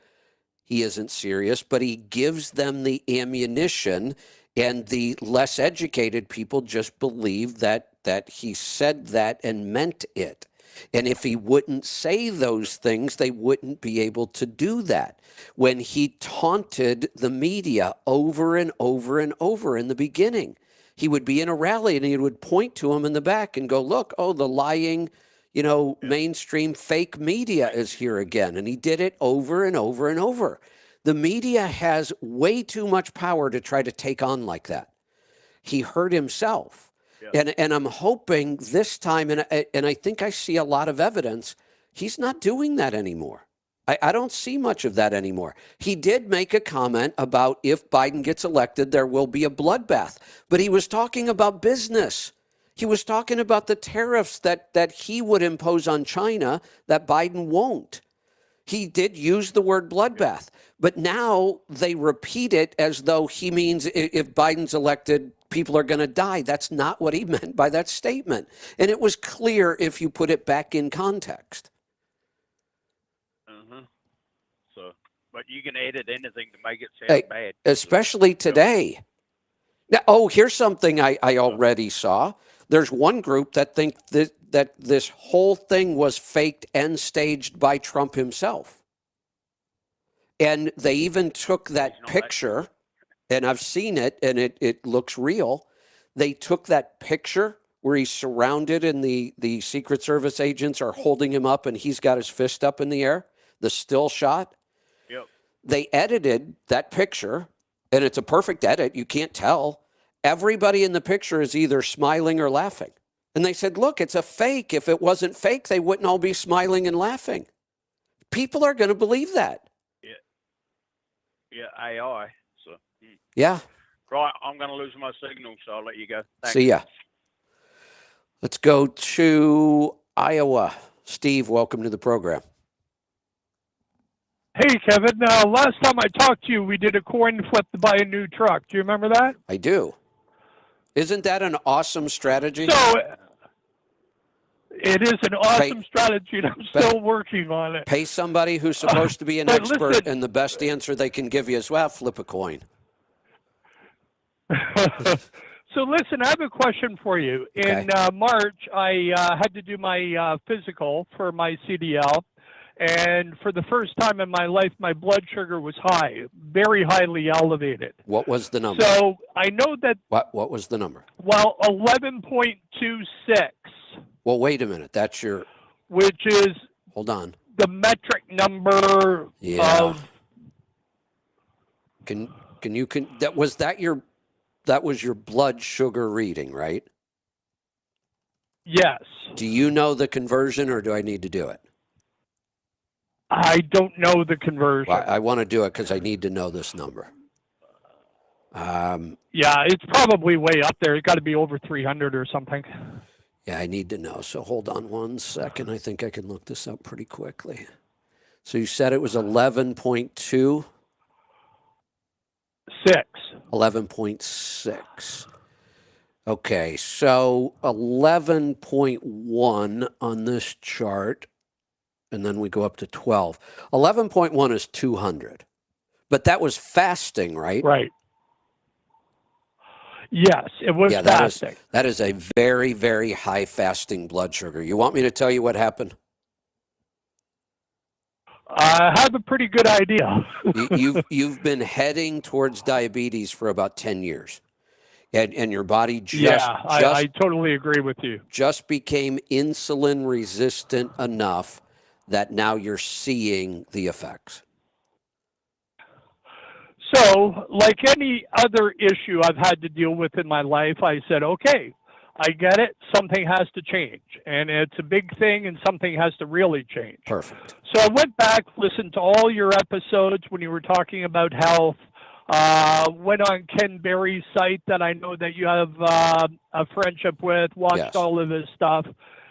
he isn't serious, but he gives them the ammunition, and the less educated people just believe that he said that and meant it. And if he wouldn't say those things, they wouldn't be able to do that. When he taunted the media over and over and over in the beginning, he would be in a rally and he would point to him in the back and go, look, oh, the lying, mainstream fake media is here again. And he did it over and over and over. The media has way too much power to try to take on like that. He hurt himself. Yeah. And I'm hoping this time, and I think I see a lot of evidence, he's not doing that anymore. I don't see much of that anymore. He did make a comment about if Biden gets elected, there will be a bloodbath. But he was talking about business. He was talking about the tariffs that he would impose on China that Biden won't. He did use the word bloodbath, but now they repeat it as though he means if Biden's elected, people are going to die. That's not what he meant by that statement. And it was clear if you put it back in context. So, but you can edit anything to make it sound bad. Especially today. Now, here's something I already saw. There's one group that think that this whole thing was faked and staged by Trump himself. And they even took that picture, and I've seen it, and it looks real. They took that picture where he's surrounded and the Secret Service agents are holding him up and he's got his fist up in the air, the still shot. Yep. They edited that picture, and it's a perfect edit. You can't tell. Everybody in the picture is either smiling or laughing. And they said, look, it's a fake. If it wasn't fake, they wouldn't all be smiling and laughing. People are going to believe that. Yeah, AI. So. Yeah. Right, I'm going to lose my signal, so I'll let you go. Thanks. See ya. Let's go to Iowa. Steve, welcome to the program. Hey, Kevin. Last time I talked to you, we did a coin flip to buy a new truck. Do you remember that? I do. Isn't that an awesome strategy? So it is an awesome strategy, and I'm still working on it. Pay somebody who's supposed to be an expert, and the best answer they can give you is, well, flip a coin. So listen, I have a question for you. In March, I had to do my physical for my CDL. And for the first time in my life, my blood sugar was high, very highly elevated. What was the number? So I know that. What was the number? Well, 11.26. Well, wait a minute. That's your. Which is. Hold on. The metric number of. That was your blood sugar reading, right? Yes. Do you know the conversion, or do I need to do it? I don't know the conversion. Well, I want to do it because I need to know this number. Yeah, it's probably way up there. It's got to be over 300 or something. Yeah, I need to know. So hold on one second. I think I can look this up pretty quickly. So you said it was 11.2? 11.6. Okay, so 11.1 on this chart. And then we go up to 12. 11.1 is 200. But that was fasting, right? Right. Yes, it was fasting. That is a very, very high fasting blood sugar. You want me to tell you what happened? I have a pretty good idea. You've been heading towards diabetes for about 10 years. And your body I totally agree with you. Just became insulin resistant enough that now you're seeing the effects. So, like any other issue I've had to deal with in my life, I said, okay, I get it. Something has to change. And it's a big thing, and something has to really change. Perfect. So I went back, listened to all your episodes when you were talking about health, went on Ken Berry's site that I know that you have a friendship with, watched all of his stuff,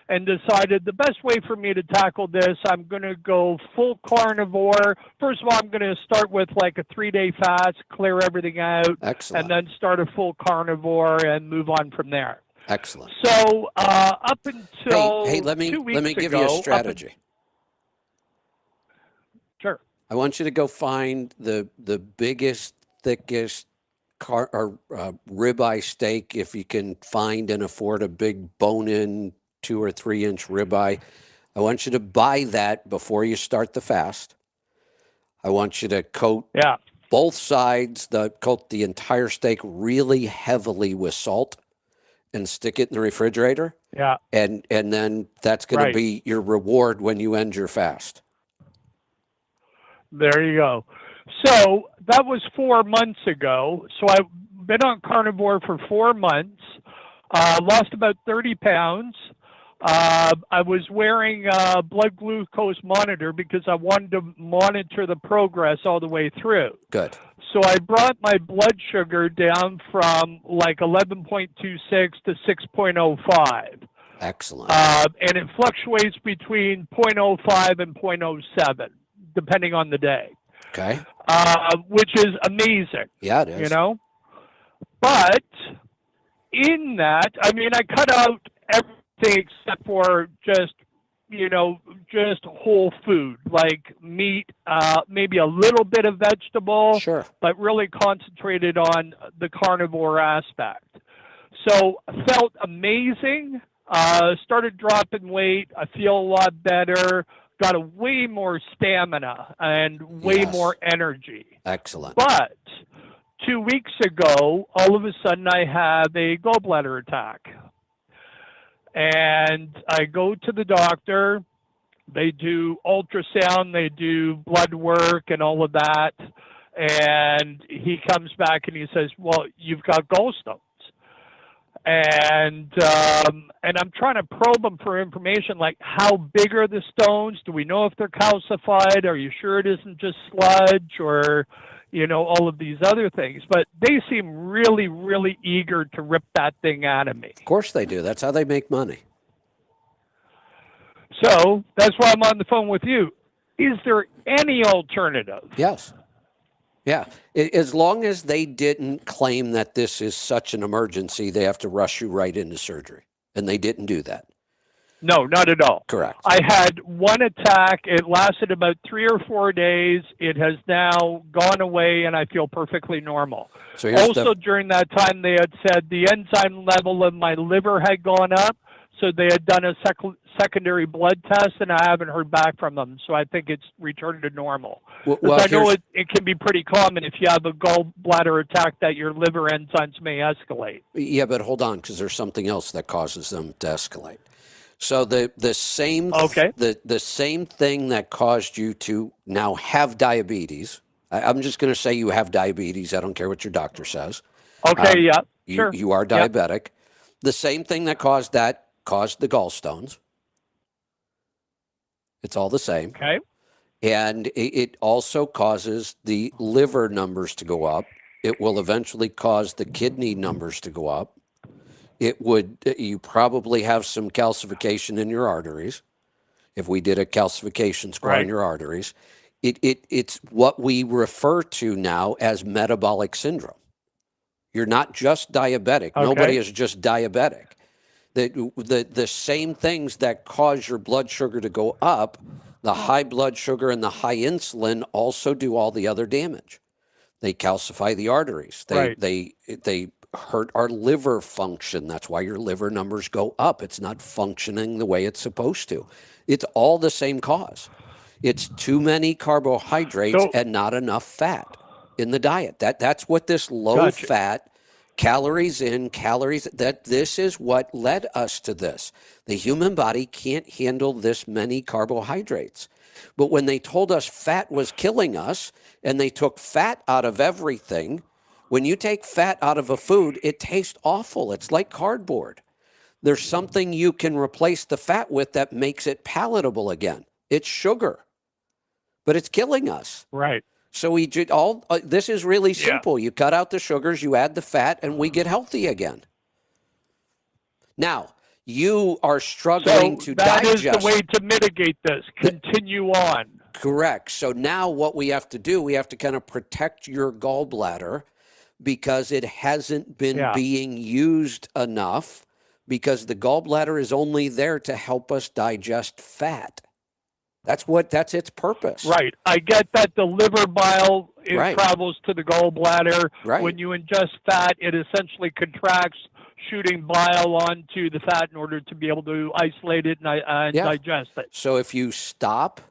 and decided the best way for me to tackle this, I'm going to go full carnivore. First of all, I'm going to start with like a 3-day fast, clear everything out. Excellent. And then start a full carnivore and move on from there. Excellent. So up until let me 2 weeks give ago, you a strategy. Sure. I want you to go find the biggest, thickest ribeye steak, if you can find and afford a big bone-in 2 or 3 inch ribeye. I want you to buy that before you start the fast. I want you to coat both sides, coat the entire steak really heavily with salt and stick it in the refrigerator. Yeah. And then that's going to be your reward when you end your fast. There you go. So that was 4 months ago. So I've been on carnivore for 4 months, lost about 30 pounds. I was wearing a blood glucose monitor because I wanted to monitor the progress all the way through. Good. So I brought my blood sugar down from like 11.26 to 6.05. Excellent. And it fluctuates between 0.05 and 0.07, depending on the day. Okay. Which is amazing. Yeah, it is. You know? But in that, I mean, I cut out everything except for just whole food, like meat, maybe a little bit of vegetable, sure, but really concentrated on the carnivore aspect. So felt amazing, started dropping weight. I feel a lot better, got a way more stamina and way more energy. Excellent. But 2 weeks ago, all of a sudden I have a gallbladder attack. And I go to the doctor. They do ultrasound, they do blood work and all of that. And he comes back and he says, well, you've got gallstones. And I'm trying to probe him for information like how big are the stones? Do we know if they're calcified? Are you sure it isn't just sludge or, all of these other things? But they seem really, really eager to rip that thing out of me. Of course they do. That's how they make money. So that's why I'm on the phone with you. Is there any alternative? Yes. Yeah. As long as they didn't claim that this is such an emergency, they have to rush you right into surgery. And they didn't do that. No, not at all. Correct. I had one attack. It lasted about 3 or 4 days. It has now gone away, and I feel perfectly normal. So also, during that time, they had said the enzyme level of my liver had gone up, so they had done a secondary blood test, and I haven't heard back from them. So I think it's returned to normal. Well, I know it can be pretty common if you have a gallbladder attack that your liver enzymes may escalate. Yeah, but hold on, because there's something else that causes them to escalate. So the same the same thing that caused you to now have diabetes. I'm just going to say you have diabetes. I don't care what your doctor says. Okay, sure. You are diabetic. The same thing that caused the gallstones. It's all the same. Okay. And it also causes the liver numbers to go up. It will eventually cause the kidney numbers to go up. You probably have some calcification in your arteries. If we did a calcification score in your arteries, it's what we refer to now as metabolic syndrome. You're not just diabetic. Okay. Nobody is just diabetic. The same things that cause your blood sugar to go up, the high blood sugar and the high insulin also do all the other damage. They calcify the arteries. They hurt our liver function. That's why your liver numbers go up. It's not functioning the way it's supposed to. It's all the same cause. It's too many carbohydrates and not enough fat in the diet. That's what this low fat, calories in, calories, this is what led us to this. The human body can't handle this many carbohydrates. But when they told us fat was killing us and they took fat out of everything, when you take fat out of a food, it tastes awful. It's like cardboard. There's something you can replace the fat with that makes it palatable again. It's sugar, but it's killing us. Right. So this is really simple. You cut out the sugars, you add the fat, and we get healthy again. Now, you are struggling to digest. That is the way to mitigate this. Continue on. Correct. So now what we have to do, we have to kind of protect your gallbladder because it hasn't been being used enough, because the gallbladder is only there to help us digest fat. That's its purpose. Right. I get that the liver bile travels to the gallbladder. Right. When you ingest fat, it essentially contracts, shooting bile onto the fat in order to be able to isolate it and Yeah. digest it. So if you stop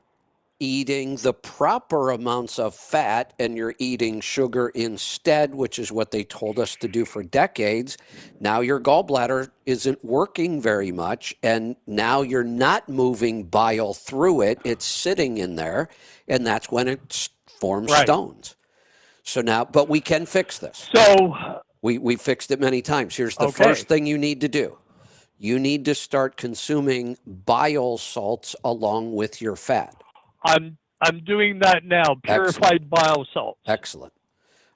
eating the proper amounts of fat and you're eating sugar instead, which is what they told us to do for decades, now your gallbladder isn't working very much, and now you're not moving bile through it. It's sitting in there, and that's when it forms Right. stones. So now, but we can fix this. So We fixed it many times. Here's the Okay. first thing you need to do. You need to start consuming bile salts along with your fat. I'm doing that now. Purified bile salts. Excellent.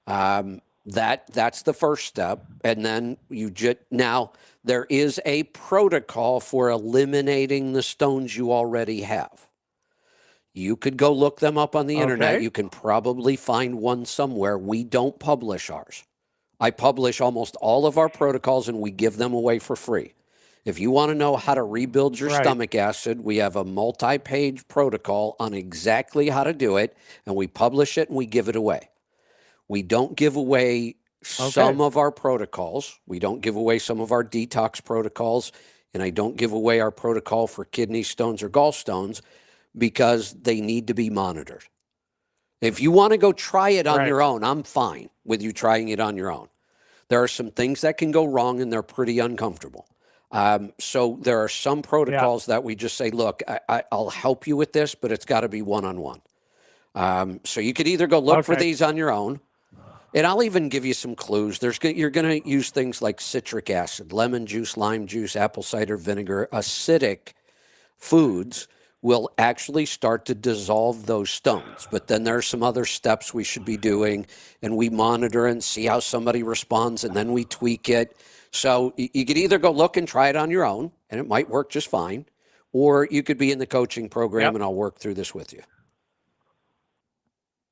That's the first step, and then now there is a protocol for eliminating the stones you already have. You could go look them up on the internet. You can probably find one somewhere. We don't publish ours. I publish almost all of our protocols, and we give them away for free. If you want to know how to rebuild your stomach acid, we have a multi-page protocol on exactly how to do it, and we publish it and we give it away. We don't give away some of our protocols. We don't give away some of our detox protocols, and I don't give away our protocol for kidney stones or gallstones because they need to be monitored. If you want to go try it on your own, I'm fine with you trying it on your own. There are some things that can go wrong, and they're pretty uncomfortable. So there are some protocols that we just say, look, I'll help you with this, but it's got to be one-on-one. So you could either go look for these on your own, and I'll even give you some clues. You're going to use things like citric acid, lemon juice, lime juice, apple cider vinegar. Acidic foods will actually start to dissolve those stones. But then there are some other steps we should be doing, and we monitor and see how somebody responds, and then we tweak it. So you could either go look and try it on your own, and it might work just fine, or you could be in the coaching program, and I'll work through this with you.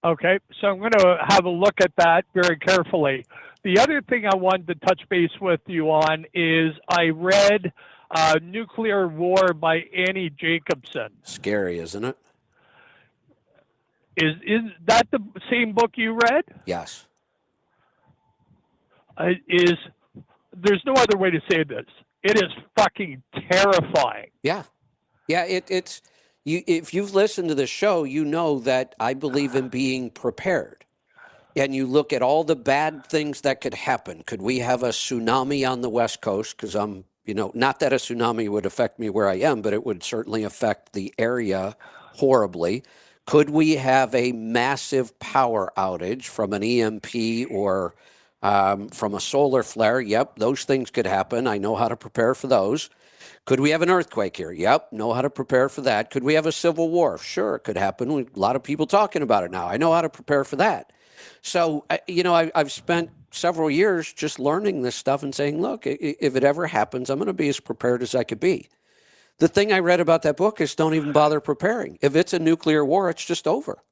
Okay, so I'm going to have a look at that very carefully. The other thing I wanted to touch base with you on is I read Nuclear War by Annie Jacobson. Scary, isn't it? Is that the same book you read? Yes. There's no other way to say this. It is fucking terrifying. Yeah. Yeah, it's if you've listened to the show, you know that I believe in being prepared. And you look at all the bad things that could happen. Could we have a tsunami on the West Coast? Because not that a tsunami would affect me where I am, but it would certainly affect the area horribly. Could we have a massive power outage from an EMP or from a solar flare? Yep, those things could happen. I know how to prepare for those. Could we have an earthquake here? Yep, know how to prepare for that. Could we have a civil war? Sure, it could happen. A lot of people talking about it now. I know how to prepare for that. So, I've spent several years just learning this stuff and saying, look, if it ever happens, I'm going to be as prepared as I could be. The thing I read about that book is don't even bother preparing. If it's a nuclear war, it's just over.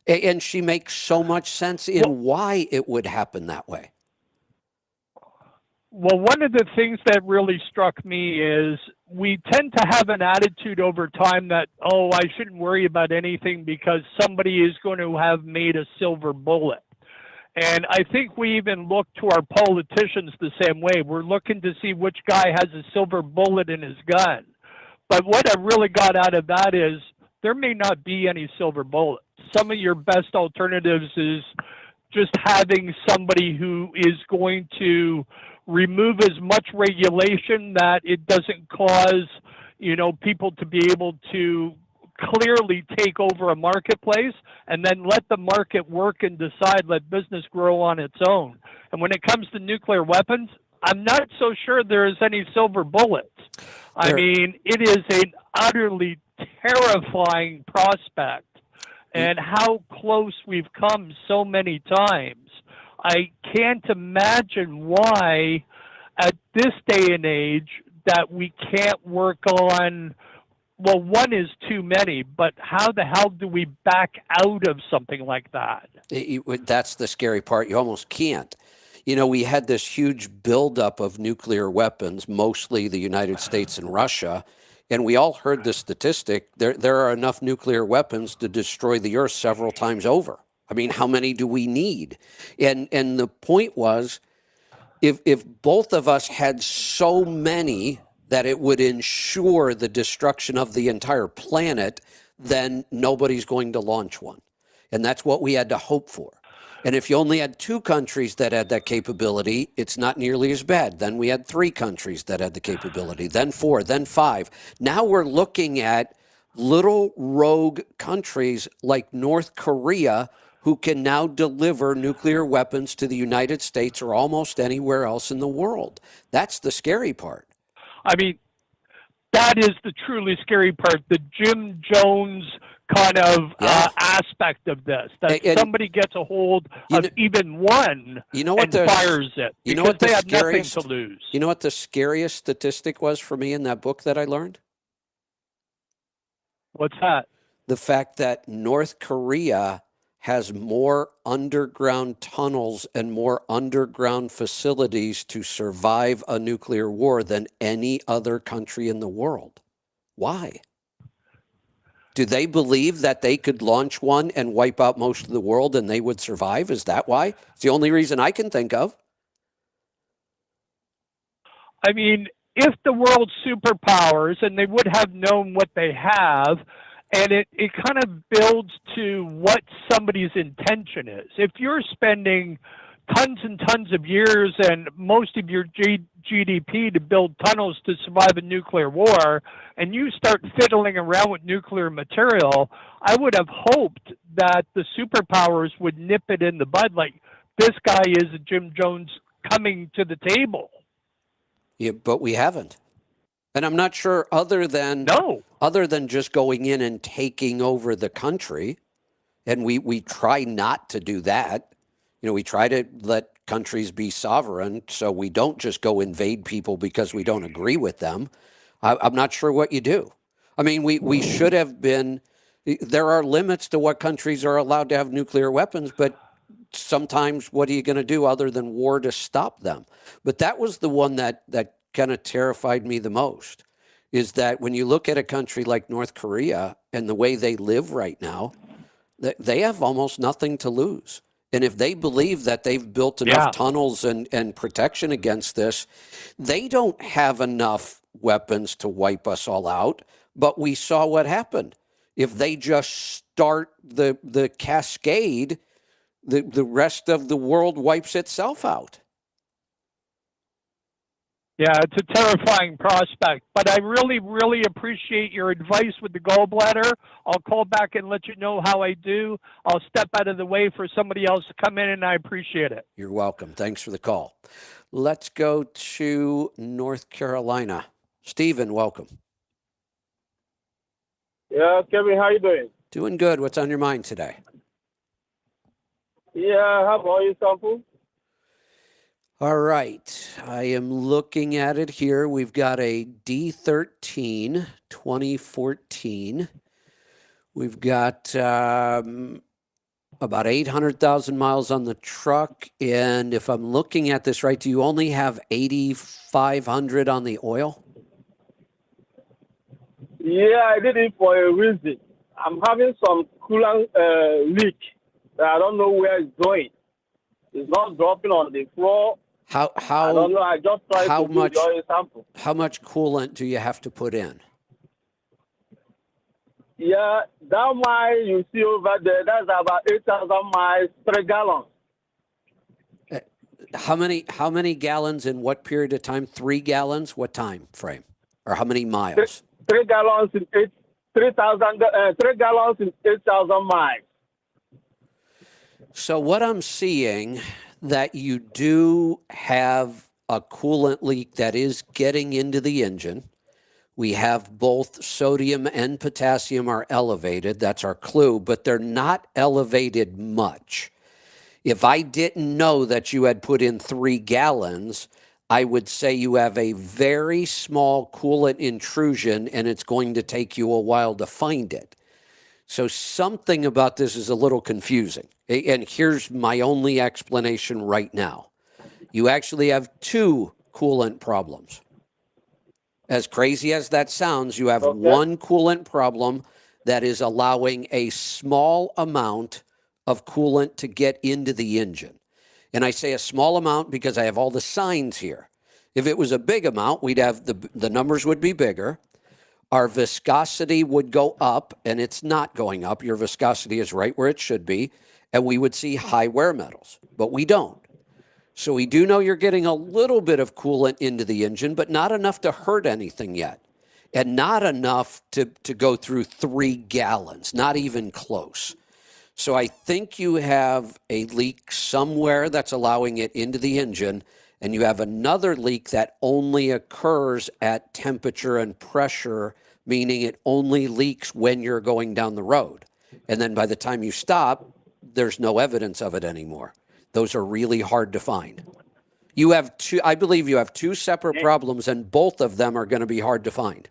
And she makes so much sense in why it would happen that way. Well, one of the things that really struck me is we tend to have an attitude over time that, I shouldn't worry about anything because somebody is going to have made a silver bullet. And I think we even look to our politicians the same way. We're looking to see which guy has a silver bullet in his gun. But what I really got out of that is there may not be any silver bullets. Some of your best alternatives is just having somebody who is going to remove as much regulation that it doesn't cause, people to be able to clearly take over a marketplace, and then let the market work and decide, let business grow on its own. And when it comes to nuclear weapons, I'm not so sure there is any silver bullets. I mean, it is an utterly terrifying prospect, and how close we've come so many times. I can't imagine why, at this day and age, that we can't work on, one is too many, but how the hell do we back out of something like that? That's the scary part. You almost can't. We had this huge buildup of nuclear weapons, mostly the United States and Russia, and we all heard the statistic. There are enough nuclear weapons to destroy the Earth several times over. I mean, how many do we need? And the point was, if both of us had so many that it would ensure the destruction of the entire planet, then nobody's going to launch one. And that's what we had to hope for. And if you only had 2 countries that had that capability, it's not nearly as bad. Then we had 3 countries that had the capability, then 4, then 5. Now we're looking at little rogue countries like North Korea who can now deliver nuclear weapons to the United States or almost anywhere else in the world. That's the scary part. I mean, that is the truly scary part, the Jim Jones kind of aspect of this, that somebody gets a hold of even one and fires it because they have nothing to lose. You know what the scariest statistic was for me in that book that I learned? What's that? The fact that North Korea has more underground tunnels and more underground facilities to survive a nuclear war than any other country in the world. Why? Do they believe that they could launch one and wipe out most of the world and they would survive? Is that why? It's the only reason I can think of. I mean, if the world's superpowers, and they would have known what they have, and it kind of builds to what somebody's intention is. If you're spending tons and tons of years and most of your GDP to build tunnels to survive a nuclear war, and you start fiddling around with nuclear material, I would have hoped that the superpowers would nip it in the bud, like, this guy is a Jim Jones coming to the table. Yeah, but we haven't. And I'm not sure other than just going in and taking over the country, and we try not to do that. You know, we try to let countries be sovereign, so we don't just go invade people because we don't agree with them. I'm not sure what you do. I mean, we should have been, there are limits to what countries are allowed to have nuclear weapons, but sometimes what are you going to do other than war to stop them? But that was the one that kind of terrified me the most, is that when you look at a country like North Korea and the way they live right now, they have almost nothing to lose. And if they believe that they've built enough tunnels and protection against this, they don't have enough weapons to wipe us all out. But we saw what happened. If they just start the cascade, the rest of the world wipes itself out. Yeah, it's a terrifying prospect, but I really, really appreciate your advice with the gallbladder. I'll call back and let you know how I do. I'll step out of the way for somebody else to come in, and I appreciate it. You're welcome. Thanks for the call. Let's go to North Carolina. Stephen, welcome. Yeah, Kevin, how you doing? Doing good. What's on your mind today? Yeah, how about you, Sample? All right. I am looking at it here. We've got a D13 2014. We've got about 800,000 miles on the truck. And if I'm looking at this right, do you only have 8,500 on the oil? Yeah, I did it for a reason. I'm having some coolant leak that I don't know where it's going. It's not dropping on the floor. How I don't know. I just tried to do the oil sample. How much coolant do you have to put in? Yeah, that mile you see over there, that's about 8,000 miles, 3 gallons. How many gallons in what period of time? 3 gallons? What time frame? Or how many miles? 3 gallons in 3 gallons in 8,000 miles. So what I'm seeing, that you do have a coolant leak that is getting into the engine. We have both sodium and potassium are elevated. That's our clue, but they're not elevated much. If I didn't know that you had put in 3 gallons, I would say you have a very small coolant intrusion and it's going to take you a while to find it. So something about this is a little confusing. And here's my only explanation right now. You actually have 2 coolant problems. As crazy as that sounds, you have one coolant problem that is allowing a small amount of coolant to get into the engine. And I say a small amount because I have all the signs here. If it was a big amount, we'd have the numbers would be bigger. Our viscosity would go up, and it's not going up. Your viscosity is right where it should be, and we would see high wear metals, but we don't. So we do know you're getting a little bit of coolant into the engine, but not enough to hurt anything yet, and not enough to go through 3 gallons, not even close. So I think you have a leak somewhere that's allowing it into the engine, and you have another leak that only occurs at temperature and pressure, meaning it only leaks when you're going down the road. And then by the time you stop, there's no evidence of it anymore. Those are really hard to find. You have two, I believe you have 2 separate problems, and both of them are going to be hard to find.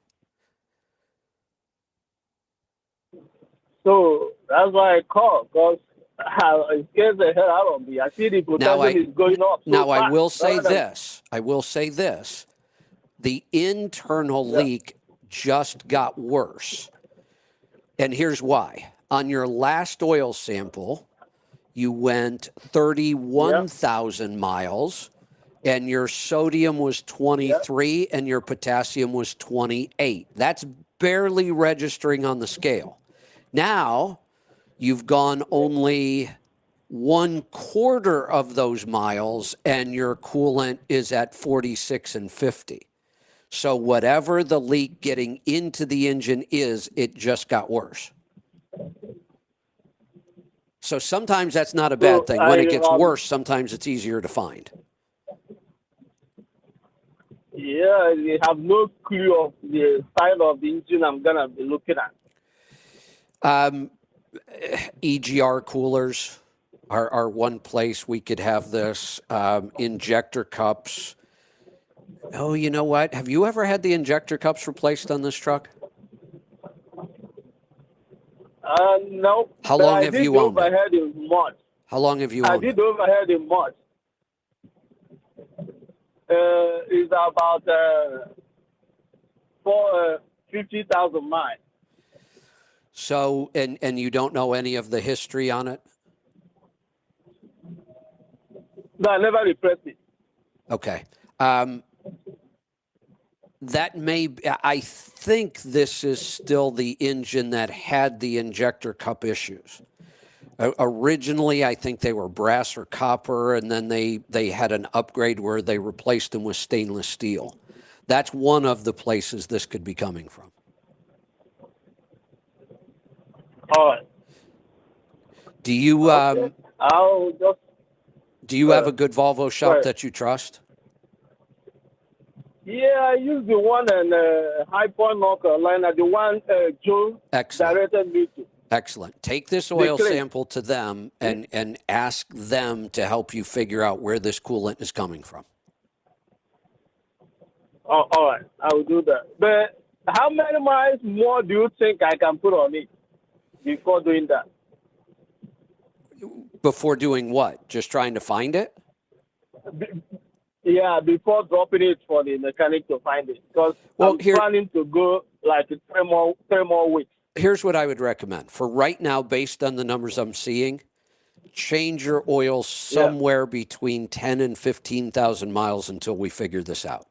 So that's why I called, because it scares the hell out of me. I see the potassium is going up. Now, I will say this. The internal leak just got worse. And here's why. On your last oil sample, you went 31,000 miles, and your sodium was 23, and your potassium was 28. That's barely registering on the scale. Now, you've gone only 1/4 of those miles, and your coolant is at 46 and 50. So whatever the leak getting into the engine is, it just got worse. So sometimes that's not a bad thing. When it gets worse, sometimes it's easier to find. Yeah, you have no clue of the side of the engine I'm going to be looking at. EGR coolers are one place we could have this. Injector cups. Oh, you know what? Have you ever had the injector cups replaced on this truck? No. How long have you owned it? I did overhead in March. How long have you owned it? I did overhead in March. It's about 50,000 miles. So, and you don't know any of the history on it? No, I never replaced it. Okay. That I think this is still the engine that had the injector cup issues. Originally, I think they were brass or copper, and then they had an upgrade where they replaced them with stainless steel. That's one of the places this could be coming from. All right. Do you do you have a good Volvo shop that you trust? Yeah, I use the one in High Point, North Carolina, the one Joe directed me to. Excellent. Take this oil sample to them and ask them to help you figure out where this coolant is coming from. Oh, all right. I will do that. But how many miles more do you think I can put on it before doing that? Before doing what? Just trying to find it? Yeah, before dropping it for the mechanic to find it. Because I'm planning to go like 3 more weeks. Here's what I would recommend. For right now, based on the numbers I'm seeing, change your oil somewhere between 10 and 15,000 miles until we figure this out.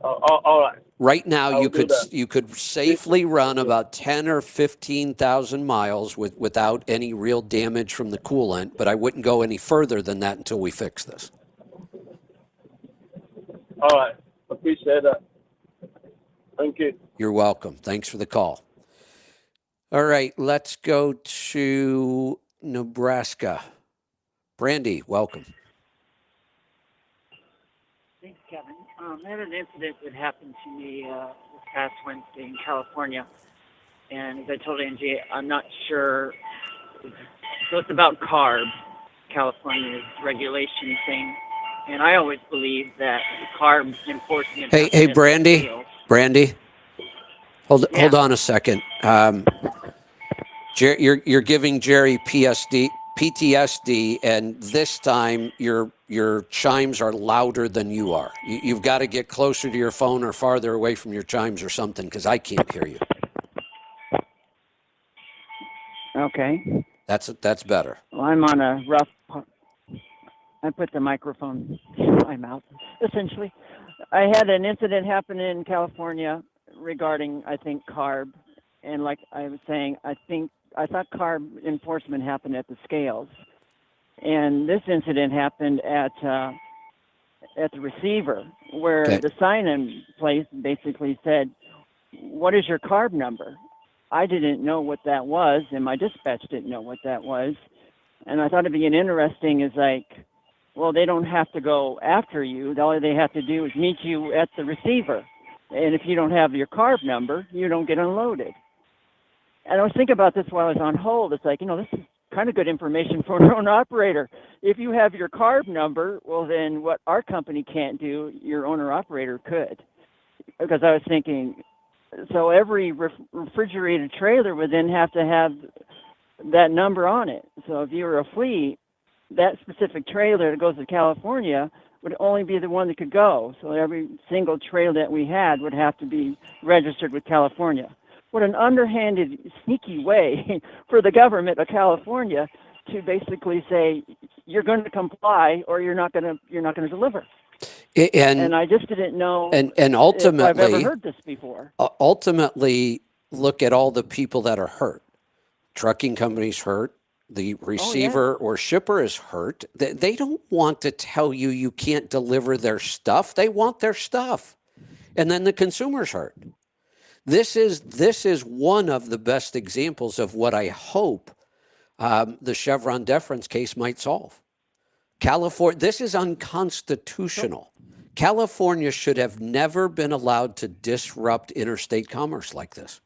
All right. Right now, you could safely run about 10 or 15,000 miles without any real damage from the coolant, but I wouldn't go any further than that until we fix this. All right. Appreciate that. Thank you. You're welcome. Thanks for the call. All right, let's go to Nebraska. Brandy, welcome. Thanks, Kevin. I had an incident that happened to me this past Wednesday in California. And as I told Angie, I'm not sure. So it's about CARB, California's regulation thing. And I always believe that the CARB enforcement... Hey, Brandy, hold on a second. You're giving Jerry PTSD, and this time your chimes are louder than you are. You've got to get closer to your phone or farther away from your chimes or something, because I can't hear you. Okay. That's better. Well, I'm on a rough. I put the microphone in my mouth. Essentially, I had an incident happen in California regarding, I think, carb, and like I was saying, I thought carb enforcement happened at the scales, and this incident happened at the receiver, where Okay. the sign-in place basically said, "What is your carb number?" I didn't know what that was, and my dispatch didn't know what that was. And I thought it'd be interesting is like, well, they don't have to go after you. All they have to do is meet you at the receiver. And if you don't have your carb number, you don't get unloaded. And I was thinking about this while I was on hold. It's like, this is kind of good information for an owner operator. If you have your carb number, well, then what our company can't do, your owner operator could. Because I was thinking, so every refrigerated trailer would then have to have that number on it. So if you were a fleet, that specific trailer that goes to California would only be the one that could go. So every single trailer that we had would have to be registered with California. What an underhanded, sneaky way for the government of California to basically say, you're going to comply or you're not going to deliver. And I just didn't know and ultimately, if I've ever heard this before. Ultimately, look at all the people that are hurt. Trucking companies hurt. The receiver or shipper is hurt. They don't want to tell you you can't deliver their stuff. They want their stuff. And then the consumer's hurt. This is one of the best examples of what I hope the Chevron deference case might solve. California, this is unconstitutional. California should have never been allowed to disrupt interstate commerce like this.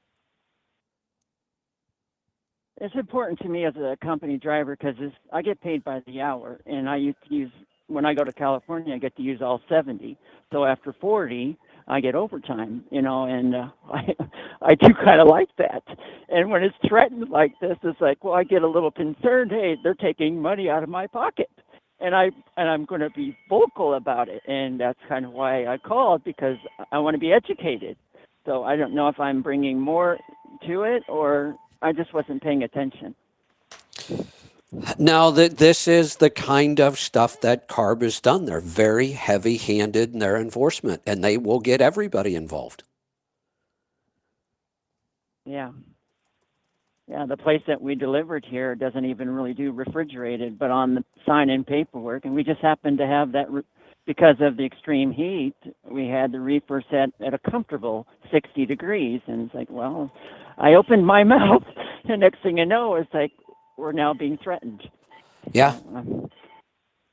It's important to me as a company driver because I get paid by the hour, and I used to use, when I go to California, I get to use all 70. So after 40, I get overtime, and I do kind of like that. And when it's threatened like this, it's like, well, I get a little concerned. Hey, they're taking money out of my pocket. And I'm going to be vocal about it, and that's kind of why I called, because I want to be educated. So I don't know if I'm bringing more to it or I just wasn't paying attention. No, this is the kind of stuff that CARB has done. They're very heavy-handed in their enforcement, and they will get everybody involved. Yeah. Yeah, the place that we delivered here doesn't even really do refrigerated, but on the sign-in paperwork, and we just happened to have that because of the extreme heat, we had the reefer set at a comfortable 60 degrees, and it's like, well, I opened my mouth, and next thing you know, it's like, we're now being threatened. Yeah.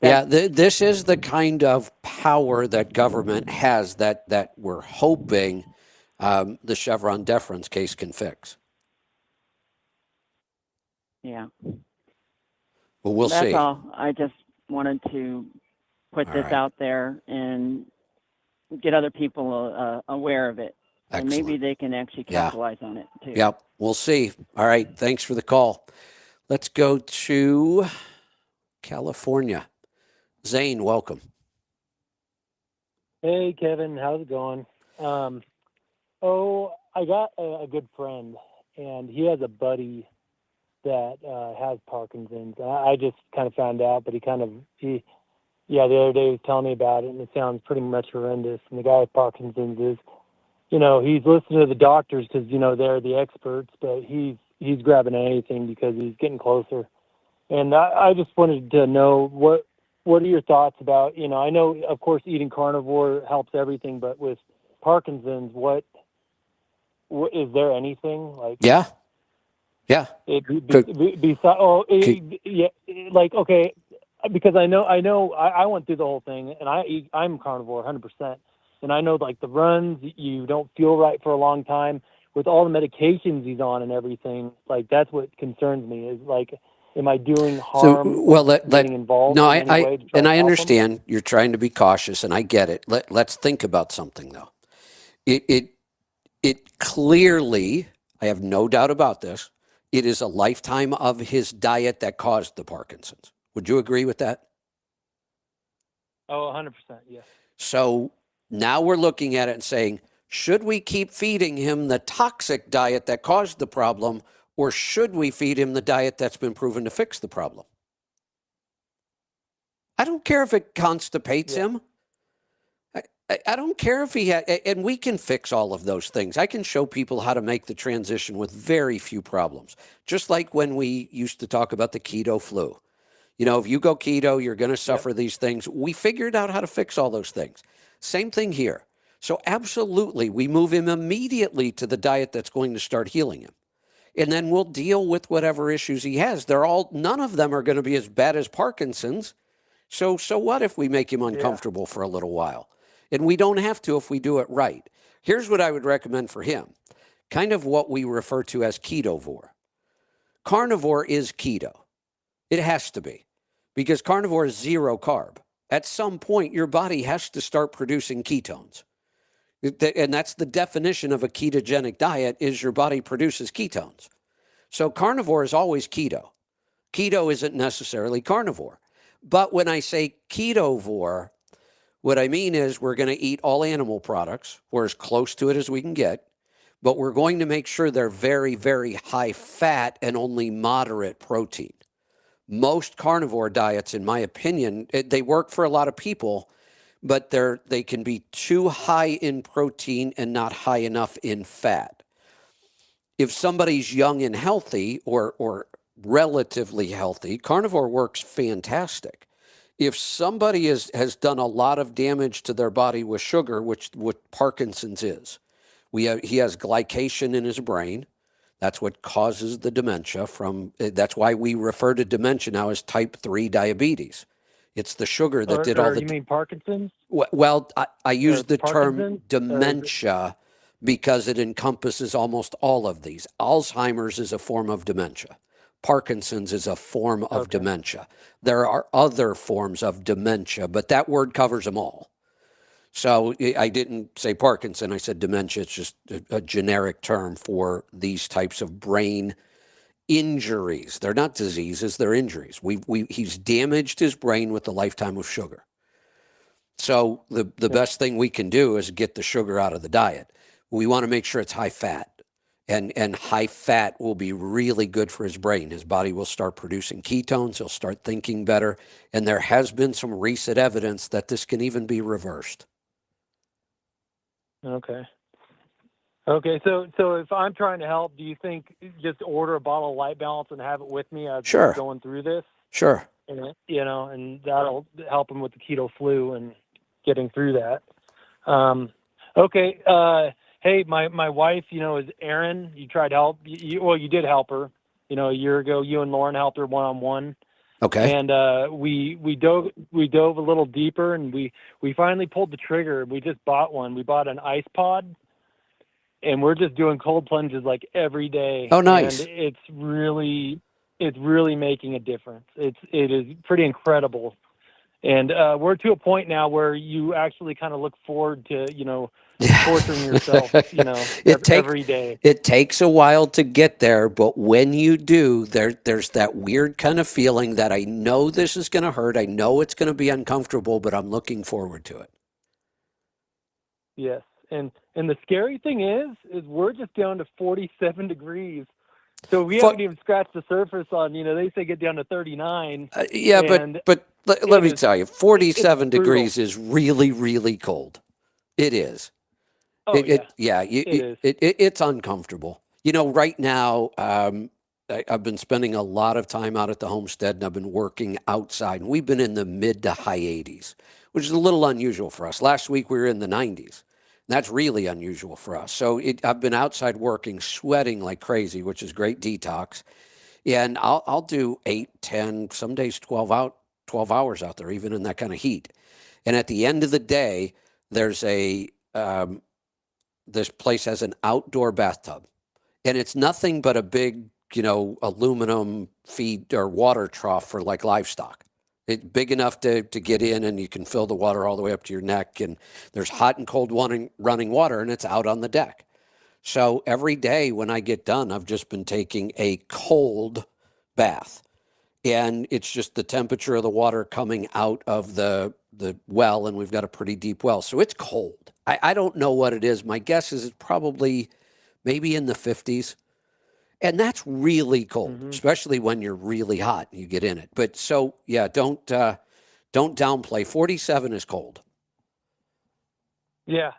This is the kind of power that government has that we're hoping the Chevron deference case can fix. Yeah. Well, we'll see. That's all. I just wanted to put this out there and get other people aware of it. Excellent. And maybe they can actually capitalize on it too. Yep. We'll see. All right. Thanks for the call. Let's go to California. Zane, welcome. Hey, Kevin. How's it going? I got a good friend, and he has a buddy that has Parkinson's. I just kind of found out, but the other day he was telling me about it, and it sounds pretty much horrendous. And the guy with Parkinson's is, he's listening to the doctors because, they're the experts, but he's grabbing anything because he's getting closer. And I just wanted to know what are your thoughts about, I know, of course, eating carnivore helps everything, but with Parkinson's, what is there anything like? Yeah. Okay, because I went through the whole thing, and I'm carnivore 100%, and I know like the runs, you don't feel right for a long time with all the medications he's on and everything. Like that's what concerns me is like, am I doing harm? Getting involved? No, in any way to try and to I help understand him? you're trying to be cautious, and I get it. Let's think about something though. It clearly, I have no doubt about this, it is a lifetime of his diet that caused the Parkinson's. Would you agree with that? Oh, 100%, yeah. So now we're looking at it and saying, should we keep feeding him the toxic diet that caused the problem, Or should we feed him the diet that's been proven to fix the problem? I don't care if it constipates him. I don't care if he and we can fix all of those things. I can show people how to make the transition with very few problems. Just like when we used to talk about the keto flu. You know, if you go keto, you're going to suffer these things. We figured out how to fix all those things. Same thing here. So absolutely, we move him immediately to the diet that's going to start healing him. And then we'll deal with whatever issues he has. None of them are going to be as bad as Parkinson's. So what if we make him uncomfortable for a little while? And we don't have to if we do it right. Here's what I would recommend for him. Kind of what we refer to as ketovore. Carnivore is keto. It has to be. Because carnivore is zero carb. At some point, your body has to start producing ketones. And that's the definition of a ketogenic diet, is your body produces ketones. So carnivore is always keto. Keto isn't necessarily carnivore. But when I say ketovore, what I mean is we're going to eat all animal products. We're as close to it as we can get. But we're going to make sure they're very, very high fat and only moderate protein. Most carnivore diets, in my opinion, they work for a lot of people, but they can be too high in protein and not high enough in fat. If somebody's young and healthy or relatively healthy, carnivore works fantastic. If somebody has done a lot of damage to their body with sugar, which what Parkinson's is, he has glycation in his brain. That's what causes the dementia. That's why we refer to dementia now as type 3 diabetes. It's the sugar that did all the... You mean Parkinson's? Well, I use the term Parkinson's? dementia because it encompasses almost all of these. Alzheimer's is a form of dementia. Parkinson's is a form of dementia. There are other forms of dementia, but that word covers them all. So I didn't say Parkinson, I said dementia. It's just a generic term for these types of brain injuries. They're not diseases, they're injuries. He's damaged his brain with a lifetime of sugar. So the best thing we can do is get the sugar out of the diet. We want to make sure it's high fat. And high fat will be really good for his brain. His body will start producing ketones. He'll start thinking better. And there has been some recent evidence that this can even be reversed. Okay. So if I'm trying to help, do you think just order a bottle of Light Balance and have it with me as I'm going through this? Sure. And, and that'll help him with the keto flu and getting through that. Hey, my wife, is Erin. You tried to help. You did help her. A year ago, you and Lauren helped her one-on-one. Okay. And we dove a little deeper, and we finally pulled the trigger. We just bought one. We bought an ice pod, and we're just doing cold plunges like every day. Oh, nice. And it's really making a difference. It is pretty incredible. And we're to a point now where you actually kind of look forward to, torturing yourself, every day. It takes a while to get there, but when you do, there's that weird kind of feeling that I know this is going to hurt. I know it's going to be uncomfortable, but I'm looking forward to it. Yes. And the scary thing is we're just down to 47 degrees. So we haven't even scratched the surface on, they say get down to 39. But let me tell you, 47 degrees is really, really cold. It is. It's uncomfortable. Right now, I've been spending a lot of time out at the homestead, and I've been working outside. And we've been in the mid to high 80s, which is a little unusual for us. Last week, we were in the 90s. That's really unusual for us. So I've been outside working, sweating like crazy, which is great detox. And I'll do 8, 10, some days 12 hours out there, even in that kind of heat. And at the end of the day, there's this place has an outdoor bathtub. And it's nothing but a big, aluminum feed or water trough for like livestock. It's big enough to get in, and you can fill the water all the way up to your neck. And there's hot and cold running water, and it's out on the deck. So every day when I get done, I've just been taking a cold bath. And it's just the temperature of the water coming out of the well, and we've got a pretty deep well. So it's cold. I don't know what it is. My guess is it's probably maybe in the 50s. And that's really cold, especially when you're really hot and you get in it. But so, yeah, don't downplay. 47 is cold. Yeah.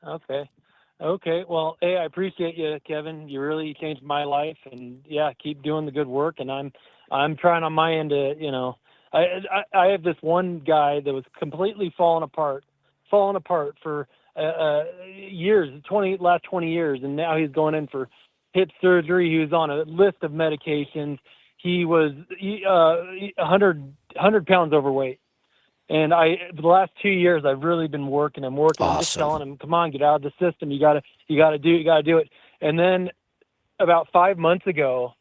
Okay. Well, hey, I appreciate you, Kevin. You really changed my life, and yeah, keep doing the good work. And I'm trying on my end to, I have this one guy that was completely falling apart for years, last 20 years, and now he's going in for hip surgery. He was on a list of medications. He was 100 pounds overweight. And the last 2 years, I've really been working. I'm just telling him, come on, get out of the system. You gotta do it. And then about 5 months ago,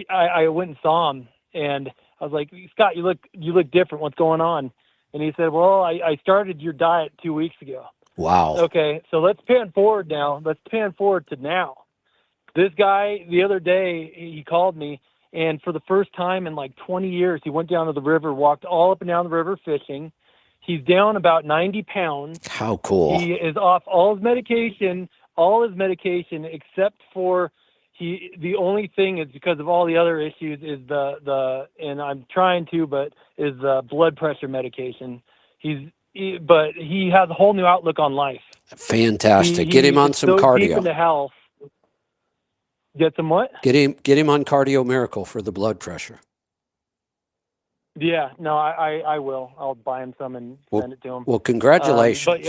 I went and saw him, and I was like, Scott, you look different. What's going on? And he said, well, I started your diet 2 weeks ago. Wow. Okay, so let's pan forward now. Let's pan forward to now. This guy, the other day, he called me, and for the first time in like 20 years, he went down to the river, walked all up and down the river fishing. He's down about 90 pounds. How cool. He is off all his medication except for the only thing is because of all the other issues is and I'm trying to, but is the blood pressure medication. But he has a whole new outlook on life. Fantastic. Get him on some cardio. Deep into health. Get some what? Get him on Cardio Miracle for the blood pressure. Yeah, no, I will. I'll buy him some and send it to him. Well, congratulations. But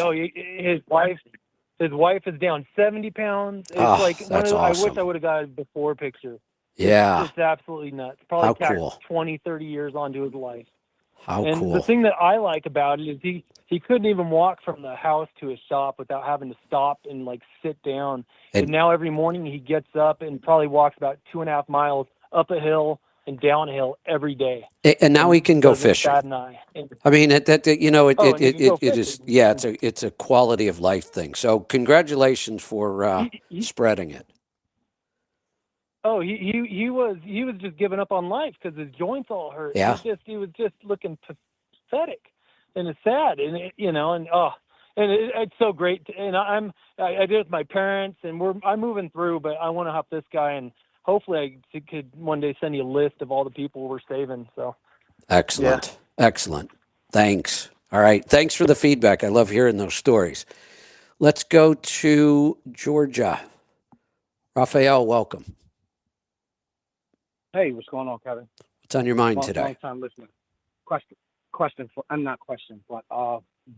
his wife is down 70 pounds. It's that's I awesome. wish I would have got a before picture. Yeah. It's absolutely nuts. Probably How cool. 20, 30 years onto his life. How and cool. The thing that I like about it is he couldn't even walk from the house to his shop without having to stop and like sit down. And now every morning he gets up and probably walks about 2.5 miles up a hill and down a hill every day. And now he can go fishing. I mean, it is, yeah, it's a quality of life thing. So congratulations for spreading it. Oh, he was just giving up on life because his joints all hurt. Yeah. He was just looking pathetic, and it's sad, and it's so great. And I did with my parents, and I'm moving through, but I want to help this guy, and hopefully I could one day send you a list of all the people we're saving. So. Excellent. Yeah. Excellent. Thanks. All right. Thanks for the feedback. I love hearing those stories. Let's go to Georgia. Raphael, welcome. Hey, what's going on, Kevin? What's on your mind today? Long time listening. Question for, I'm not question, but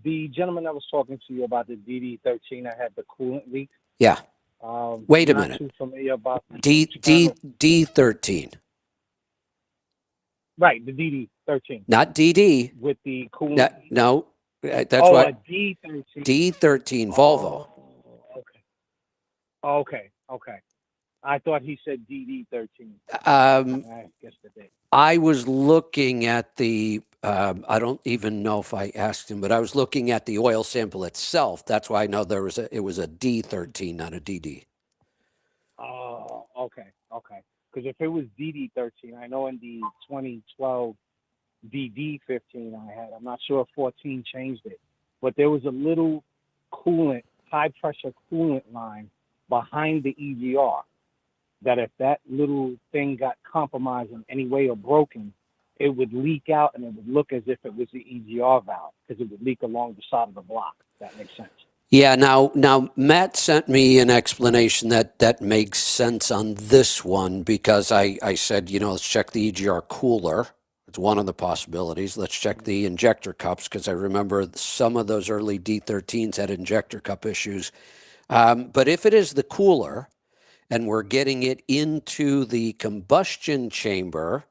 the gentleman that was talking to you about the DD13 that had the coolant leak. Yeah. Wait a minute. Too familiar about D13. Right, the DD13. Not DD. With the coolant. No, that's what. D13. D13 Volvo. Okay. I thought he said DD13. I guess the date. I was looking at the. I don't even know if I asked him, but I was looking at the oil sample itself. That's why I know it was a D13, not a DD. Oh, okay. Because if it was DD13, I know in the 2012 DD15 I had, I'm not sure if 14 changed it, but there was a little coolant, high pressure coolant line behind the EGR that if that little thing got compromised in any way or broken, it would leak out and it would look as if it was the EGR valve because it would leak along the side of the block. If that makes sense. Yeah. Now Matt sent me an explanation that makes sense on this one because I said, let's check the EGR cooler. It's one of the possibilities. Let's check the injector cups because I remember some of those early D13s had injector cup issues. But if it is the cooler and we're getting it into the combustion chamber,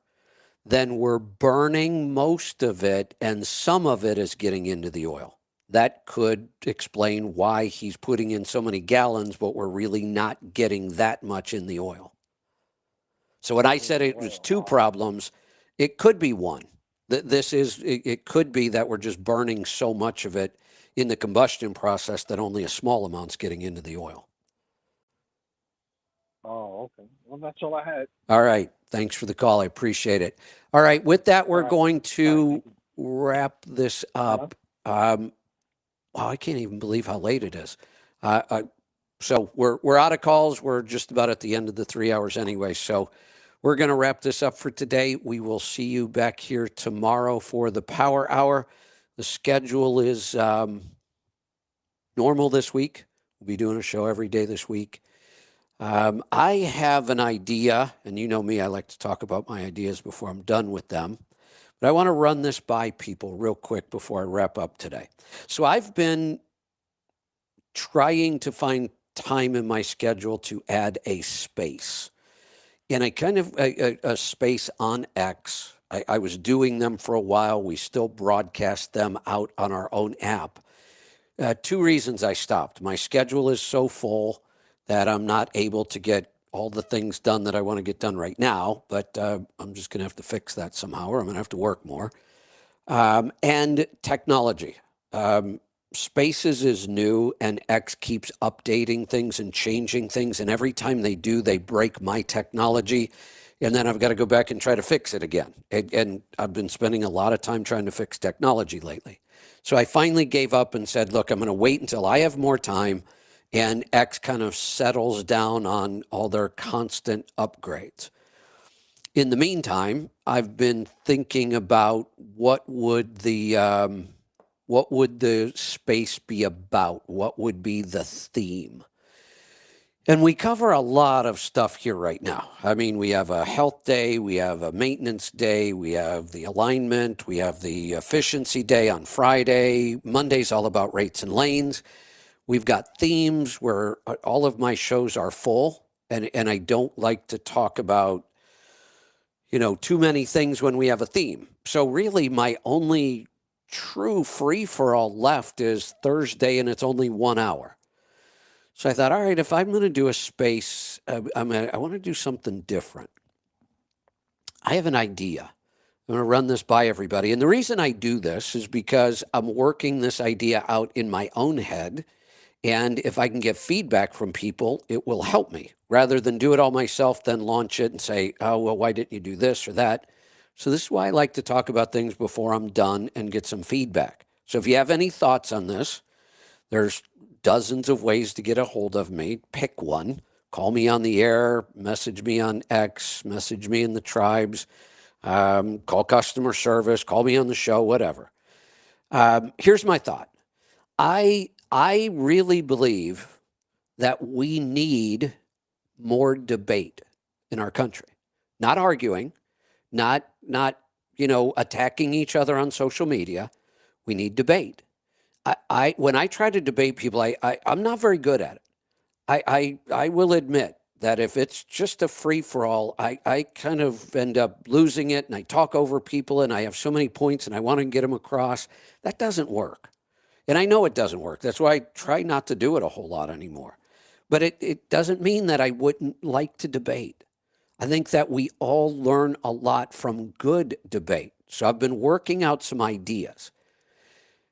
then we're burning most of it and some of it is getting into the oil. That could explain why he's putting in so many gallons, but we're really not getting that much in the oil. So when I said it was two problems, it could be one. It could be that we're just burning so much of it in the combustion process that only a small amount's getting into the oil. Oh, okay. Well, that's all I had. All right. Thanks for the call. I appreciate it. All right. With that, we're going to wrap this up. I can't even believe how late it is. So we're out of calls. We're just about at the end of the 3 hours anyway. So we're going to wrap this up for today. We will see you back here tomorrow for the Power Hour. The schedule is normal this week. We'll be doing a show every day this week. I have an idea, and you know me, I like to talk about my ideas before I'm done with them. But I want to run this by people real quick before I wrap up today. So I've been trying to find time in my schedule to add a space. And I kind of, a space on X. I was doing them for a while. We still broadcast them out on our own app. 2 reasons I stopped. My schedule is so full that I'm not able to get all the things done that I want to get done right now, but I'm just going to have to fix that somehow, or I'm going to have to work more. And technology. Spaces is new, and X keeps updating things and changing things, and every time they do, they break my technology, and then I've got to go back and try to fix it again. And I've been spending a lot of time trying to fix technology lately. So I finally gave up and said, look, I'm going to wait until I have more time and X kind of settles down on all their constant upgrades. In the meantime, I've been thinking about what would the space be about? What would be the theme? And we cover a lot of stuff here right now. I mean, we have a health day, we have a maintenance day, we have the alignment, we have the efficiency day on Friday. Monday's all about rates and lanes. We've got themes where all of my shows are full, and I don't like to talk about, too many things when we have a theme. So really my only true free-for-all left is Thursday, and it's only 1 hour. So I thought, all right, if I'm going to do a space, I want to do something different. I have an idea. I'm going to run this by everybody. And the reason I do this is because I'm working this idea out in my own head. And if I can get feedback from people, it will help me rather than do it all myself, then launch it and say, oh, well, why didn't you do this or that? So this is why I like to talk about things before I'm done and get some feedback. So if you have any thoughts on this, there's dozens of ways to get a hold of me. Pick one. Call me on the air, message me on X, message me in the tribes, call customer service, call me on the show, whatever. Here's my thought. I really believe that we need more debate in our country. Not arguing, not attacking each other on social media. We need debate. When I try to debate people, I'm not very good at it. I will admit that if it's just a free-for-all, I kind of end up losing it, and I talk over people, and I have so many points, and I want to get them across. That doesn't work. And I know it doesn't work. That's why I try not to do it a whole lot anymore. But it doesn't mean that I wouldn't like to debate. I think that we all learn a lot from good debate. So I've been working out some ideas.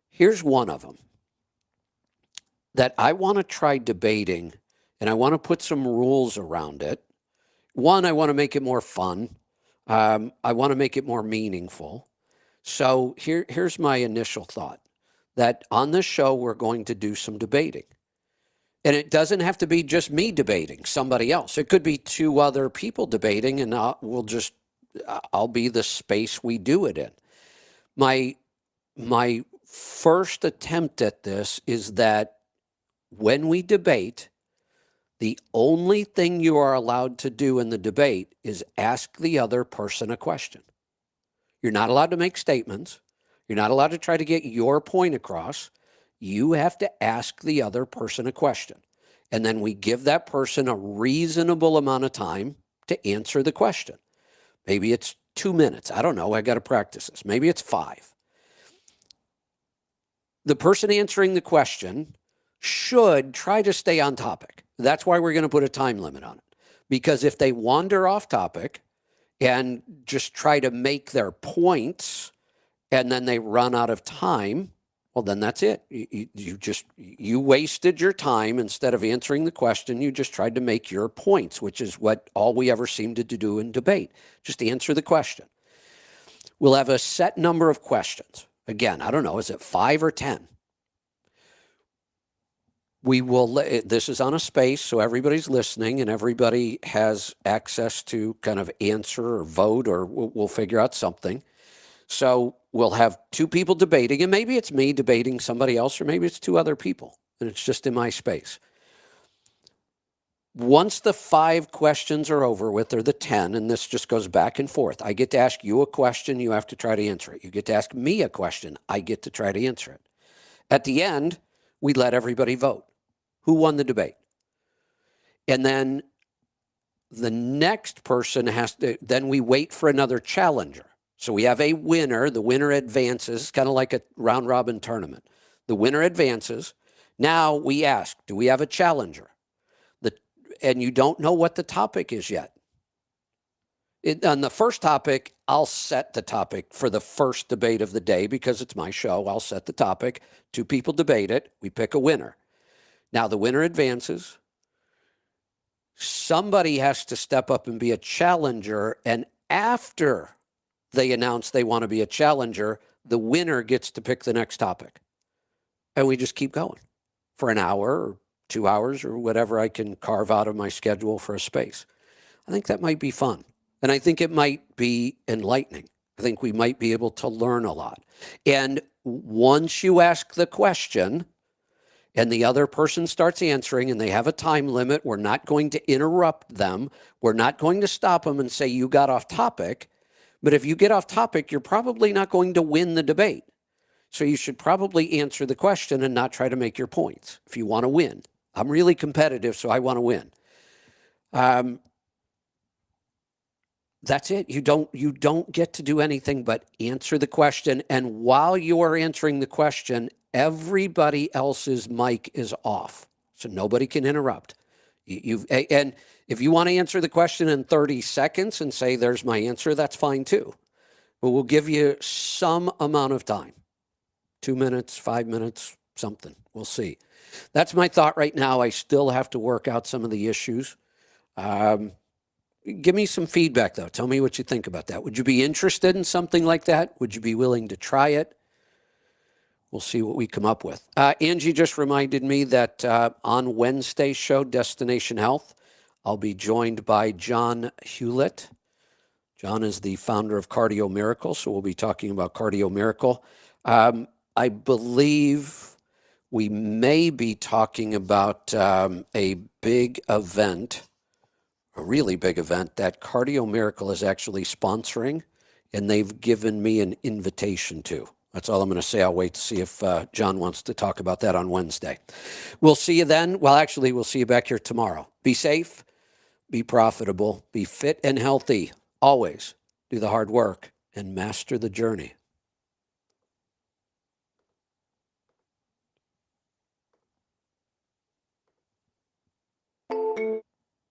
Here's one of them that I want to try debating, and I want to put some rules around it. One, I want to make it more fun. I want to make it more meaningful. So here's my initial thought, that on this show, we're going to do some debating. And it doesn't have to be just me debating somebody else. It could be 2 other people debating, and I'll be the space we do it in. My first attempt at this is that when we debate, the only thing you are allowed to do in the debate is ask the other person a question. You're not allowed to make statements. You're not allowed to try to get your point across. You have to ask the other person a question. And then we give that person a reasonable amount of time to answer the question. Maybe it's 2 minutes. I don't know. I got to practice this. Maybe it's 5. The person answering the question should try to stay on topic. That's why we're going to put a time limit on it. Because if they wander off topic and just try to make their points and then they run out of time, well, then that's it. You wasted your time. Instead of answering the question, you just tried to make your points, which is what all we ever seem to do in debate. Just answer the question. We'll have a set number of questions. Again, I don't know, is it 5 or 10? We will, this is on a space, so everybody's listening and everybody has access to kind of answer or vote, or we'll figure out something. So we'll have two people debating, and maybe it's me debating somebody else, or maybe it's two other people, and it's just in my space. Once the 5 questions are over with, or the 10, and this just goes back and forth, I get to ask you a question, you have to try to answer it. You get to ask me a question, I get to try to answer it. At the end, we let everybody vote. Who won the debate? And then the next person then we wait for another challenger. So we have a winner. The winner advances, kind of like a round robin tournament. The winner advances. Now we ask, do we have a challenger? And you don't know what the topic is yet. On the first topic, I'll set the topic for the first debate of the day because it's my show. I'll set the topic. 2 people debate it. We pick a winner. Now the winner advances. Somebody has to step up and be a challenger. And after they announce they want to be a challenger, the winner gets to pick the next topic. And we just keep going for an hour or 2 hours or whatever I can carve out of my schedule for a space. I think that might be fun. And I think it might be enlightening. I think we might be able to learn a lot. And once you ask the question and the other person starts answering and they have a time limit, we're not going to interrupt them. We're not going to stop them and say, you got off topic. But if you get off topic, you're probably not going to win the debate. So you should probably answer the question and not try to make your points if you want to win. I'm really competitive, so I want to win. That's it. You don't get to do anything but answer the question. And while you are answering the question, everybody else's mic is off, so nobody can interrupt. And if you want to answer the question in 30 seconds and say, there's my answer, that's fine too. But we'll give you some amount of time. 2 minutes, 5 minutes, something. We'll see. That's my thought right now. I still have to work out some of the issues. Give me some feedback, though. Tell me what you think about that. Would you be interested in something like that? Would you be willing to try it? We'll see what we come up with. Angie just reminded me that on Wednesday's show, Destination Health, I'll be joined by John Hewlett. John is the founder of Cardio Miracle, so we'll be talking about Cardio Miracle. I believe we may be talking about a big event, a really big event that Cardio Miracle is actually sponsoring, and they've given me an invitation to. That's all I'm going to say. I'll wait to see if John wants to talk about that on Wednesday. We'll see you then. Well, actually, we'll see you back here tomorrow. Be safe, be profitable, be fit and healthy. Always do the hard work and master the journey.